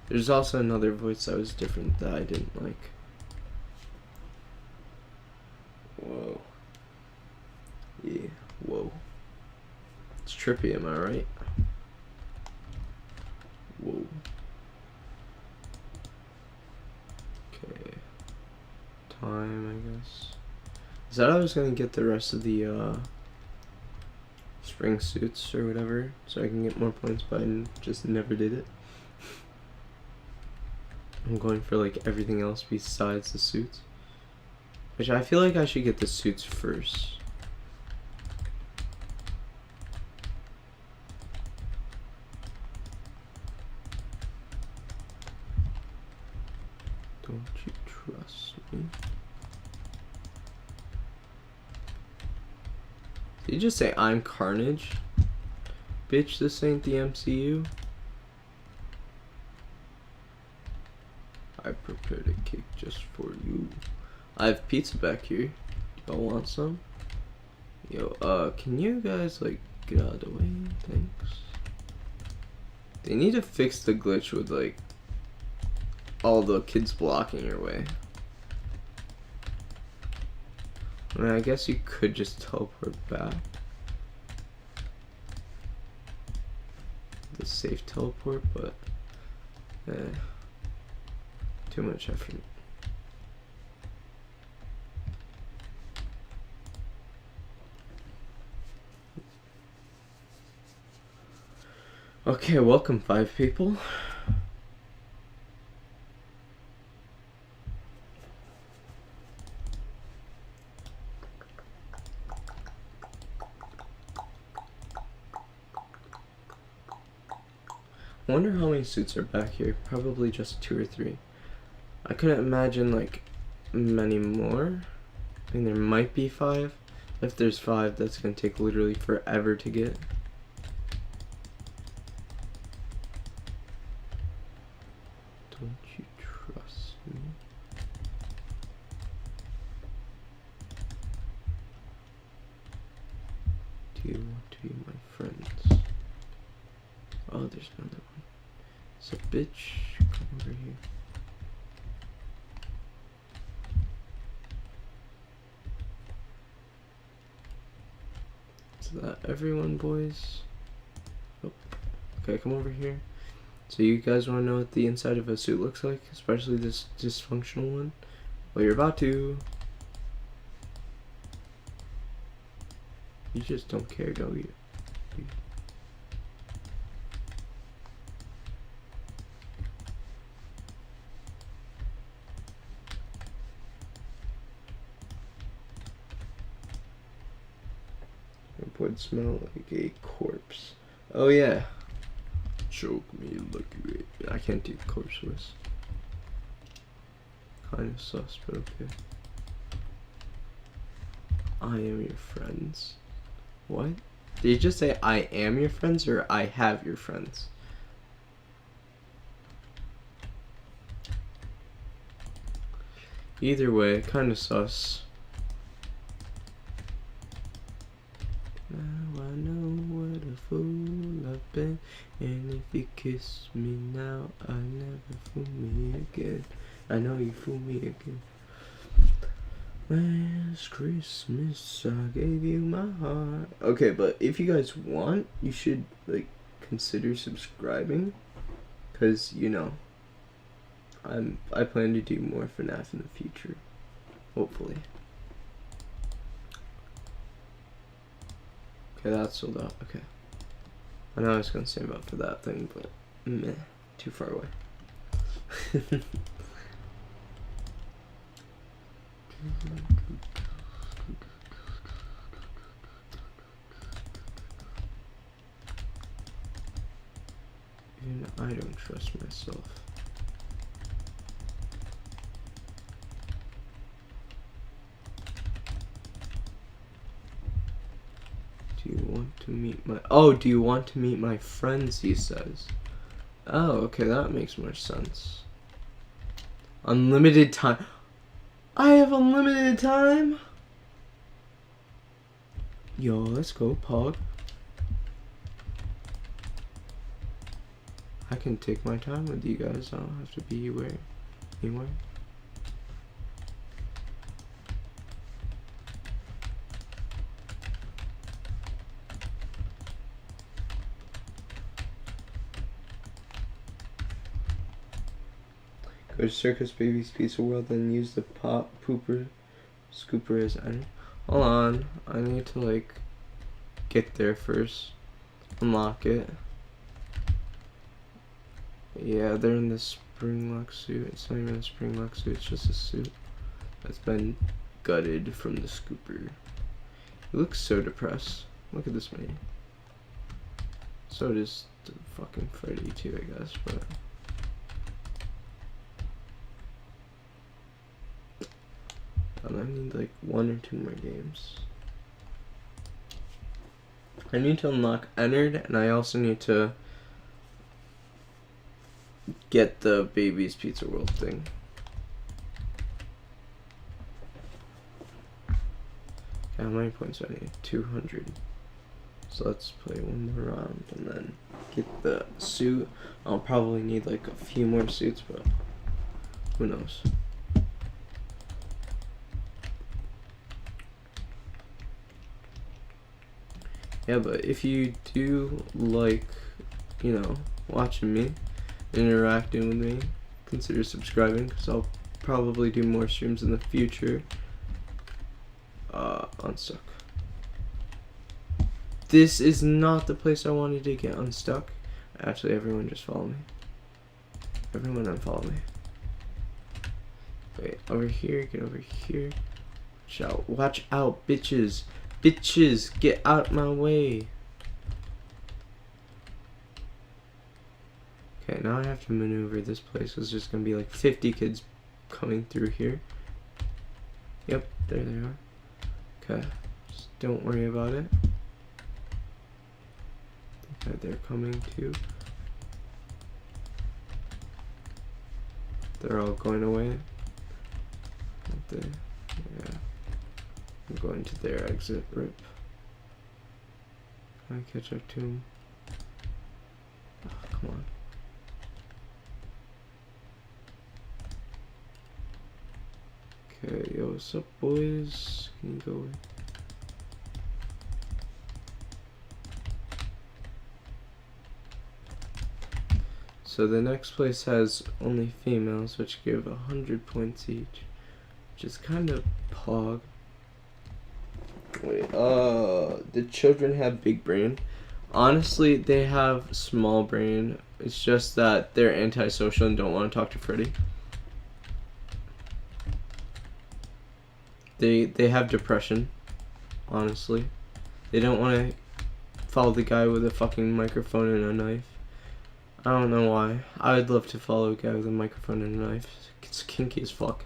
There's also another voice that was different that I didn't like. Whoa. Yeah, whoa. It's trippy, am I right? Whoa. Okay. Time, I guess. Is that how I was gonna get the rest of the spring suits or whatever, so I can get more points, but I just never did it. I'm going for like everything else besides the suits, which I feel like I should get the suits first. Don't you trust me? Did you just say I'm Carnage? Bitch, this ain't the MCU. I prepared a cake just for you. I have pizza back here. Y'all want some? Yo, can you guys like get out of the way? Thanks. They need to fix the glitch with like all the kids blocking your way. I mean, I guess you could just teleport back. The safe teleport, but too much effort. Okay, welcome 5 people. I wonder how many suits are back here. Probably just 2 or 3. I couldn't imagine like many more. I mean, there might be 5. If there's 5, that's gonna take literally forever to get. Don't you trust me? Do you want to be my friends? Oh, there's another one. So, bitch, come over here. Is that everyone, boys? Oh. Okay, come over here. So you guys want to know what the inside of a suit looks like? Especially this dysfunctional one? Well, you're about to. You just don't care, do you? It would smell like a corpse. Oh yeah. Choke me, look at it. I can't do corpse voice. Kind of sus, but okay. I am your friends. What? Did you just say I am your friends or I have your friends? Either way, kind of sus. Now I know what a fool I've been, and if you kiss me now, I'll never fool me again. I know you fool me again. Last Christmas I gave you my heart. Okay, but if you guys want, you should like consider subscribing, cause you know I plan to do more FNAF in the future, hopefully. Okay, that's sold out. Okay, I know I was gonna save up for that thing, but meh, too far away. Even I don't trust myself. Do you want to meet my... Oh, do you want to meet my friends, he says. Oh, okay, that makes more sense. Unlimited time. I have unlimited time? Yo, let's go, Pog. I can take my time with you guys. I don't have to be anywhere. Go to Circus Baby's Pizza World, then use the pop pooper scooper as energy. Hold on, I need to like get there first. Unlock it. Yeah, they're in the spring lock suit. It's not even a spring lock suit, it's just a suit that's been gutted from the scooper. He looks so depressed. Look at this man. So does the fucking Freddy too, I guess, but I need like 1 or 2 more games. I need to unlock Ennard, and I also need to get the Baby's Pizza World thing. How many points do I need? 200. So let's play one more round and then get the suit. I'll probably need like a few more suits, but who knows. Yeah, but if you do like, you know, watching me, interacting with me, consider subscribing, because I'll probably do more streams in the future. Unstuck. This is not the place I wanted to get unstuck. Actually, everyone just follow me. Everyone unfollow me. Wait, over here, get over here. Watch out, bitches. Bitches, get out my way. Okay, now I have to maneuver this place. There's just gonna be like 50 kids coming through here. Yep, there they are. Okay, just don't worry about it. Okay, they're coming too. They're all going away. Right there. Yeah. I'm going to their exit. Rip. Can I catch up to him? Oh, come on. Okay, yo, what's up, boys? Can you go away? So the next place has only females, which give 100 points each, which is kind of pog. Wait, the children have big brain. Honestly, they have small brain. It's just that they're antisocial and don't want to talk to Freddy. They have depression, honestly. They don't want to follow the guy with a fucking microphone and a knife. I don't know why. I would love to follow a guy with a microphone and a knife. It's kinky as fuck.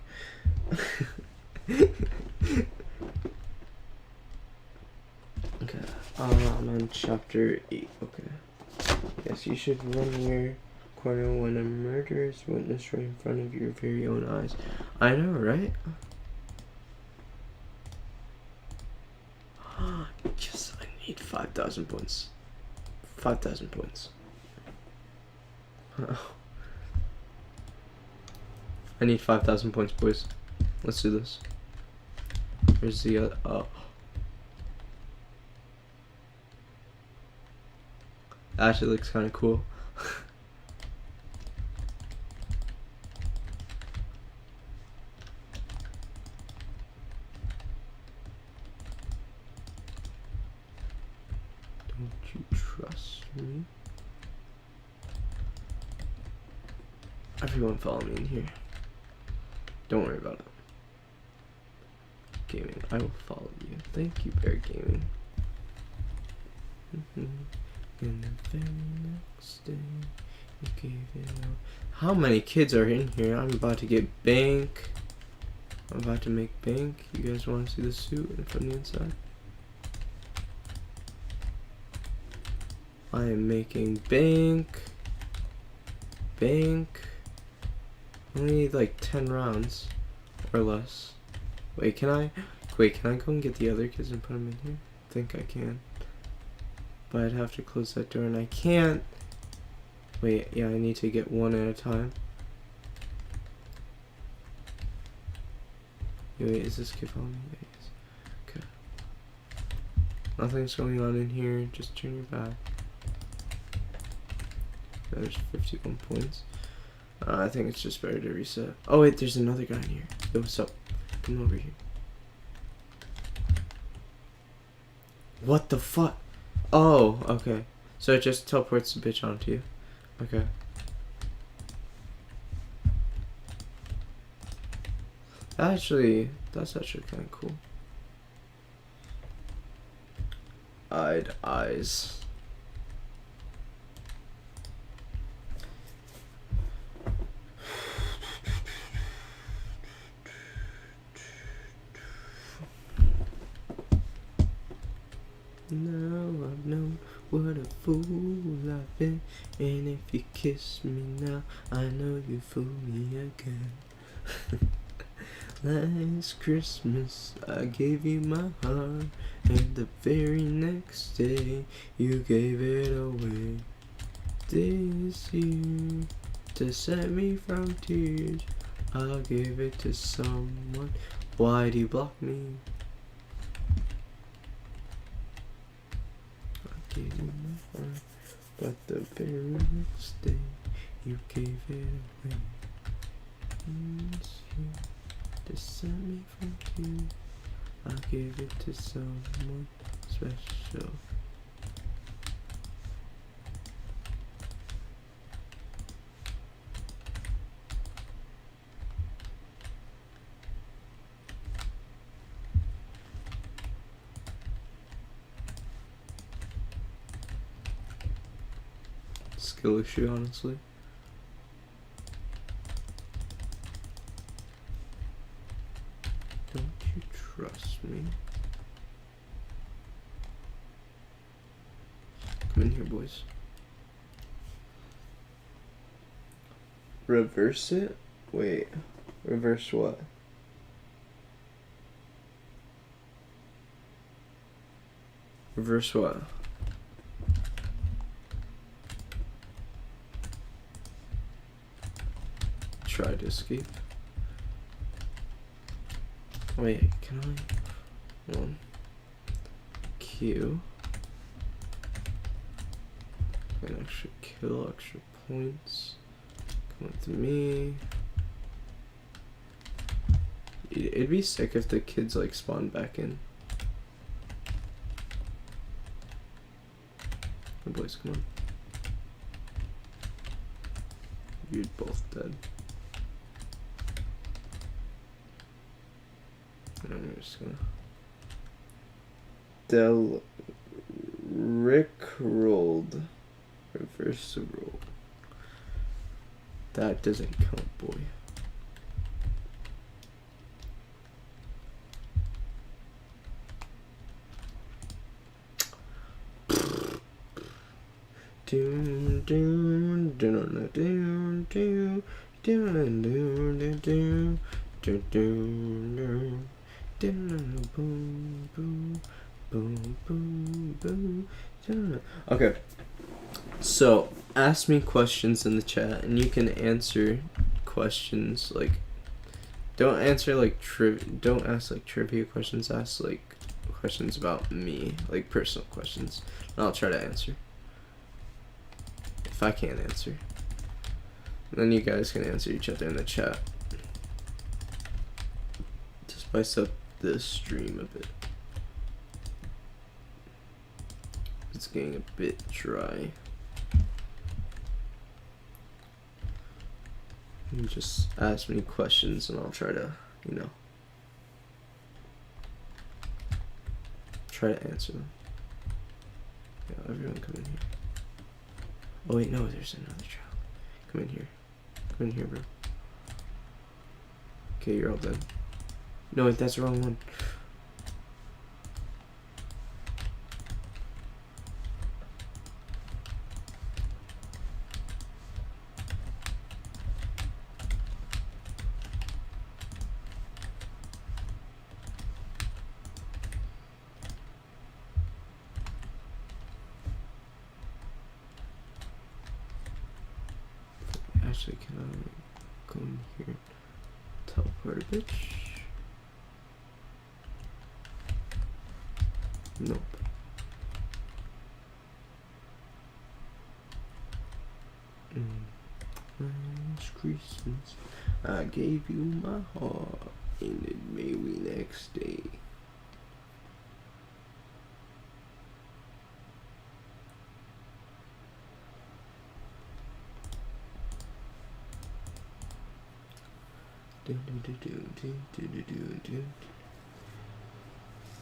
Okay, I'm on chapter 8. Okay. Yes, you should run your corner when a murder is witnessed right in front of your very own eyes. I know, right? Yes, I need 5,000 points. 5,000 points. I need 5,000 points, boys. Let's do this. Here's the other. That actually looks kind of cool. Don't you trust me? Everyone follow me in here. Don't worry about it. Gaming, I will follow you. Thank you, Bear Gaming. And the very next day, you gave it up. How many kids are in here? I'm about to get bank. I'm about to make bank. You guys want to see the suit from the inside? I am making bank. Bank. Only need like 10 rounds or less. Wait, can I go and get the other kids and put them in here? I think I can. But I'd have to close that door and I can't. Wait, yeah, I need to get one at a time. Wait, is this kid following me? Yes. Okay. Nothing's going on in here. Just turn your back. There's 51 points. I think it's just better to reset. Oh wait, there's another guy in here. Yo, what's up? Come over here. What the fuck? Oh, okay. So it just teleports the bitch onto you. Okay. That's actually kind of cool. Eyes. Now I've known what a fool I've been, and if you kiss me now, I know you fool me again. Last Christmas I gave you my heart, and the very next day you gave it away. This year, to set me from tears, I'll give it to someone. Why do you block me? I gave you my heart, but the very next day you gave it away. This year, to set me from tears, I'll give it to someone special. Skill issue, honestly. Don't you trust me? Come in here, boys. Reverse it? Wait. Reverse what? Reverse what? Try to escape. Wait, can I? Hold on. Q. An extra kill, extra points. Come with me. It'd be sick if the kids like spawn back in. Oh, boys, come on. You're both dead. And I'm just gonna Rickrolled. Reverse the roll. That doesn't count, boy. Doom doom doom doom doom doom doom doom doom doom boom boom boom boom boom. Okay, so ask me questions in the chat, and you can answer questions like. Don't answer like don't ask like trivia questions. Ask like questions about me, like personal questions, and I'll try to answer. If I can't answer, then you guys can answer each other in the chat. To spice up the stream a bit. It's getting a bit dry. And just ask me questions and I'll try to, try to answer them. Yeah, everyone come in here. Oh wait, no, there's another child. Come in here. Come in here, bro. Okay, you're all dead. No, wait, that's the wrong one. So can I go in here? Teleport a bitch? Nope. Last Christmas, I gave you my heart, and it may we next day.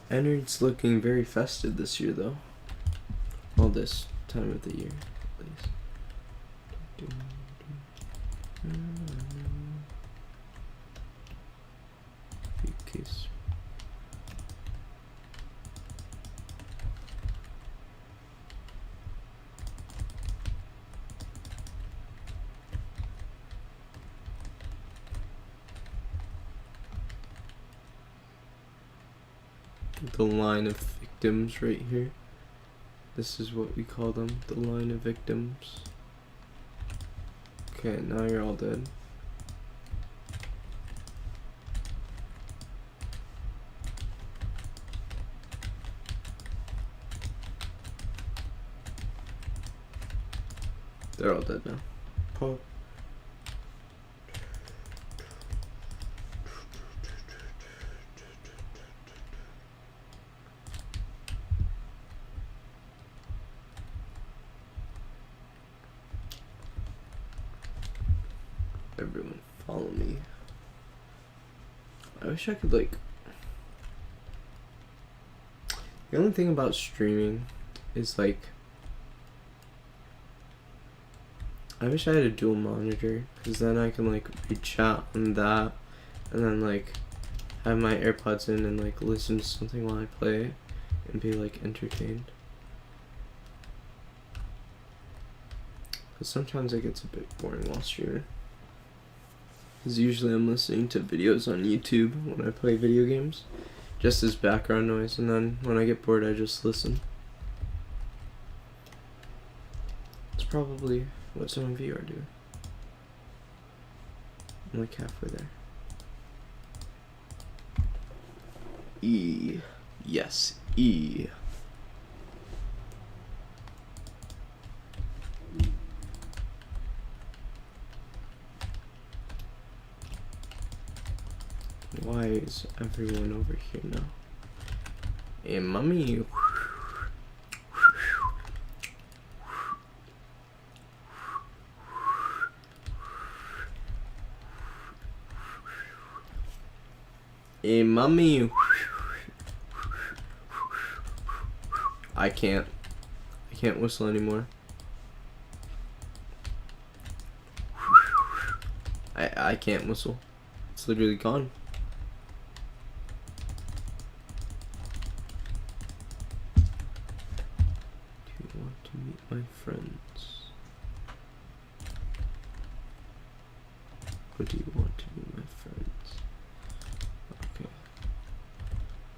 Ennard's looking very festive this year, though. Well, this time of the year, at least. Kiss. The line of victims right here. This is what we call them, the line of victims. Okay, now you're all dead. They're all dead now. Pop. Everyone follow me. I wish I could, like... The only thing about streaming is, like... I wish I had a dual monitor, because then I can, like, read chat on that, and then, like, have my AirPods in and, like, listen to something while I play, and be, like, entertained. Because sometimes it gets a bit boring while streaming. Because usually I'm listening to videos on YouTube when I play video games, just as background noise, and then when I get bored I just listen. It's probably what some of you are doing. I'm like halfway there. E. Yes, E. Why is everyone over here now? Hey, mommy. Hey, mommy. I can't whistle anymore. I can't whistle. It's literally gone. My friends. What do you want to be, my friends? Okay.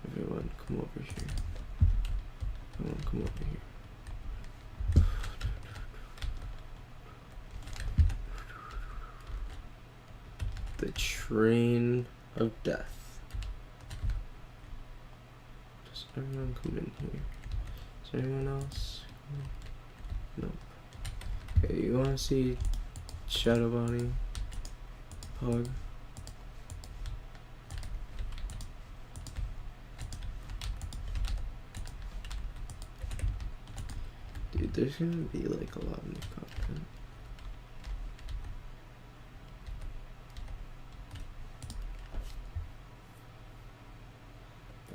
Everyone, come over here. Everyone, come over here. The train of death. Does everyone come in here? Is there anyone else? Nope. Okay, you wanna see Shadow Bonnie? Pug? Dude, there's gonna be like a lot of new content.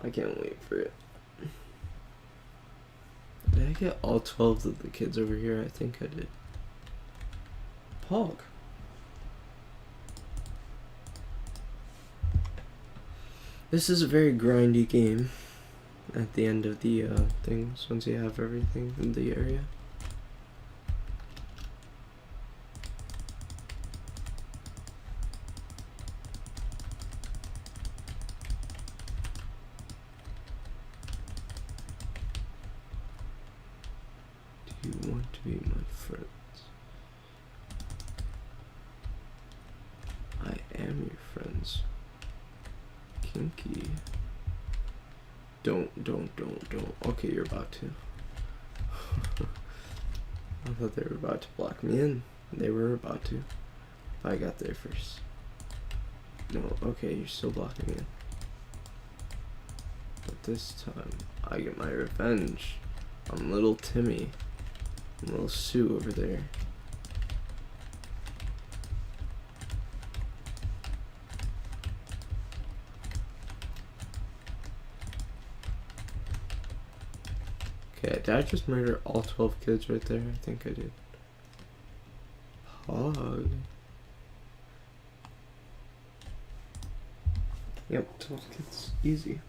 I can't wait for it. Did I get all 12 of the kids over here? I think I did. Pog. This is a very grindy game at the end of the things, once you have everything in the area. Do you want to be my friends? Don't. Okay, you're about to. I thought they were about to block me in. They were about to. I got there first. No, okay, you're still blocking me in. But this time, I get my revenge on little Timmy and little Sue over there. Okay, did I just murder all 12 kids right there? I think I did. Hog. Yep, 12 kids. Easy.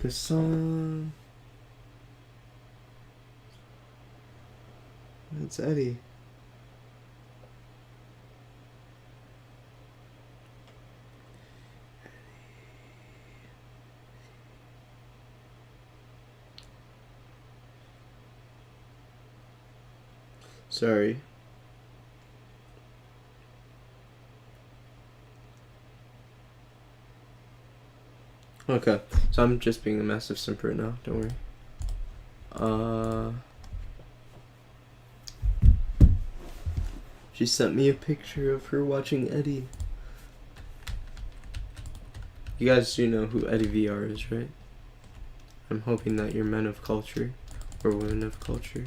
Good song. That's Eddie. Sorry. Okay, so I'm just being a massive simp right now, don't worry. She sent me a picture of her watching Eddie. You guys do know who Eddie VR is, right? I'm hoping that you're men of culture, or women of culture.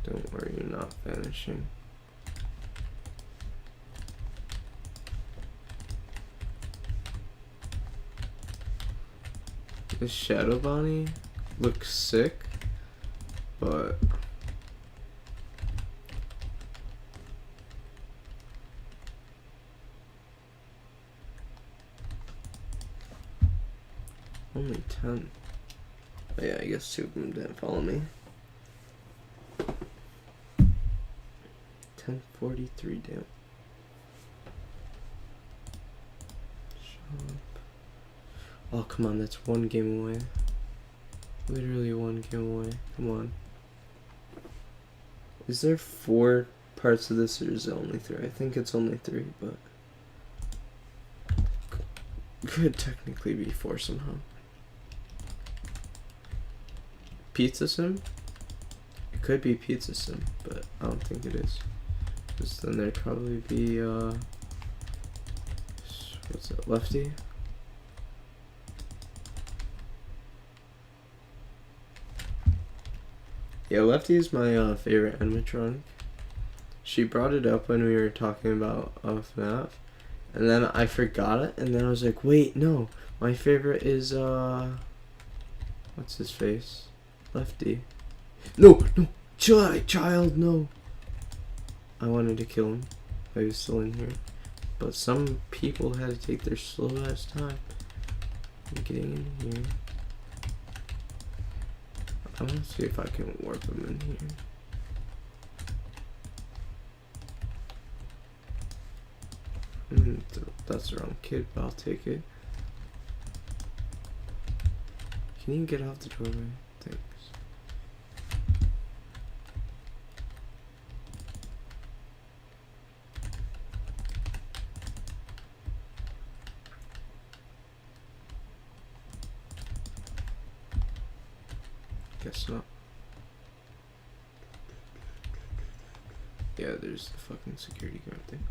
Don't worry, you're not vanishing. This Shadow Bonnie looks sick, but only 10. But yeah, I guess 2 of them didn't follow me. 10:43, damn. Shop. Oh, come on, that's 1 game away. Literally 1 game away. Come on. Is there 4 parts of this, or is it only 3? I think it's only 3, but could technically be 4 somehow. Pizza Sim? It could be Pizza Sim, but I don't think it is. Because then there'd probably be, what's that, Lefty? Yeah, Lefty is my favorite animatronic. She brought it up when we were talking about FNAF, and then I forgot it, and then I was like, wait, no, my favorite is, what's his face? Lefty. No, child, no. I wanted to kill him if he was still in here, but some people had to take their slow ass time getting in here. I want to see if I can warp him in here. That's the wrong kid, but I'll take it. Can you get off the doorway? Thanks. Guess not. Yeah, there's the fucking security guard thing.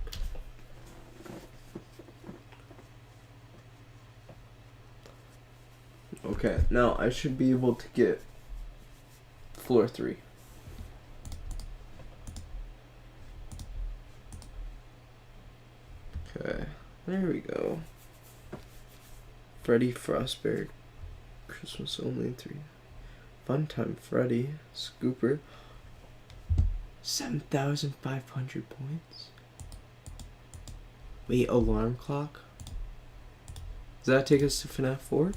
Okay, now I should be able to get floor 3. Okay, there we go. Freddy Frostberg, Christmas only 3. Funtime Freddy, Scooper, 7,500 points. Wait, alarm clock? Does that take us to FNAF 4?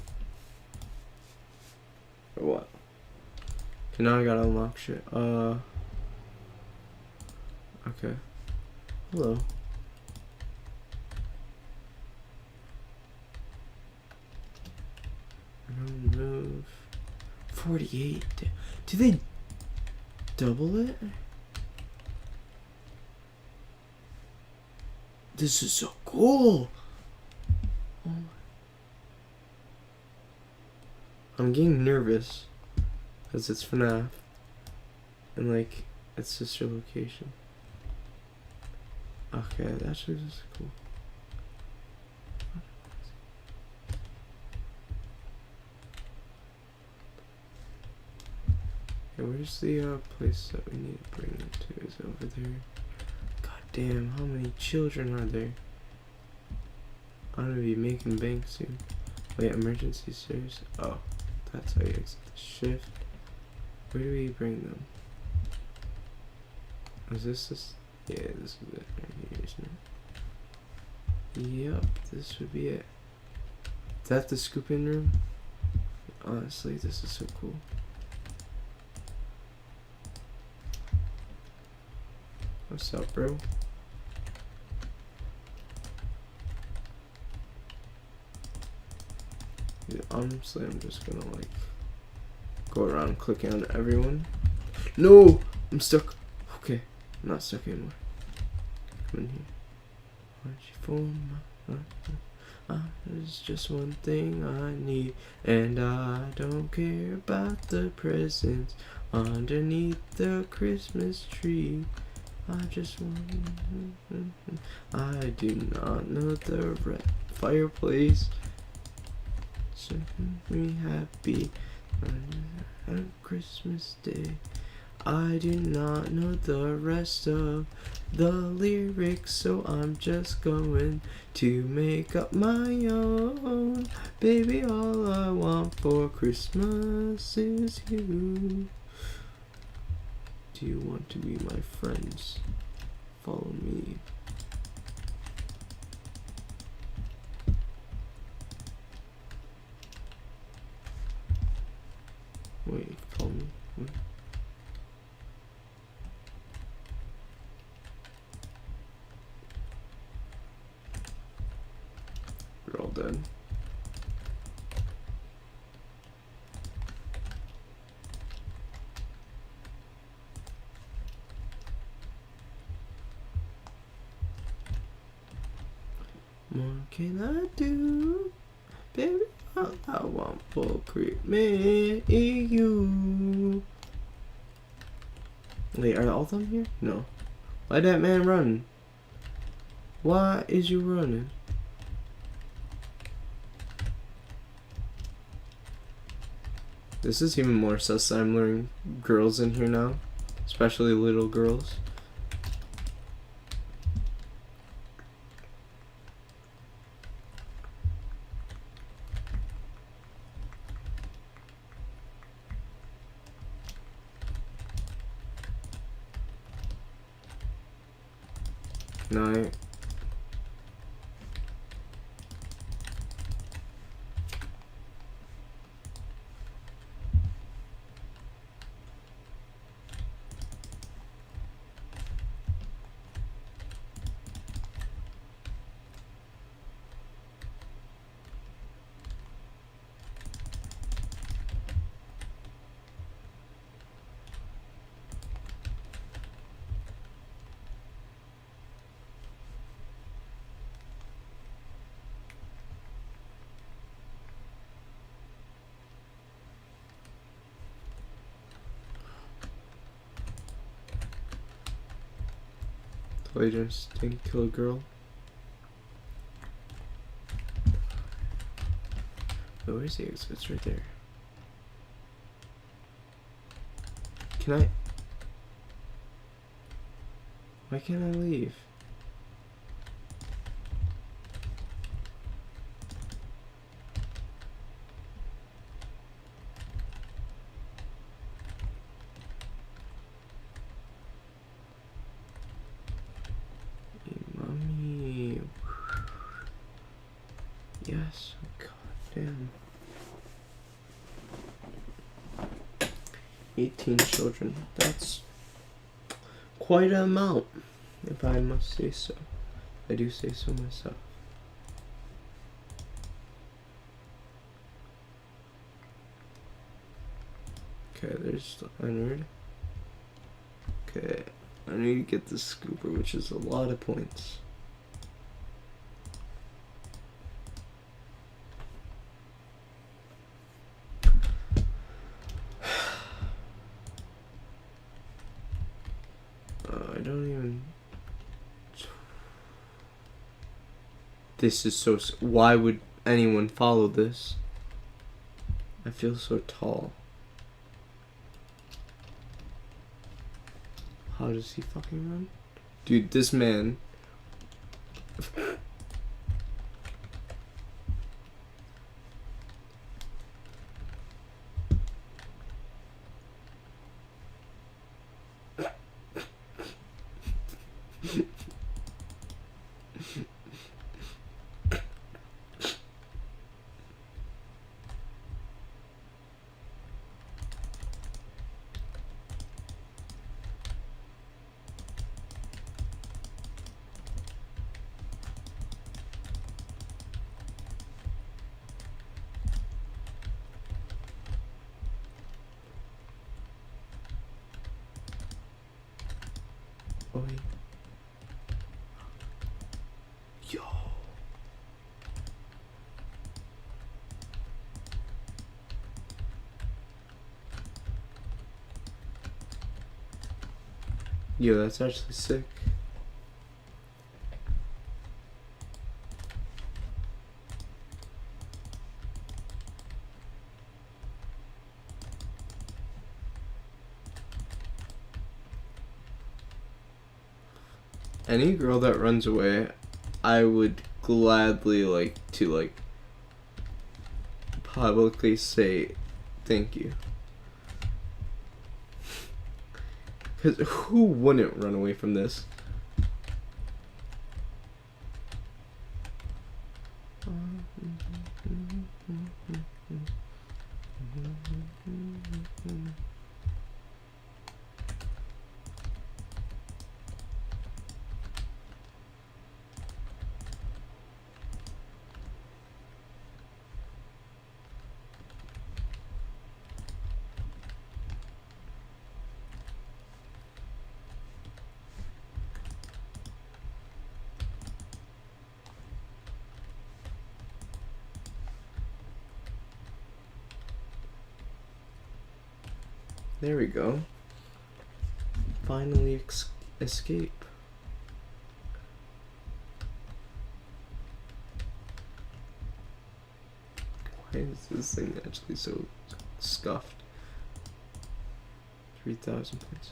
Or what? Okay, now I gotta unlock shit. Okay. Hello. Remove 48. Do they double it? This is so cool. Oh my. I'm getting nervous because it's FNAF and like it's just your location. Okay, that's just cool. Okay, where's the place that we need to bring it to? Is it over there? God damn, how many children are there? I'm gonna be making bank soon. Wait, emergency stairs? Oh, that's how you exit the shift. Where do we bring them? Is this? Yeah, this is it right here, isn't it? Yep, this would be it. Is that the scoop-in room? Honestly, this is so cool. What's up, bro? Yeah, honestly, I'm just gonna like go around clicking on everyone. No! I'm stuck. Okay, I'm not stuck anymore. Come in here. Aren't you for my there's just one thing I need, and I don't care about the presents underneath the Christmas tree. I just want. I do not know the fireplace. So me happy on Christmas Day. I do not know the rest of the lyrics, so I'm just going to make up my own. Baby, all I want for Christmas is you. Do you want to be my friends? Follow me. Wait, follow me. What? We're all dead. What can I do? Baby, all I want for Christmas is you. Wait, are all of them here? No. Why that man run? Why is you running? This is even more sus that I'm luring girls in here now. Especially little girls. Night. I just didn't kill a girl. Oh, where's the exit? It's right there. Can I? Why can't I leave? Hey, mommy. Yes, god damn. 18 children. That's quite an amount, if I must say so. I do say so myself. Okay, there's Leonard. Okay, I need to get the scooper, which is a lot of points. I don't even... This is so... Why would anyone follow this? I feel so tall. How does he fucking run? Dude, this man... Oi. Yo. Yo, that's actually sick. Any girl that runs away, I would gladly like to publicly say thank you. Cause who wouldn't run away from this? There we go. Finally escape. Why is this thing actually so scuffed? 3,000 points.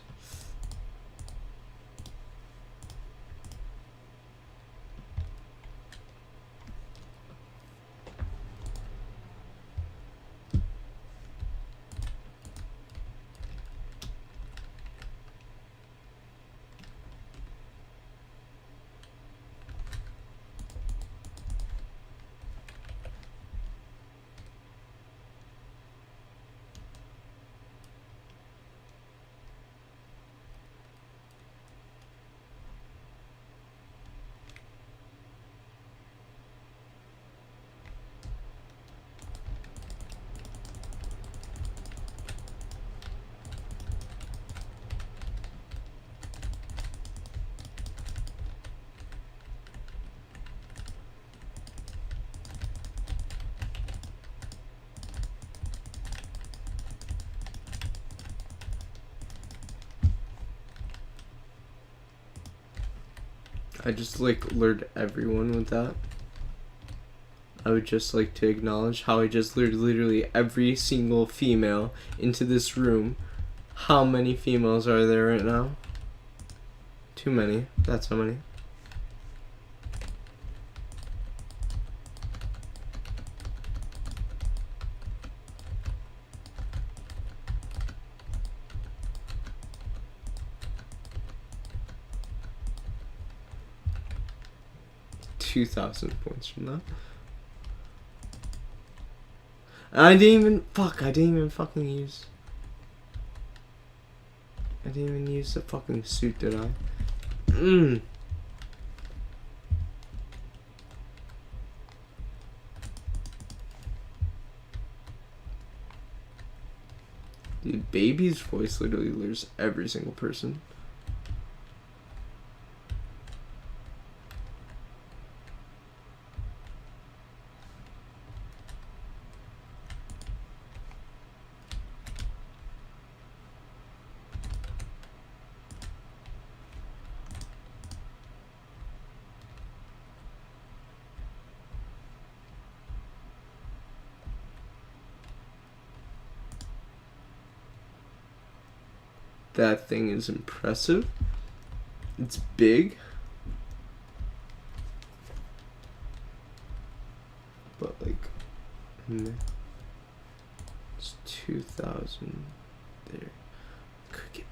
I just lured everyone with that. I would just like to acknowledge how I just lured literally every single female into this room. How many females are there right now? Too many. That's how many. $2,000 points from that. I didn't even fucking use. I didn't even use the fucking suit, did I? Dude, Baby's voice literally lures every single person. That thing is impressive. It's big. But like, it's 2,000 there. Cricket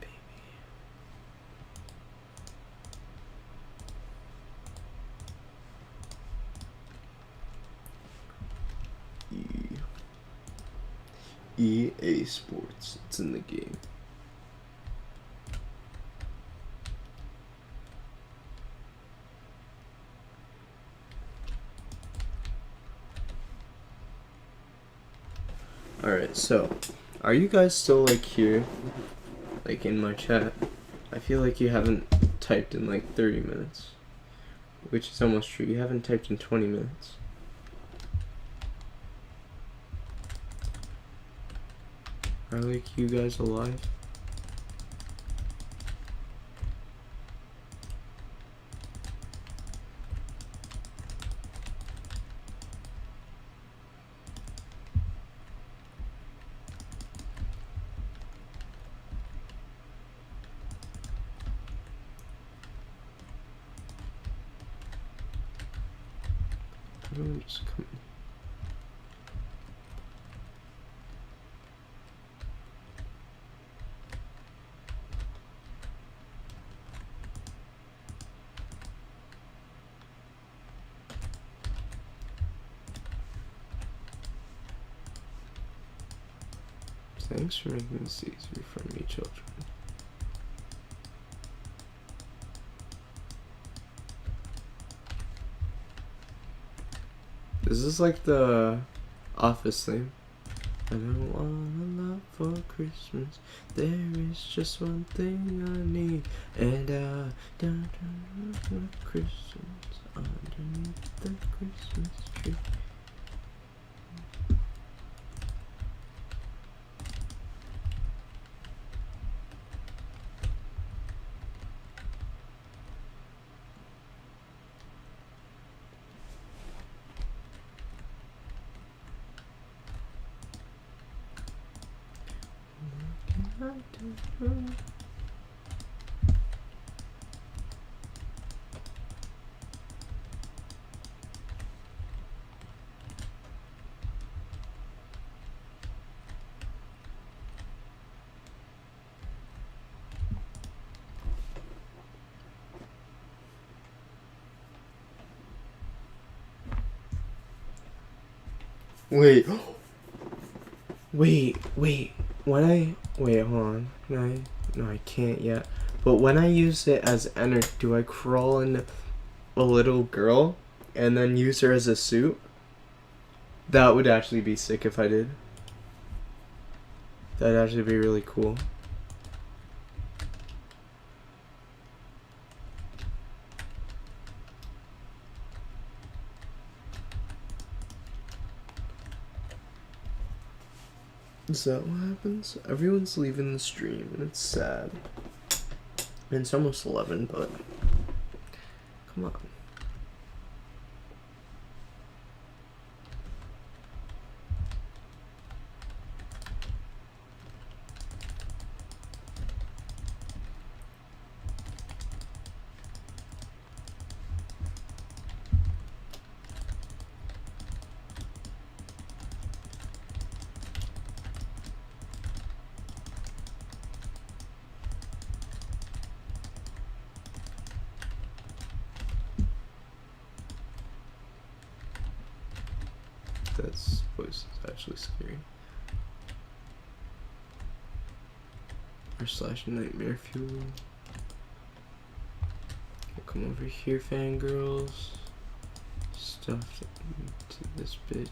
baby. EA Sports. It's in the game. Alright, so, are you guys still, like, here? Like, in my chat? I feel like you haven't typed in, like, 30 minutes. Which is almost true. You haven't typed in 20 minutes. Are, like, you guys alive? Everyone just come. Thanks for making this easier for me, children. This is like the Office theme. I don't want a lot for Christmas. There is just one thing I need, and I don't want Christmas underneath the Christmas tree. Wait. Wait. Wait, hold on. No, I can't yet. But when I use it as enter, do I crawl in a little girl and then use her as a suit? That would actually be sick if I did. That'd actually be really cool. Is that what happens? Everyone's leaving the stream and it's sad. And it's almost 11, but come on. that voice is actually scary. R / nightmare fuel. Come over here, fangirls. Stuff to this bitch.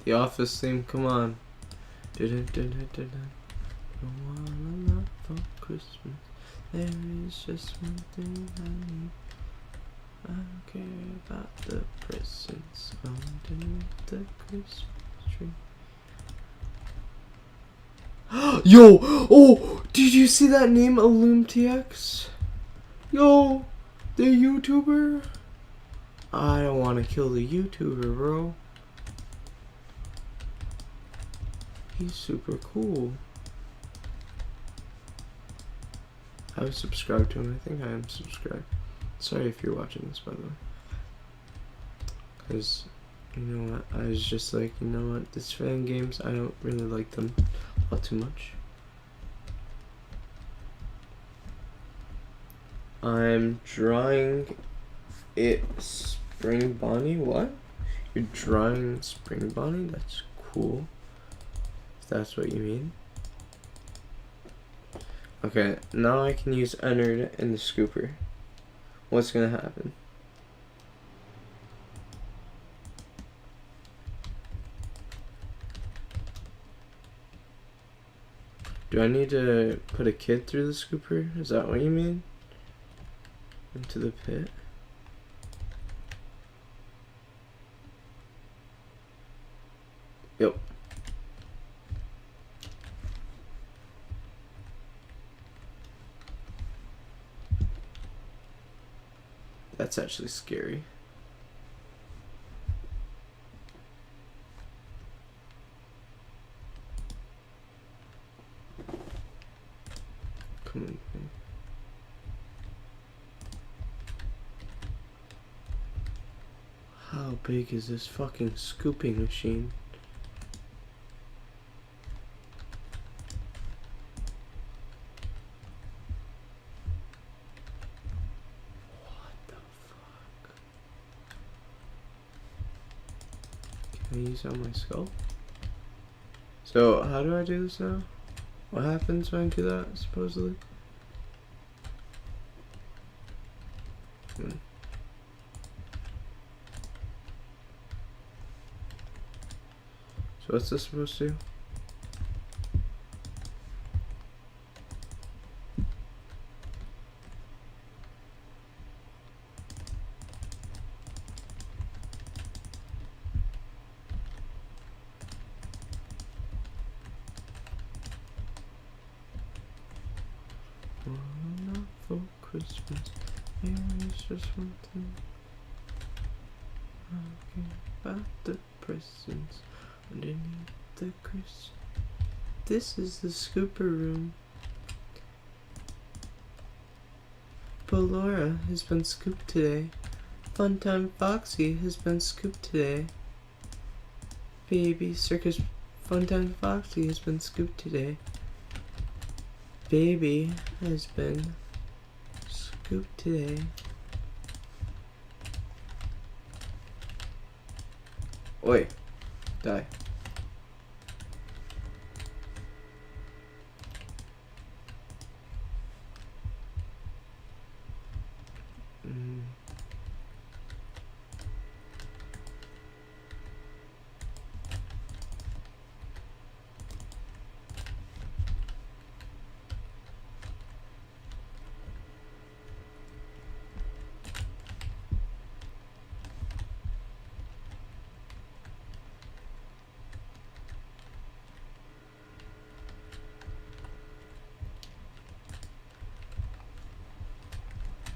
The Office theme, come on. Don't want a lot for Christmas. There is just one thing I need. I don't care about the presents underneath the Christmas tree. Yo! Oh! Did you see that name, IllumeTX? Yo! The YouTuber? I don't want to kill the YouTuber, bro. He's super cool. I was subscribed to him. I think I am subscribed. Sorry if you're watching this, by the way. Because, you know what, I was just like, you know what, this fan games, I don't really like them all too much. I'm drawing it Spring Bonnie. What? You're drawing Spring Bonnie? That's cool. If that's what you mean. Okay, now I can use Ennard in the scooper. What's gonna happen? Do I need to put a kid through the scooper? Is that what you mean? Into the pit? Yep. That's actually scary. Come on. How big is this fucking scooping machine? Can I use on my skull? So, how do I do this now? What happens when I do that, supposedly? So what's this supposed to do? Not for Christmas. Here is just one thing. Okay, about the presents underneath the Christmas. This is the scooper room. Ballora has been scooped today. Funtime Foxy has been scooped today. Baby Circus Funtime Foxy has been scooped today. Baby has been scooped today. Oi, die.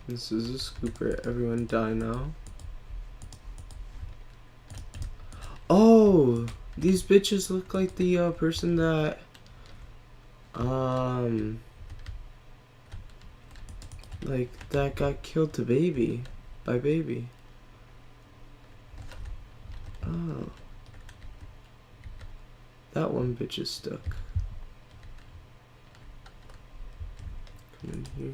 This is a scooper. Everyone die now. Oh, these bitches look like the person that like that got killed to baby by baby. Oh. That one bitch is stuck. Come in here.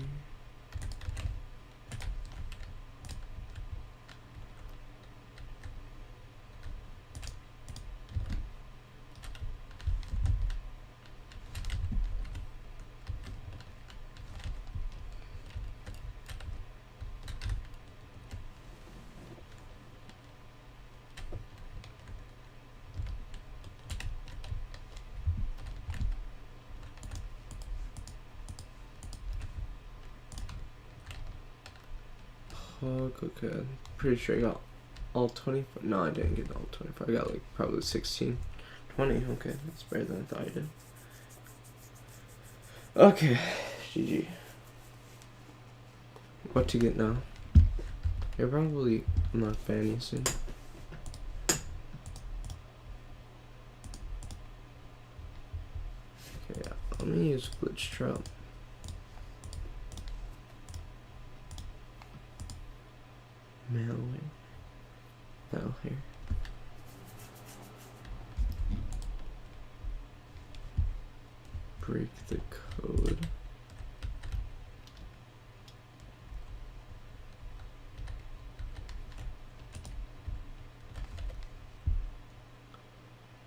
Okay, pretty sure I got all 24. No, I didn't get all 24. I got like probably 16, 20. Okay, that's better than I thought I did. Okay, GG. What to get now? You're probably not Fanny soon. Okay, yeah, let me use glitch trap. Malware. Now here. Break the code.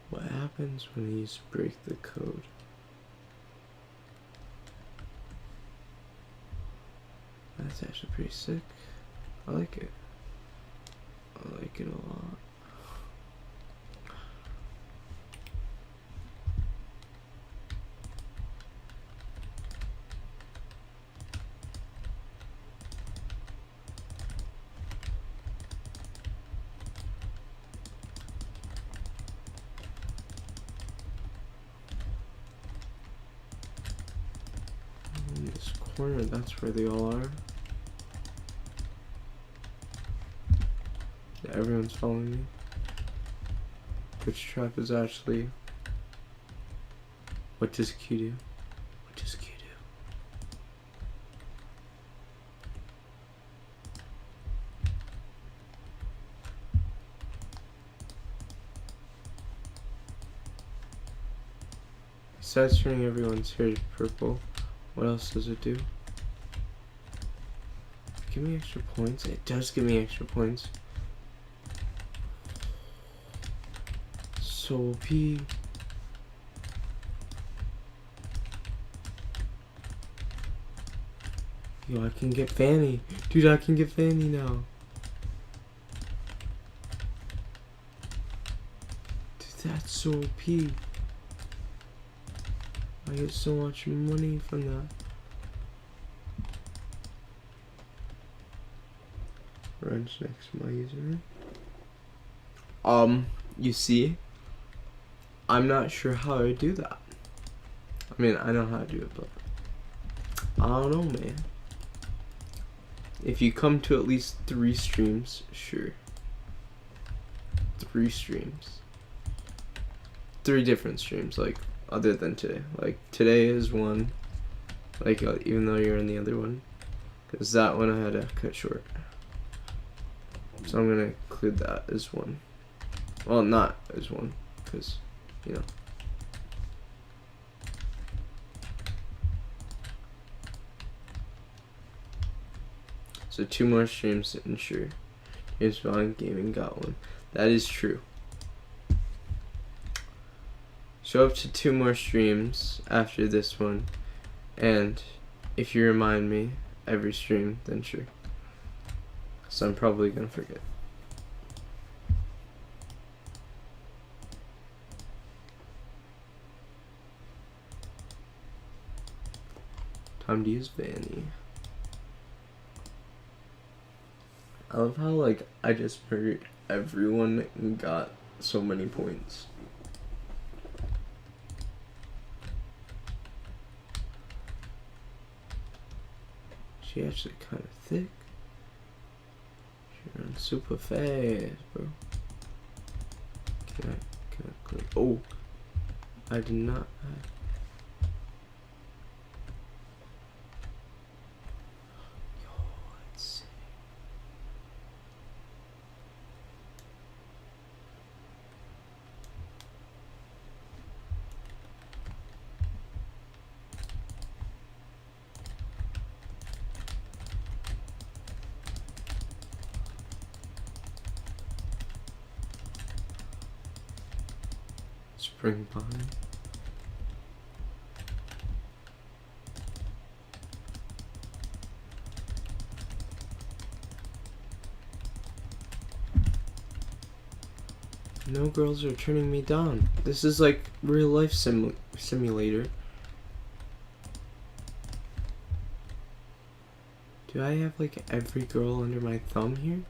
What happens when you break the code? That's actually pretty sick. I like it. I like it a lot. In this corner, that's where they all are. Yeah, everyone's following me. Which trap is actually... What does Q do? What does Q do? Besides turning everyone's hair purple, what else does it do? Give me extra points? It does give me extra points. So OP. Yo, I can get Fanny. Dude, I can get Fanny now. Dude, that's so OP. I get so much money from that. Wrench next to my username. You see? I'm not sure how I do that. I mean, I know how to do it, but I don't know, man. If you come to at least 3 streams, sure. 3 streams. 3 different streams, like, other than today. Like, today is one. Like, even though you're in the other one. Because that one I had to cut short. So I'm going to include that as one. Well, not as one. Because, you know. So 2 more streams to ensure James Bond Gaming got one. That is true. Show up to 2 more streams after this one, and if you remind me every stream, then sure. So I'm probably gonna forget. Time to use Vanny. I love how, like, I just murdered everyone and got so many points. She actually kind of thick. She runs super fast, bro. Can I click? Oh, I did not. spring pond. No girls are turning me down. This is like real life simulator. Do I have like every girl under my thumb here?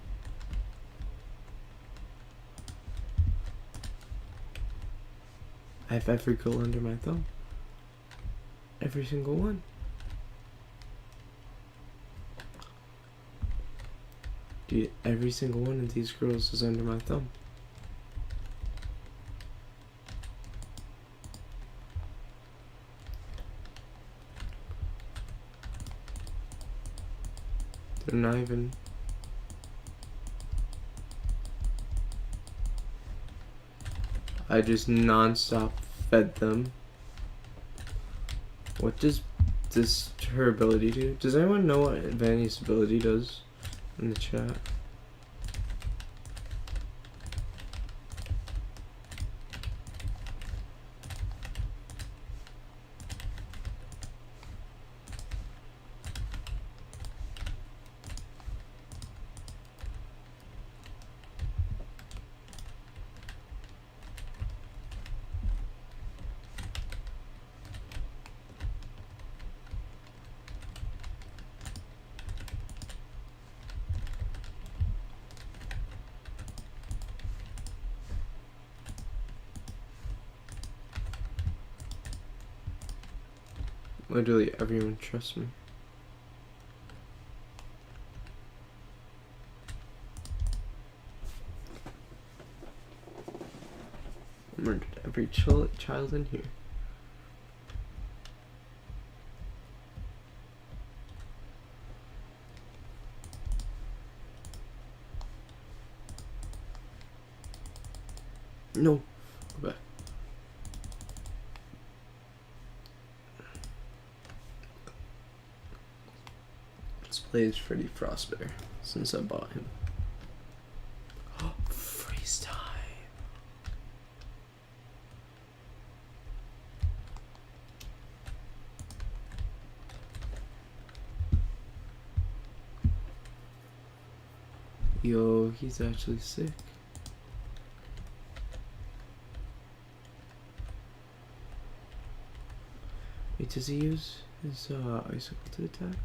I have every girl under my thumb. Every single one. Dude, every single one of these girls is under my thumb. They're not even... I just non-stop fed them. What does this her ability do? Does anyone know what Vanny's ability does in the chat? Literally everyone trusts me. I murdered every child in here. No. Go back. Let's play as Freddy Frostbear since I bought him. Oh, freeze time. Yo, he's actually sick. Wait, does he use his icicle to attack?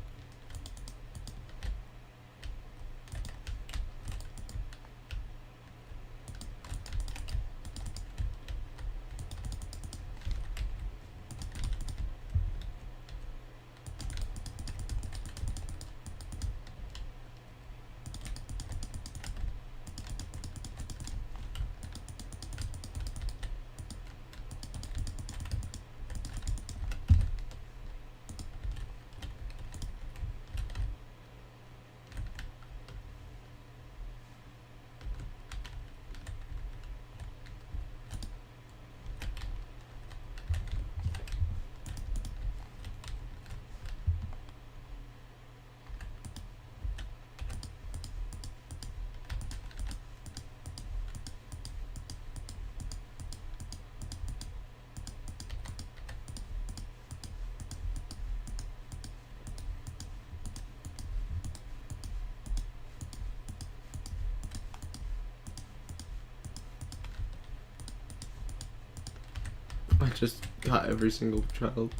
I just got every single child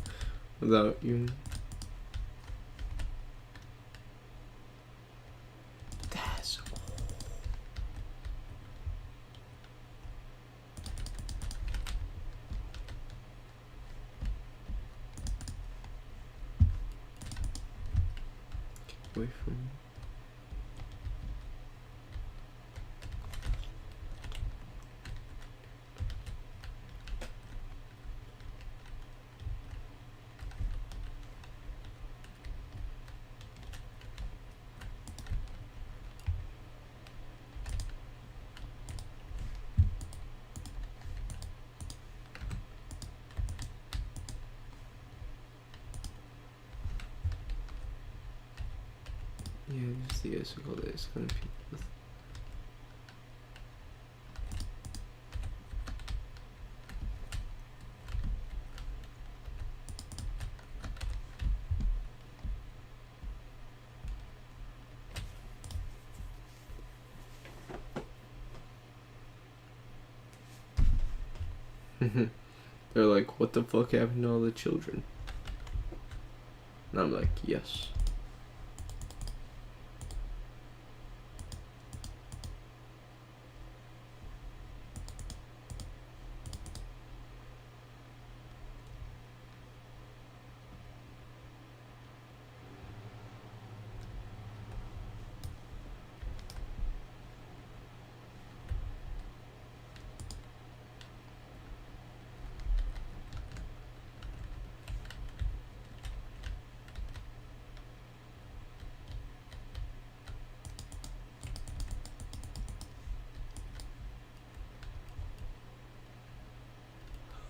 without you. That's Get away from me. Yeah, just the icicle that is gonna be with. They're like, what the fuck happened to all the children? And I'm like, yes.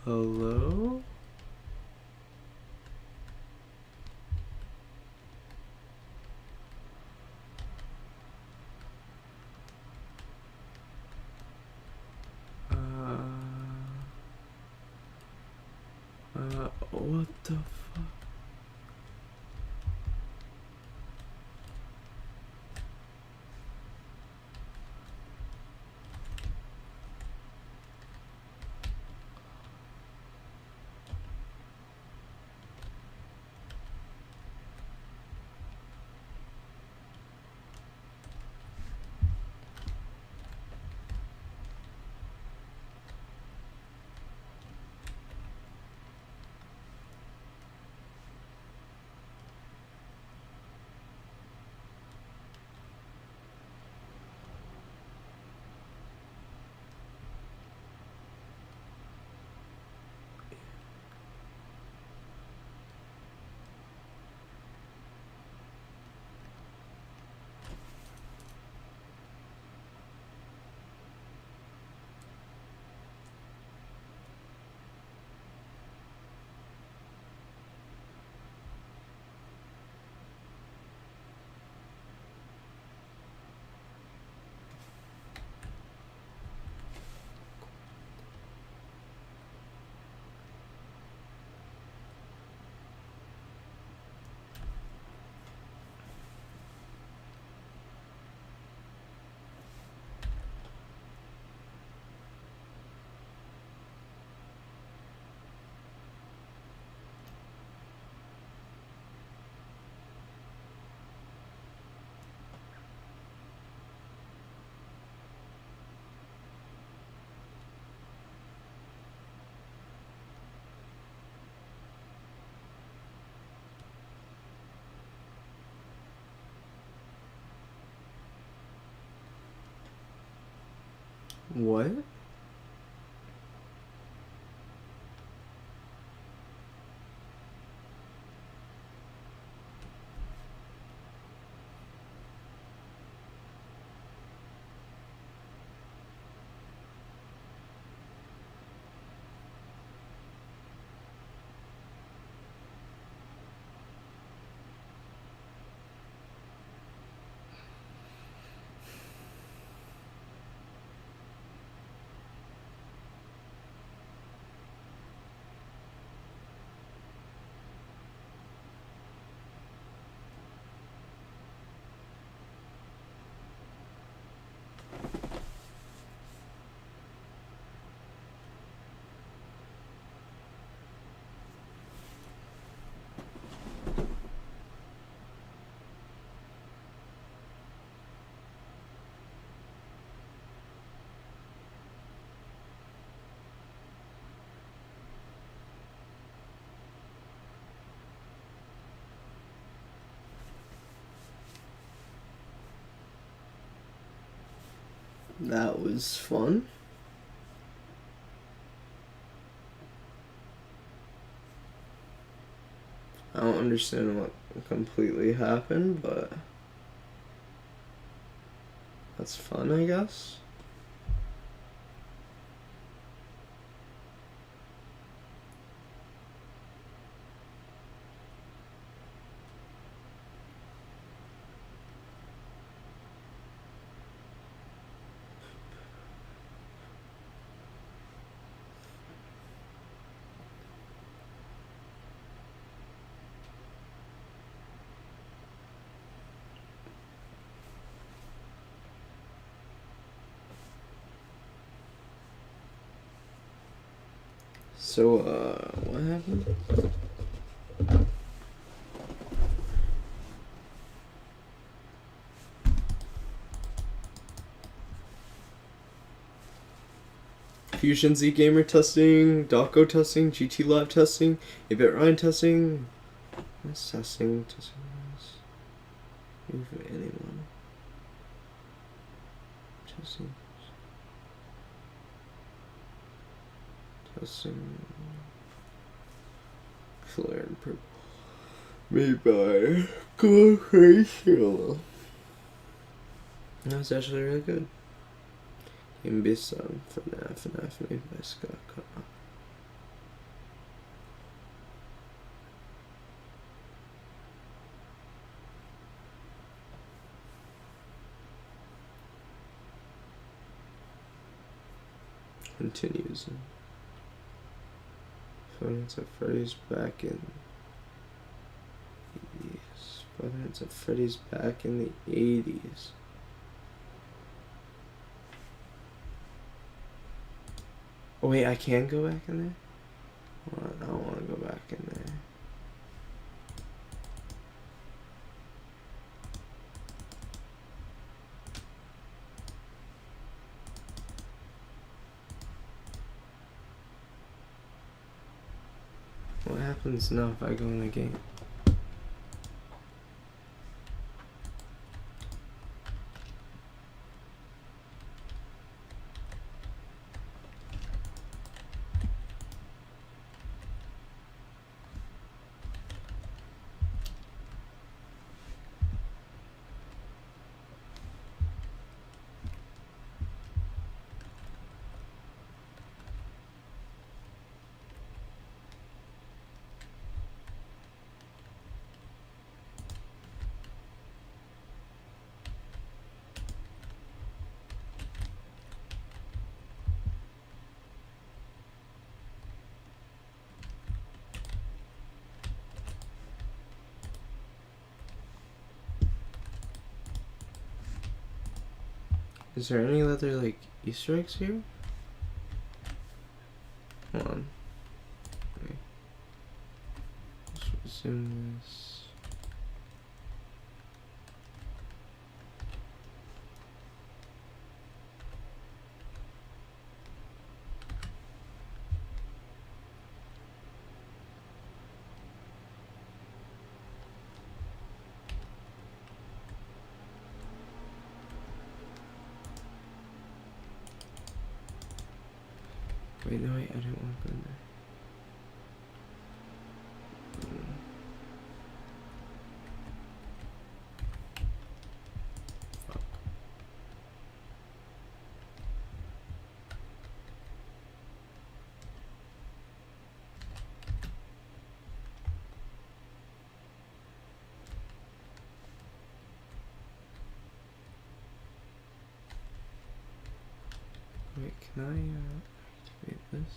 Hello? What the fuck? What? That was fun. I don't understand what completely happened, but that's fun, I guess. So, what happened? Fusion Z Gamer testing, Dawko testing, GT Lab testing, 8-Bit Ryan testing. What's testing? Maybe for anyone. Testing. Flare and purple. Made by Go. That was actually really good. Game based on FNAF made by Scott. Continues. Five Nights at Freddy's back in. Yes. Five Nights at Freddy's back in the 80s. Oh wait, I can go back in there? Well, I don't want to go back in there. What happens now if I go in the game? Is there any other like Easter eggs here? Hold on. Okay. Let's resume this. Wait, no, wait, I didn't want to go in there. Fuck. Wait, can I, activate this?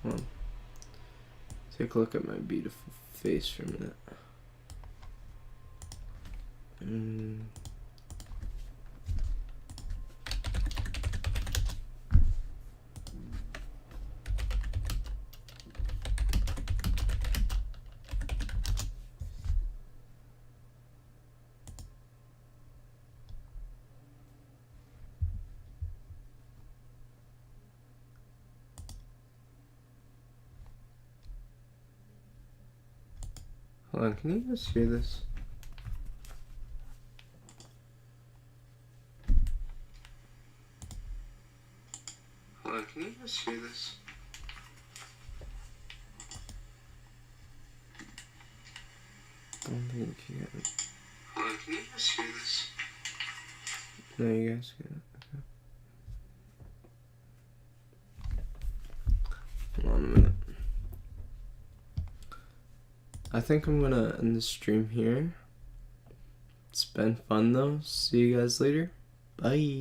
Hold on. Take a look at my beautiful face for a minute. Hold on, can you guys hear this? Hold on, can you guys hear this? I don't think you can. Hold on, can you guys hear this? No, you guys can't. Okay. Hold on a minute. I think I'm gonna end the stream here. It's been fun though. See you guys later. Bye.